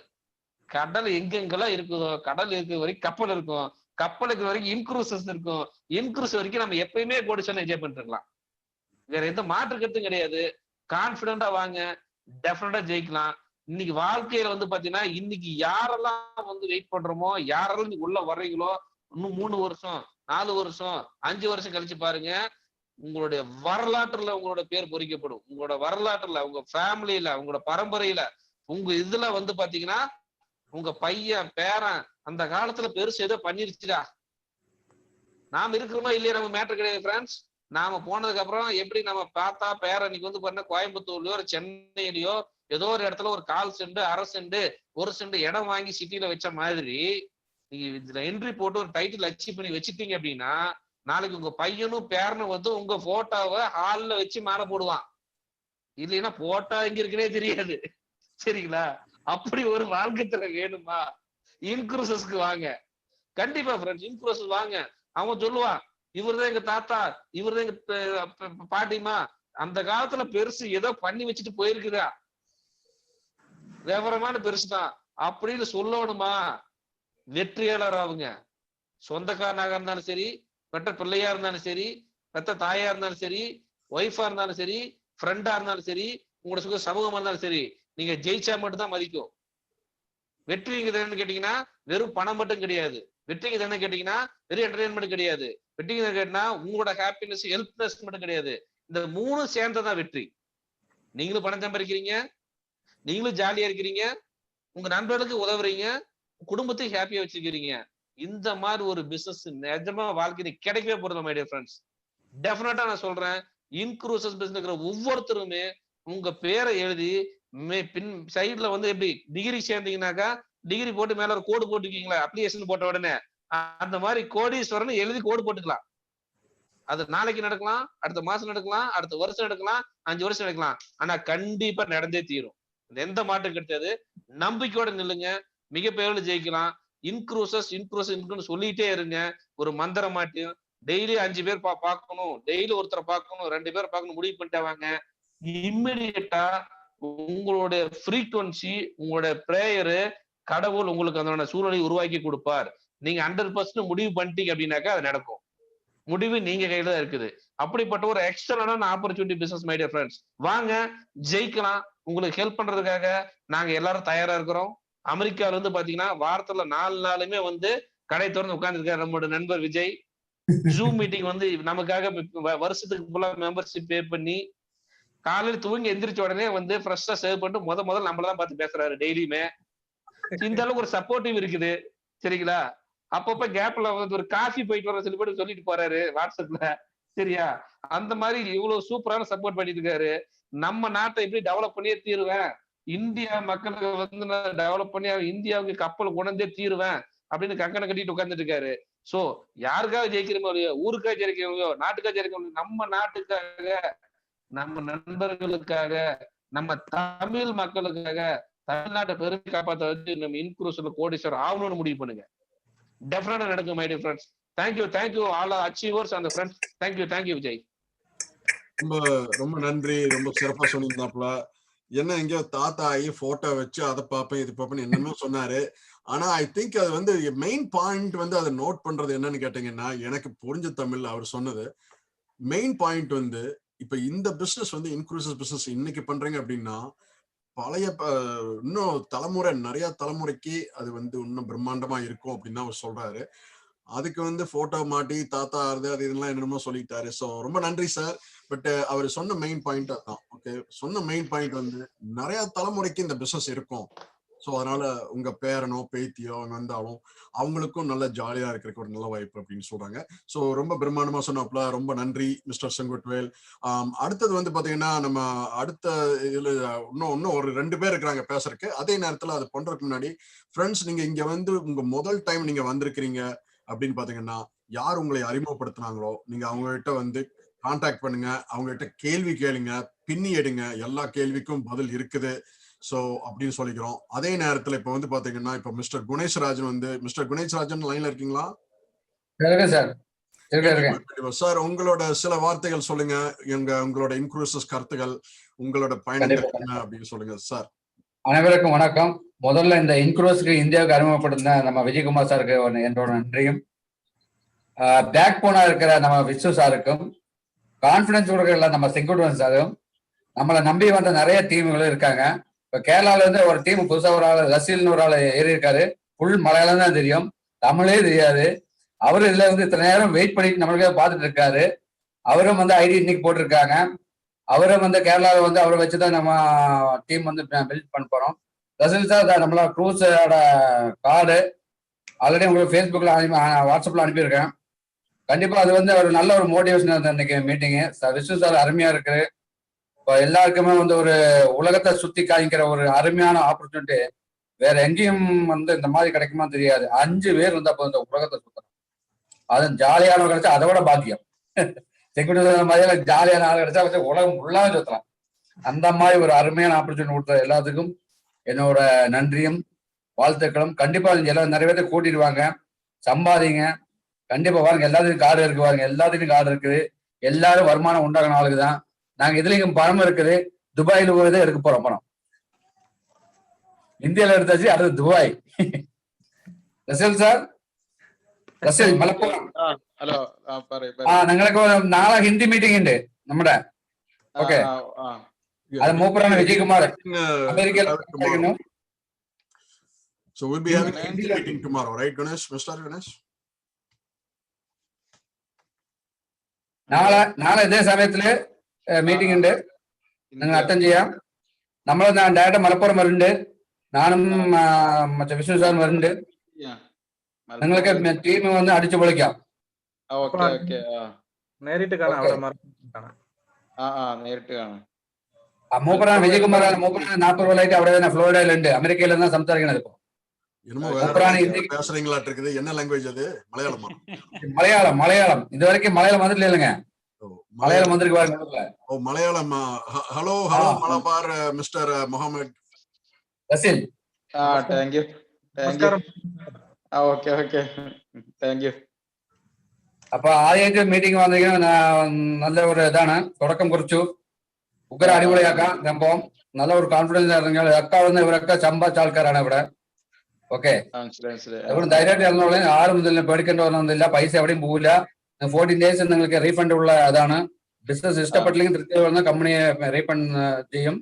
கடல் எங்கெங்கெல்லாம் இருக்குதோ, கடல் இருக்கிற வரைக்கும் கப்பல் இருக்கும், கப்பலுக்கு வரைக்கும் இன்க்ரூசஸ் இருக்கும், இன்க்ரூஸ் வரைக்கும் நம்ம எப்பயுமே கோடிச்சோன்னு என்ஜாய் பண்ணிட்டு இருக்கலாம். வேற எந்த மாற்று கருத்தும் கிடையாது. கான்பிடண்டா வாங்க, டெஃபினட்டா ஜெயிக்கலாம். இன்னைக்கு வாழ்க்கையில வந்து பாத்தீங்கன்னா இன்னைக்கு யாரெல்லாம் வந்து வெயிட் பண்றோமோ, யாரெல்லாம் இன்னைக்கு உள்ள வர்றீங்களோ, இன்னும் 3 வருஷம் 4 வருஷம் 5 வருஷம் கழிச்சு பாருங்க, உங்களுடைய வரலாற்றுல உங்களோட பேர் பொறிக்கப்படும். உங்களோட வரலாற்றுல, உங்க ஃபேமிலியில, உங்களோட பரம்பரையில, உங்க இதுல வந்து பாத்தீங்கன்னா உங்க பையன் பேரன் அந்த காலத்துல பெருசு ஏதோ பண்ணிருச்சுடா. நாம இருக்கிறோமா இல்லையா நம்ம மேட்டர் கிடையாது ஃப்ரெண்ட்ஸ். நாம போனதுக்கு அப்புறம் எப்படி நம்ம பார்த்தா பேரன் இன்னைக்கு வந்து பாத்தீங்கன்னா கோயம்புத்தூர்லயோ சென்னையிலயோ ஏதோ ஒரு இடத்துல ஒரு 1/4 சென்ட் 1/2 சென்ட் 1 சென்ட் இடம் வாங்கி சிட்டியில வச்ச மாதிரி நீங்க இதுல என்ட்ரி போட்டு ஒரு டைட்டில் அச்சீவ் பண்ணி வச்சுட்டீங்க அப்படின்னா, நாளைக்கு உங்க பையனும் பேரனும் வந்து உங்க போட்டோவை ஹால்ல வச்சு மேல போடுவான். இல்லைன்னா போட்டோ எங்க இருக்குன்னே தெரியாது. சரிங்களா? அப்படி ஒரு வாழ்க்கை வேணுமா? இன்க்ரூசஸ்க்கு வாங்க. கண்டிப்பா ஃப்ரெண்ட்ஸ், இன்க்ரூசஸ் வாங்க. அவன் சொல்லுவான், இவர்தான் எங்க தாத்தா, இவர்தான் எங்க பாட்டிமா, அந்த காலத்துல பெருசு ஏதோ பண்ணி வச்சுட்டு போயிருக்குதா, விவரமான பெருசுதான் அப்படின்னு சொல்லணுமா? வெற்றியாளர் ஆகுங்க. சொந்தக்காரனாக இருந்தாலும் சரி, பெற்ற பிள்ளையா இருந்தாலும் சரி, பெற்ற தாயா இருந்தாலும் சரி, ஒய்ஃபா இருந்தாலும் சரி, ஃப்ரெண்டா இருந்தாலும் சரி, உங்களோட சுக சமூகமா இருந்தாலும் சரி, நீங்க ஜெயிச்சா மட்டும் தான் மதிக்கும். வெற்றிங்கிறது என்னன்னு கேட்டீங்கன்னா வெறும் பணம் மட்டும் கிடையாது. வெற்றிங்கிறது என்ன கேட்டீங்கன்னா வெறும் என்டர்டைன்மெண்ட் கிடையாது. வெற்றிங்கிறது கேட்டீங்கன்னா உங்களோட ஹாப்பினஸ், ஹெல்ப்னஸ் மட்டும் கிடையாது. இந்த 3 சேர்ந்ததான் வெற்றி. நீங்களும் பணம் சம்பாதிக்கிறீங்க, நீங்களும் ஜாலியா இருக்கிறீங்க, உங்க நண்பர்களுக்கு உதவுறீங்க, குடும்பத்தையும் ஹாப்பியா வச்சுக்கிறீங்க. இந்த மாதிரி ஒரு பிசினஸ் நிஜமா வாழ்க்கையில கிடைக்கவே போறது மை டியர் ஃப்ரெண்ட்ஸ். டெஃபினட்டா நான் சொல்றேன், இன்க்ரூசஸ் பிசினஸ் ஒவ்வொருத்தருமே உங்க பேரை எழுதி பின் சைட்ல வந்து எப்படி டிகிரி சேர்ந்தீங்கன்னாக்கா டிகிரி போட்டு மேல ஒரு கோடு போட்டுக்கீங்களா அப்ளிகேஷன் போட்ட உடனே, அந்த மாதிரி கோடீஸ்வரன் எழுதி கோடு போட்டுக்கலாம். அது நாளைக்கு நடக்கலாம், அடுத்த மாசம் நடக்கலாம், அடுத்த வருஷம் நடக்கலாம், 5 வருஷம் நடக்கலாம். ஆனா கண்டிப்பா நடந்தே தீரும். எந்த மாற்றம் கிடையாது. நம்பிக்கையோட நில்லுங்க, மிகப்பெரிய ஜெயிக்கலாம். இன்க்ரூசஸ் சொல்லிட்டே இருங்க. ஒரு மந்திரம் மாட்டியும் டெய்லி 5 பேர் பார்க்கணும், டெய்லி ஒருத்தரை பார்க்கணும், 2 பேர் பார்க்கணும் முடிவு பண்ணிட்டாங்க. இம்மிடியட்டா உங்களுடைய ஃப்ரீக்வன்சி, உங்களுடைய பிரேயரு, கடவுள் உங்களுக்கு அதோட சூழலை உருவாக்கி கொடுப்பார். நீங்க 100% முடிவு பண்ணிட்டீங்க அப்படின்னாக்கா அது நடக்கும். முடிவு நீங்க கையில தான் இருக்குது. அப்படிப்பட்ட ஒரு எக்ஸலன்டான opportunity business my dear friends. வாங்க ஜெயிக்கலாம். உங்களுக்கு ஹெல்ப் பண்றதுக்காக நாங்க எல்லாரும் தயாரா இருக்கிறோம். அமெரிக்கால இருந்து பாத்தீங்கன்னா வாரத்துல 4 நாளுமே வந்து கடை திறந்து உட்கார்ந்துருக்காரு நம்மளோட நண்பர் விஜய். ஜூம் மீட்டிங் வந்து நமக்காக வருஷத்துக்கு ஃபுல்லா மெம்பர்ஷிப் பே பண்ணி காலையில தூங்கி எந்திரிச்ச உடனே வந்து ஃப்ரெஷ்ஷா சேவ் பண்ணிட்டு முதல்ல நம்மளதான் பார்த்து பேசுறாரு டெய்லியுமே. இந்த அளவுக்கு ஒரு சப்போர்ட்டிவ் இருக்குது சரிங்களா. அப்பப்ப கேப்ல வந்து ஒரு காஃபி போயிட்டு வர சொல்லி சொல்லிட்டு போறாரு வாட்ஸ்அப்ல. சரியா, அந்த மாதிரி இவ்வளவு சூப்பரான சப்போர்ட் பண்ணிட்டு இருக்காரு. நம்ம நாட்டை எப்படி டெவலப் பண்ணியே தீருவேன், இந்தியா மக்களுக்கு வந்து நான் டெவலப் பண்ணி இந்தியாவுக்கு கப்பல் உணர்ந்தே தீருவேன் அப்படின்னு கங்கனை கட்டிட்டு உட்கார்ந்துட்டு இருக்காரு. சோ யாருக்காக ஜெயிக்கிறோமோ இல்லையோ, ஊருக்காக ஜெயிக்கிறோமோ, நாட்டுக்காக ஜெயிக்கிறோமோ, நம்ம நாட்டுக்காக, நம்ம நண்பர்களுக்காக, நம்ம தமிழ் மக்களுக்காக, தமிழ்நாட்டை பெருமை காப்பாற்ற வச்சு நம்ம இன்க்ரூசிவ்ல கோடீஸ்வரர் ஆகணும்னு முடிவு பண்ணுங்க. டெஃபினட்டா நடக்கும் my dear friends. Thank you all achievers அந்த ஃப்ரெண்ட்ஸ். தேங்க்யூ விஜய். ரொம்ப ரொம்ப நன்றி. ரொம்ப சிறப்பா சொன்னீங்களாப்ல. என்ன எங்கேயோ தாத்தா ஆகி போட்டோ வச்சு அதை பார்ப்பேன் இது பார்ப்பேன் என்னமோ சொன்னாரு. ஆனா ஐ திங்க் அது வந்து மெயின் பாயிண்ட் வந்து அதை நோட் பண்றது என்னன்னு கேட்டீங்கன்னா, எனக்கு புரிஞ்ச தமிழ் அவர் சொன்னது மெயின் பாயிண்ட் வந்து, இப்ப இந்த பிசினஸ் வந்து இன்க்ரூசிவ் பிசினஸ் இன்னைக்கு பண்றீங்க அப்படின்னா, பழைய இன்னும் தலைமுறை நிறைய தலைமுறைக்கு அது வந்து இன்னும் பிரம்மாண்டமா இருக்கும் அப்படின்னு அவர் சொல்றாரு. அதுக்கு வந்து போட்டோ மாட்டி தாத்தா ஆறுது அது இதெல்லாம் என்னமோ சொல்லிட்டாரு. ஸோ ரொம்ப நன்றி சார். பட் அவர் சொன்ன மெயின் பாயிண்ட் அதான். ஓகே, சொன்ன மெயின் பாயிண்ட் வந்து நிறைய தலைமுறைக்கு இந்த பிசினஸ் இருக்கும். ஸோ அதனால உங்க பேரனோ பேத்தியோ அவங்க வந்தாலும் அவங்களுக்கும் நல்ல ஜாலியா இருக்கிறதுக்கு ஒரு நல்ல வாய்ப்பு அப்படின்னு சொல்றாங்க. ஸோ ரொம்ப பிரம்மாண்டமா சொன்னாப்ல. ரொம்ப நன்றி மிஸ்டர் செங்கோட்வேல். அடுத்தது வந்து பாத்தீங்கன்னா, நம்ம அடுத்த இதுல இன்னும் ஒரு 2 பேர் இருக்கிறாங்க பேசுறதுக்கு. அதே நேரத்துல அது பண்றதுக்கு முன்னாடி ஃப்ரெண்ட்ஸ், நீங்க இங்க வந்து உங்க முதல் டைம் நீங்க வந்திருக்கிறீங்க அப்படின்னு பாத்தீங்கன்னா, யார் உங்களை அறிமுகப்படுத்தினாங்களோ நீங்க அவங்க கிட்ட வந்து கான்டாக்ட் பண்ணுங்க, அவங்க கிட்ட கேள்வி கேளுங்க, பின்னி எடுங்க, எல்லா கேள்விக்கும் பதில் இருக்குது. சோ அப்படின்னு சொல்லிக்கிறோம். அதே நேரத்துல இப்ப வந்து பாத்தீங்கன்னா, இப்ப மிஸ்டர் குணேஷ்ராஜன் வந்து, மிஸ்டர் குணேஷ்ராஜன் லைன்ல இருக்கீங்களா? சார், உங்களோட சில வார்த்தைகள் சொல்லுங்க. உங்களோட இன்க்ரூசிவ் கருத்துகள், உங்களோட பயணங்கள் என்ன அப்படின்னு சொல்லுங்க சார். அனைவருக்கும் வணக்கம். முதல்ல இந்த இன்க்ரூஸ்க்கு இந்தியாவுக்கு அறிமுகப்படுத்தின நம்ம விஜயகுமார் சாருக்கு என்னோட நன்றியும், பேக் போனா இருக்கிற நம்ம விஷ்ணு சாருக்கும், கான்பிடன்ஸ் கொடுக்கல நம்ம செங்குட்டுவன் சாரும், நம்மளை நம்பி வந்த நிறைய டீம்களும் இருக்காங்க. இப்ப கேரளால இருந்து ஒரு டீம் புதுசா ஒரு ஆள் ரசீல்னு ஒரு ஆள் ஏறி இருக்காரு. ஃபுல் மலையாளம் தான் தெரியும், தமிழே தெரியாது. அவரு இதுல வந்து இத்தனை நேரம் வெயிட் பண்ணிட்டு நம்மளுக்காக பார்த்துட்டு இருக்காரு. அவரும் வந்து ஐடி இன்னைக்கு போட்டிருக்காங்க. அவரும் வந்து கேரளாவில் வந்து அவரை வச்சுதான் நம்ம டீம் வந்து பில்ட் பண்ண போறோம். ரசீல் சார் நம்மளோட க்ரூஸோட கார்டு ஆல்ரெடி உங்களுக்கு ஃபேஸ்புக்ல வாட்ஸ்அப்ல அனுப்பியிருக்கேன். கண்டிப்பா அது வந்து ஒரு நல்ல ஒரு மோட்டிவேஷன் இருந்தது இன்னைக்கு மீட்டிங்கு. விஷ்ணு சார் அருமையா இருக்கு. இப்போ எல்லாருக்குமே வந்து ஒரு உலகத்தை சுத்தி காய்க்கிற ஒரு அருமையான ஆப்பர்ச்சுனிட்டி வேற எங்கேயும் வந்து இந்த மாதிரி கிடைக்குமா தெரியாது. 5 பேர் இருந்தா இப்போ இந்த உலகத்தை சுத்தணும், அது ஜாலியான கிடைச்சா அதை விட பாக்கியம். செக்யூரிட்டி மாதிரியான ஜாலியான ஆள் கிடைச்சா வச்சு உலகம் ஃபுல்லாக சுத்தலாம். அந்த மாதிரி ஒரு அருமையான ஆப்பர்ச்சுனிட்டி கொடுத்த எல்லாத்துக்கும் என்னோட நன்றியும் வாழ்த்துக்களும். கண்டிப்பா எல்லாம் நிறைய பேர்த்து கூட்டிடுவாங்க, சம்பாதிங்க. கண்டிப்பா பாருங்க, எல்லாத்துக்கும் கார்டு இருக்கு பாருங்க, எல்லாத்துக்கும் கார்டு இருக்குது. எல்லாரும் வருமானம் உண்டாகின ஆளுக்கு தான். நாங்க இதுலயும் பணம் இருக்குது. துபாயில போய் எடுக்க போறோம் பணம். இந்தியால எடுத்தாச்சு, அடுத்து Dubai. Russell sir, Russell Malappuram. ഞങ്ങൾക്ക് നാളെ ഹിന്ദി മീറ്റിംഗ് ഉണ്ട് നമ്മുടെ. ഓക്കെ, അത് മൂപ്പറാണ് വിജയകുമാർ, അമേരിക്കയിൽ. So we'll be having a Hindi meeting tomorrow, right, Ganesh? Mr. Ganesh? നാളെ ഇതേ സമയത്തില് മീറ്റിംഗ് ഉണ്ട്, നിങ്ങൾ അറ്റൻഡ് ചെയ്യാം. നമ്മൾ ഡയറക്റ്റ് മലപ്പുറം വരുന്നുണ്ട്, ഞാനും മറ്റേ വിഷ്ണു സാറും വരുന്നുണ്ട്. നിങ്ങൾക്ക് ടീം വന്ന് അടിച്ചു പൊളിക്കാം. നേരിട്ട് കാണാം. മൂപ്പറാണ് വിജയകുമാറാണ്. മൂപ്പറാണ് 40 കൊല്ലമായിട്ട് അവിടെ തന്നെ ഫ്ലോറിഡയിലുണ്ട്, അമേരിക്കയിൽ നിന്നാണ് സംസാരിക്കണത്. ഇപ്പൊ என்ன லாங்குவேஜ் அது? மலையாளமா? மலையாளம். இது வரைக்கும் மலையாளம் வந்துட்டு இல்லைங்க. மலையாளம் வந்திருக்கு பாருங்க. Oh, Malayalam. Hello Malabar mister Mohammed Rasheel. Thank you. Okay, thank you. അപ്പൊ ആദ്യമായിട്ട് മീറ്റിംഗ് വന്നിരിക്കുന്നത് നല്ല ഒരു ഇതാണ്, തുടക്കം കുറിച്ചു. ഉഗ്ര അടിപൊളിയാക്കാം സംഭവം. നല്ല ഒരു കോൺഫിഡൻസ് ആയിരുന്നു. ഒക്കെ വന്ന് ഇവരൊക്കെ സമ്പാദിച്ച ആൾക്കാരാണ് ഇവിടെ. ഓക്കെ, അതുകൊണ്ട് ധൈര്യമായിട്ട് ഇറങ്ങുള്ളൂ. ആരും മുതൽ പേടിക്കേണ്ടി വന്നൊന്നുമില്ല. പൈസ എവിടെയും പോവില്ല. 14 days നിങ്ങൾക്ക് റീഫണ്ട് ഉള്ള അതാണ്. ബിസിനസ് ഇഷ്ടപ്പെട്ടില്ലെങ്കിൽ തൃപ്തി വന്ന കമ്പനിയെ റീഫണ്ട് ചെയ്യും.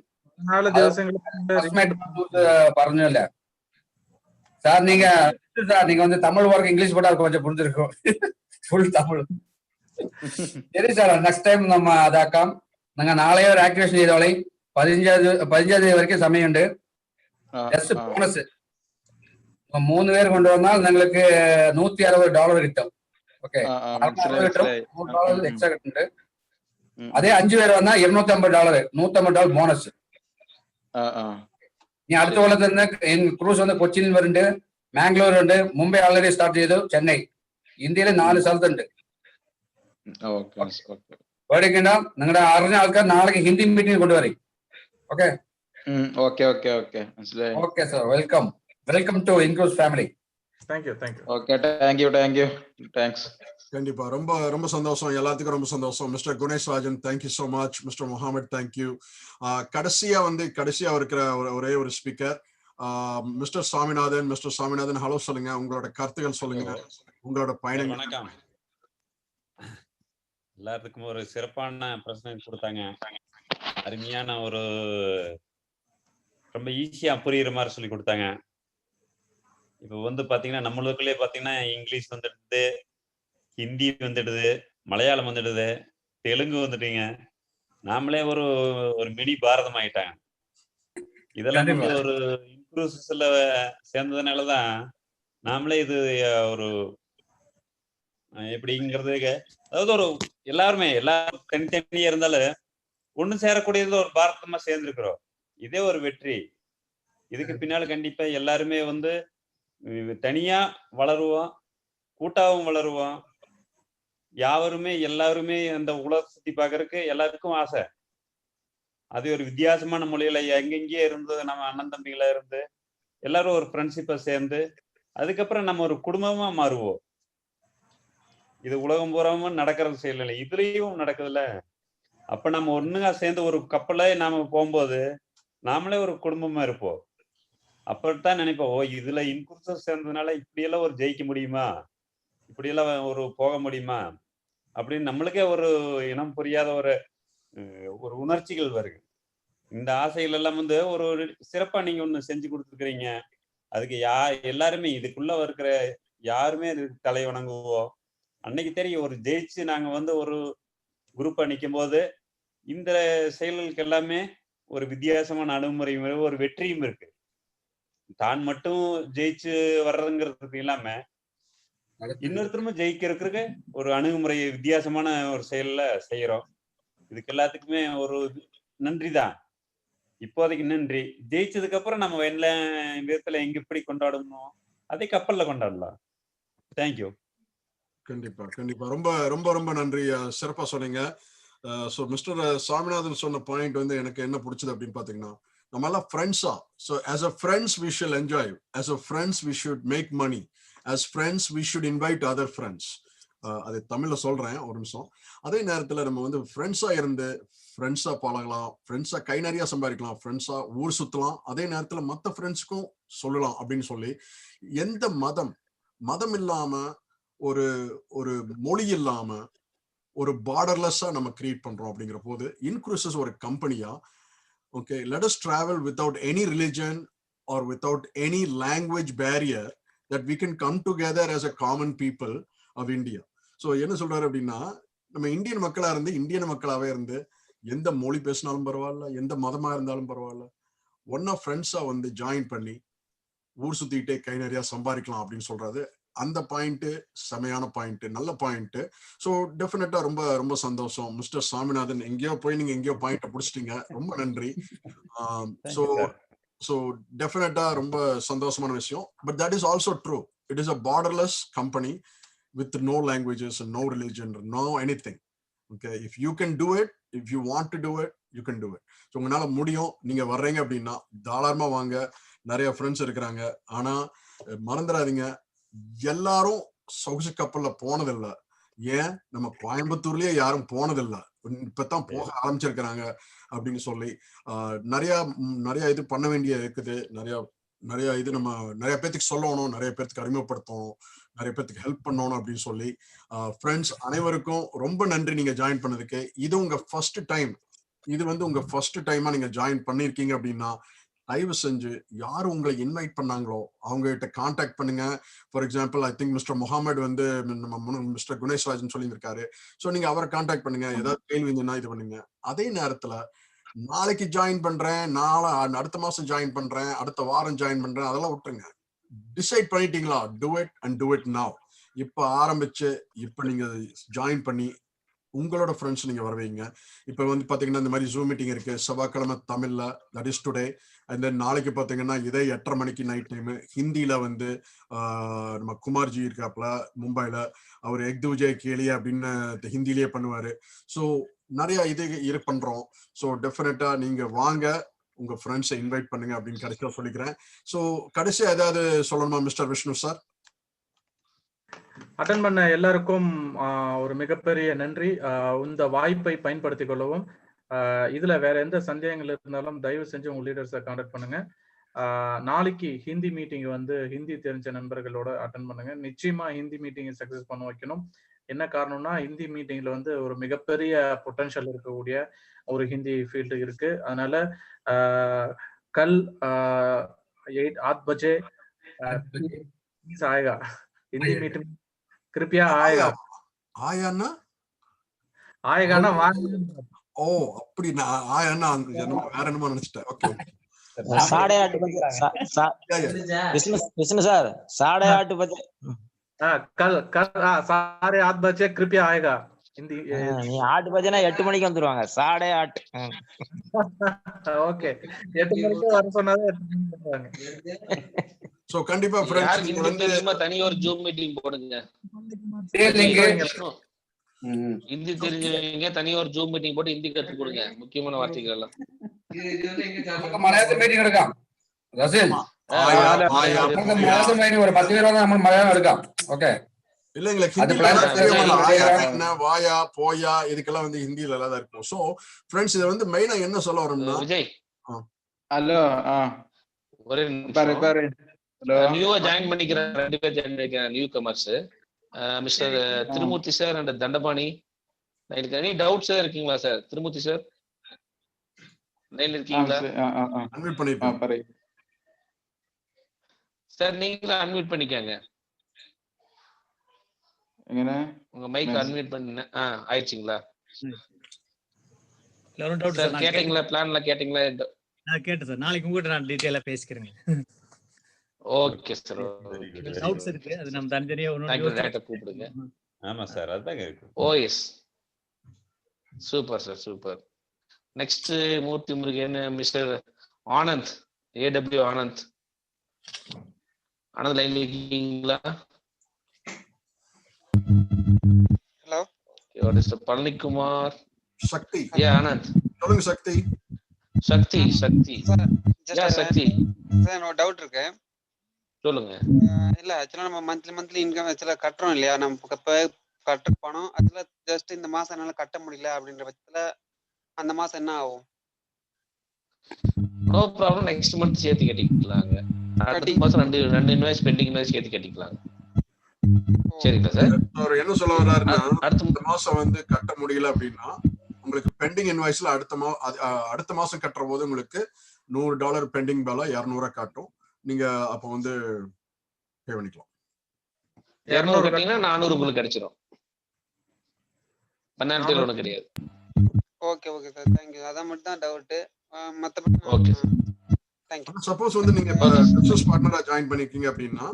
പറഞ്ഞല്ലേ சார், நீங்க வந்து தமிழ் ஒர்க் இங்கிலீஷ் போட்டா கொஞ்சம் புரிஞ்சிருக்கும். ஃபுல் தமிழ். சரி சார், நெக்ஸ்ட் டைம் நம்ம அதாക്കാം. നിങ്ങൾ നാളെ ഒരു ആക്ടിവേഷൻ ചെയ്തോളി. 15 വரைക്കും സമയമുണ്ട്. ജസ്റ്റ് ബോണസ് 3 പേര് കൊണ്ടുവന്നാൽ നിങ്ങൾക്ക് $160 കിട്ടും. ഓക്കെ, കിട്ടും. $100 എക്സ്ട്രാ കിട്ടുന്നുണ്ട്. അതേ 5 പേര് വന്നാൽ $250, $150 ബോണസ്. ഇനി അടുത്ത പോലെ തന്നെ ക്രൂസ് വന്ന് കൊച്ചിയിൽ വരുന്നുണ്ട്, മാംഗ്ലൂർ ഉണ്ട്, മുംബൈ ഓൾറെഡി സ്റ്റാർട്ട് ചെയ്തു, ചെന്നൈ. ഇന്ത്യയിൽ 4 സ്ഥലത്തുണ്ട്. പേടിക്കണ്ട, നിങ്ങളുടെ അറിഞ്ഞ ആൾക്കാർ നാളെ ഹിന്ദി മീറ്റിംഗ് കൊണ്ടുവരും. Okay okay sir, welcome to InCruises family. Thanks. கண்டிப்பா ரொம்ப ரொம்ப சந்தோஷம், எல்லாத்துக்கும் ரொம்ப சந்தோஷம். Mister Gunesh Rajan, thank you so much. Mister Mohammed, thank you. கடைசியா இருக்கிற ஒரே ஒரு ஸ்பீக்கர் மிஸ்டர் சாமிநாதன். ஹலோ சொல்லுங்க, உங்களோட கருத்துக்கள் சொல்லுங்க, உங்களோட பயணம். வணக்கம். எல்லாத்துக்கும் ஒரு சிறப்பான பிரச்சனை கொடுத்தாங்க. அருமையான ஒரு ரொம்ப ஈஸியா புரியுற மாதிரி சொல்லி கொடுத்தாங்க. இப்ப வந்து பாத்தீங்கன்னா நம்மளுக்குள்ளே பாத்தீங்கன்னா இங்கிலீஷ் வந்துடுது, ஹிந்தி வந்துடுது, மலையாளம் வந்துடுது, தெலுங்கு வந்துட்டீங்க. நாமளே ஒரு மினி பாரதம் ஆயிட்டாங்க. இதெல்லாம் வந்து ஒரு இன்க்ளூசிவ்ல சேர்ந்ததுனாலதான் நாமளே இது ஒரு எப்படிங்கிறது, அதாவது ஒரு எல்லாரும் தனித்தனியா இருந்தாலும் ஒண்ணு சேரக்கூடியது ஒரு பாரதமா சேர்ந்திருக்கிறோம். இதே ஒரு வெற்றி. இதுக்கு பின்னால கண்டிப்பா எல்லாருமே வந்து தனியா வளருவோம், கூட்டாவும் வளருவோம். எல்லாருமே அந்த உலக சுத்தி பாக்குறதுக்கு எல்லாருக்கும் ஆசை. அது ஒரு வித்தியாசமான மொழியில எங்கெங்கே இருந்து நம்ம அண்ணன் தம்பிகளா இருந்து எல்லாரும் ஒரு ஃப்ரெண்ட்ஷிப்பை சேர்ந்து அதுக்கப்புறம் நம்ம ஒரு குடும்பமா மாறுவோம். இது உலகம் பூராவும் நடக்கிறது செயல், இதுலயும் நடக்குதுல்ல. அப்ப நம்ம ஒண்ணுங்க சேர்ந்து ஒரு கப்பலை நாம போகும்போது நாமளே ஒரு குடும்பமா இருப்போம். அப்பதான் நினைப்போம், ஓ இதுல இன்க்ளூசிவ் சேர்ந்ததுனால இப்படியெல்லாம் ஒரு ஜெயிக்க முடியுமா, இப்படியெல்லாம் ஒரு போக முடியுமா அப்படின்னு நம்மளுக்கே ஒரு இனம் புரியாத ஒரு உணர்ச்சிகள் வருது. இந்த ஆசைகள் எல்லாம் வந்து ஒரு சிறப்பா நீங்க ஒண்ணு செஞ்சு கொடுத்துருக்கிறீங்க. அதுக்கு எல்லாருமே இதுக்குள்ள இருக்கிற யாருமே தலை வணங்குவோம். அன்னைக்கு தெரியும், ஒரு ஜெயிச்சு நாங்க வந்து ஒரு குரூப்பா நிற்கும் போது இந்த செயல்களுக்கு எல்லாமே ஒரு வித்தியாசமான அணுகுமுறை, ஒரு வெற்றியும் இருக்கு. தான் மட்டும் ஜெயிச்சு வர்றதுங்கிறதுக்கு இல்லாம இன்னொருத்தருமே ஜெயிக்கிறதுக்கு ஒரு அணுகுமுறை, வித்தியாசமான ஒரு செயல்ல செய்யறோம். இதுக்கு எல்லாத்துக்குமே ஒரு நன்றி தான். இப்போதைக்கு நன்றி. ஜெயிச்சதுக்கு அப்புறம் நம்ம என்ன விதத்துல எங்க இப்படி கொண்டாடணும், அதை கப்பல்ல கொண்டாடலாம். தேங்க்யூ. கண்டிப்பா கண்டிப்பா, ரொம்ப ரொம்ப ரொம்ப நன்றி. சிறப்பா சொன்னீங்க. ஸோ மிஸ்டர் சாமிநாதன் சொன்ன பாயிண்ட் வந்து எனக்கு என்ன பிடிச்சது அப்படின்னு பாத்தீங்கன்னா, நம்ம எல்லாம் ஃப்ரெண்ட்ஸா. So as a friends we should enjoy, as a friends we should make money, as friends we should invite other friends. அது தமிழ்ல சொல்றேன், ஒரு நிமிஷம். அதே நேரத்துல நம்ம வந்து ஃப்ரெண்ட்ஸா இருந்து ஃப்ரெண்ட்ஸா பழகலாம், ஃப்ரெண்ட்ஸா கை நிறைய சம்பாதிக்கலாம், ஃப்ரெண்ட்ஸா ஊர் சுத்தலாம், அதே நேரத்துல மற்ற ஃப்ரெண்ட்ஸ்க்கும் சொல்லலாம் அப்படின்னு சொல்லி, எந்த மதம் இல்லாம, ஒரு மொழி இல்லாம, ஒரு பார்டர்லெஸ்ஸா நம்ம கிரியேட் பண்றோம். அப்படிங்கிற போது இன்க்ரூசஸ் ஒரு கம்பெனியா, okay, let us travel without any religion or without any language barrier, that we can come together as a common people of India. So என்ன சொல்றாரு அப்படின்னா, நம்ம இந்தியன் மக்களா இருந்து இந்தியன் மக்களாவே இருந்து எந்த மொழி பேசினாலும் பரவாயில்ல, எந்த மதமா இருந்தாலும் பரவாயில்ல, ஒன்னா ஃப்ரெண்ட்ஸா வந்து ஜாயின் பண்ணி ஊர் சுத்திக்கிட்டே கை நிறைய சம்பாதிக்கலாம் அப்படின்னு சொல்றாரு. அந்த பாயிண்ட் செமையான பாயிண்ட், நல்ல பாயிண்ட். ஸோ டெஃபினட்டா ரொம்ப ரொம்ப சந்தோஷம். மிஸ்டர் சாமிநாதன், எங்கேயோ போய் நீங்க எங்கேயோ பாயிண்ட பிடிச்சிட்டீங்க, ரொம்ப நன்றி. So definitely ரொம்ப சந்தோஷமான விஷயம். But that is also true. It is a borderless company with no languages and no religion, no anything. Okay, if you can do it, if you want to do it, you can do it. So உங்களால முடியும். நீங்க வர்றீங்க அப்படின்னா தாராளமா வாங்க, நிறைய friends இருக்கிறாங்க. ஆனா மறந்துடாதீங்க, எல்லாரும் சொகுசு கப்பல்ல போனதில்லை, ஏன் நம்ம கோயம்புத்தூர்லயே யாரும் போனதில்லை, இப்பதான் போக ஆரம்பிச்சிருக்கிறாங்க அப்படின்னு சொல்லி நிறைய இது பண்ண வேண்டிய இருக்குது. நிறைய இது நம்ம நிறைய பேத்துக்கு சொல்லணும், நிறைய பேத்துக்கு அறிமுகப்படுத்தணும், நிறைய பேத்துக்கு ஹெல்ப் பண்ணணும் அப்படின்னு சொல்லி. ஃப்ரெண்ட்ஸ் அனைவருக்கும் ரொம்ப நன்றி நீங்க ஜாயின் பண்ணதுக்கு. இது உங்க ஃபர்ஸ்ட் டைம், இது வந்து உங்க ஃபர்ஸ்ட் டைமா நீங்க ஜாயின் பண்ணிருக்கீங்க அப்படின்னா தயவு செஞ்சு யாரு உங்களை இன்வைட் பண்ணாங்களோ அவங்க கிட்ட கான்டாக்ட் பண்ணுங்க. For example I think mister Mohammed வந்து நம்ம மிஸ்டர் குணேஷ்ராஜன் சொல்லியிருக்காரு. ஸோ நீங்க அவரை கான்டாக்ட் பண்ணுங்க, ஏதாவது கேள்வி இருந்துன்னா இது பண்ணுங்க. அதே நேரத்துல நாளைக்கு ஜாயின் பண்றேன், அடுத்த மாசம் ஜாயின் பண்றேன், அடுத்த வாரம் ஜாயின் பண்றேன், அதெல்லாம் விட்டுருங்க. டிசைட் பண்ணிட்டீங்களா, do it and do it now. இப்ப ஆரம்பிச்சு இப்ப நீங்க ஜாயின் பண்ணி உங்களோட ஃப்ரெண்ட்ஸ் நீங்க வரவீங்க. இப்ப வந்து பாத்தீங்கன்னா இந்த மாதிரி ஜூம் மீட்டிங் இருக்கு செவ்வாய்க்கிழமை தமிழ்ல, that is today. And then நாளைக்கு பாத்தீங்கன்னா இதே 8:30 மணிக்கு நைட் டைம் ஹிந்தியில வந்து நம்ம குமார்ஜி இருக்காப்ல மும்பைல, அவர் எக் துஜே கேலியா அப்படின்னு ஹிந்திலேயே பண்ணுவாரு. ஸோ நிறைய இது பண்றோம். ஸோ டெஃபினட்டா நீங்க வாங்க, உங்க ஃப்ரெண்ட்ஸை இன்வைட் பண்ணுங்க அப்படின்னு கடைசியா சொல்லிக்கிறேன். ஸோ கடைசியா ஏதாவது சொல்லணுமா மிஸ்டர் விஷ்ணு சார்? அட்டன் பண்ண எல்லாருக்கும் ஒரு மிகப்பெரிய நன்றி. இந்த வாய்ப்பை பயன்படுத்திக் கொள்ளவும். இதுல வேற எந்த சந்தேகங்கள் இருந்தாலும் தயவு செஞ்சு உங்க லீடர்ஸை கான்டாக்ட் பண்ணுங்க. நாளைக்கு ஹிந்தி மீட்டிங் வந்து ஹிந்தி தெரிஞ்ச நண்பர்களோட அட்டன் பண்ணுங்க. நிச்சயமா ஹிந்தி மீட்டிங்கை சக்சஸ் பண்ண வைக்கணும். என்ன காரணம்னா ஹிந்தி மீட்டிங்ல வந்து ஒரு மிகப்பெரிய பொட்டன்ஷியல் இருக்கக்கூடிய ஒரு ஹிந்தி ஃபீல்டு இருக்கு. அதனால கல் 8 बजे आएगा हिंदी मीटिंग, कृपया आएगा. ஆயகானா வாங்க. ஓ அப்படி நான் ஆயான்னா வேற என்னமோ நினைச்சிட்டேன். ஓகே 8:30 बजे विष्णु सर 8:30 बजे कल 8:30 बजे कृपया आएगा हिंदी. நீ 8 बजे ना 8 மணிக்கு வந்துருவாங்க. 8:30 ஓகே 8 மணிக்கு வர சொன்னாலே 8 மணிக்கு வருவாங்க. சோ கண்டிப்பா फ्रेंड्स நீங்க வந்து தனி ஒரு ஜூம் மீட்டிங் போடுங்க. ஹிந்தி தெரிஞ்சவங்க தனி ஒரு ஜூம் மீட்டிங் போட்டு ஹிந்தி கத்து கொடுங்க, முக்கியமான வார்த்தைகள் எல்லாம். മലയാളത്തിൽ മീറ്റിംഗ് എടുക്കാം റസീൽ, മലയാളത്തിൽ ഒരു 10 പേരോടെ നമ്മൾ മലയാളം എടുക്കാം. ഓക്കെ இல்லைங்களா, வாயா போயா இதுக்கெல்லாம் வந்து ஹிந்தியில எல்லாம் தான் இருக்கும். சோ ஃப்ரெண்ட்ஸ் இத வந்து மெயினா என்ன சொல்ல வரோம்னா, விஜய் ஹலோ ஒரு நியூவா ஜாயின் பண்ணிக்கிற 2 பேர் ஜாயின் பண்ணிக்கிற new commerce mister Thirumoorthy sir and Dhandapani. Any doubts இருக்கீங்களா சார்? திருமூர்த்தி சார் லைன்ல இருக்கீங்களா? அன்மியூட் பண்ணிருக்கேன் சார், நீங்க அன்மியூட் பண்ணிக்கங்க. எங்கனா உங்க மைக் அன்மியூட் பண்ண ஆயிடுச்சுங்களா? எல்லாரும் டவுட் சார் கேட்டிங்களா? பிளான்ல கேட்டிங்களா? கேட்டேன் சார். நாளைக்கு உங்ககிட்ட நான் டீடைலா பேசிக்கிறேன். Okay sir. டவுட்ஸ் இருக்கு, அது நம்ம தனித்தனியா ஒன்னு கூப்பிடுங்க. ஆமா சார், அதாங்க இருக்கு. Oh yes, super sir, super. Next Murthy Murugan, mister Anand, AW Anand. Anand லைன்ல இருக்கீங்களா? Hello, mister Palanikumar. சக்தி. ஆனந்த் சொல்லுங்க சக்தி. சக்தி யா சக்தி சார் ஒரு டவுட் இருக்கு. சொல்லுங்க. இல்ல ஆக்சுவலா நம்ம மந்த்லி இன்கம் ஆக்சுவலா கட்டுறோம் இல்லையா, நம்ம கட்டுற பணம் ஆக்சுவலா ஜஸ்ட் இந்த மாசம் என்னால கட்ட முடியல அப்படின்ற பட்சத்துல அந்த மாசம் என்ன ஆகும்? நோ ப்ராப்ளம், நெக்ஸ்ட் மந்த் சேர்த்து கட்டிக்கலாங்க. அடுத்த மாசம் ரெண்டு இன்வாய்ஸ் பெண்டிங் இன்வாய்ஸ் சேர்த்து கட்டிக்கலாங்க. சரிங்களா சார்? அவர் என்ன சொல்ல வர்றாருன்னா, அடுத்த மாசம் வந்து கட்ட முடியல அப்படின்னா உங்களுக்கு பெண்டிங் இன்வாய்ஸ்ல அடுத்த மாசம் கட்டுற போது உங்களுக்கு $100 பெண்டிங் பேல 200 காட்டும். நீங்க அப்ப வந்து பே பண்ணிக்கலாம். 200 கட்டிங்கன்னா 400 உங்களுக்கு கிடைச்சிரும். பெனால்டி ஒன்றும் கிடையாது. Okay okay sir, thank you. அதான் மட்டும் தான் டவுட். மத்தபடி ஓகே தேங்க்யூ. சப்போஸ் வந்து நீங்க பிசினஸ் பார்ட்னரா ஜாயின் பண்ணிருக்கீங்க அப்படின்னா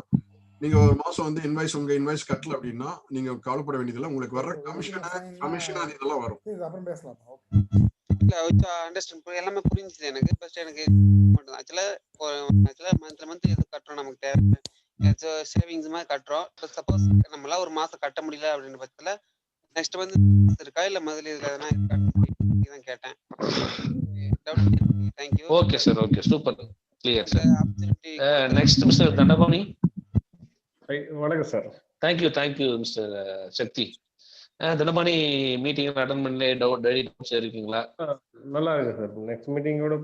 நீங்க ஒரு மாசம் வந்து உங்க இன்வாய்ஸ் கட்டல அப்படின்னா நீங்க கவலைப்பட வேண்டியதில்லை. உங்களுக்கு வர்ற கமிஷன் அது இதெல்லாம் வரும். அப்புறம் பேசலாம். இல்ல அண்டர்ஸ்டாண்ட் எல்லாமே புரிஞ்சுது எனக்கு. ஃபர்ஸ்ட் எனக்கு ஆக்சுவலா மந்த் எது கட்டுறோம் நமக்கு தேவை, சேவிங்ஸ் மாதிரி கட்டுறோம். சப்போஸ் நம்மளால ஒரு மாசம் கட்ட முடியல அப்படின்ற பட்சத்துல நெக்ஸ்ட் வந்து இருக்கா இல்ல முதல்ல இதுல தான் கேட்டேன். Thank you. Okay sir, okay, super, clear sir. Next mister Dhandapani. வணக்கம் சார். Thank you mister Sakthi. தினமணி மீட்டிங் அட்டன் பண்ணி டவுட்ஸ் இருக்குங்களா? நல்லா இருக்கு சார். நெக்ஸ்ட் மீட்டிங்கோட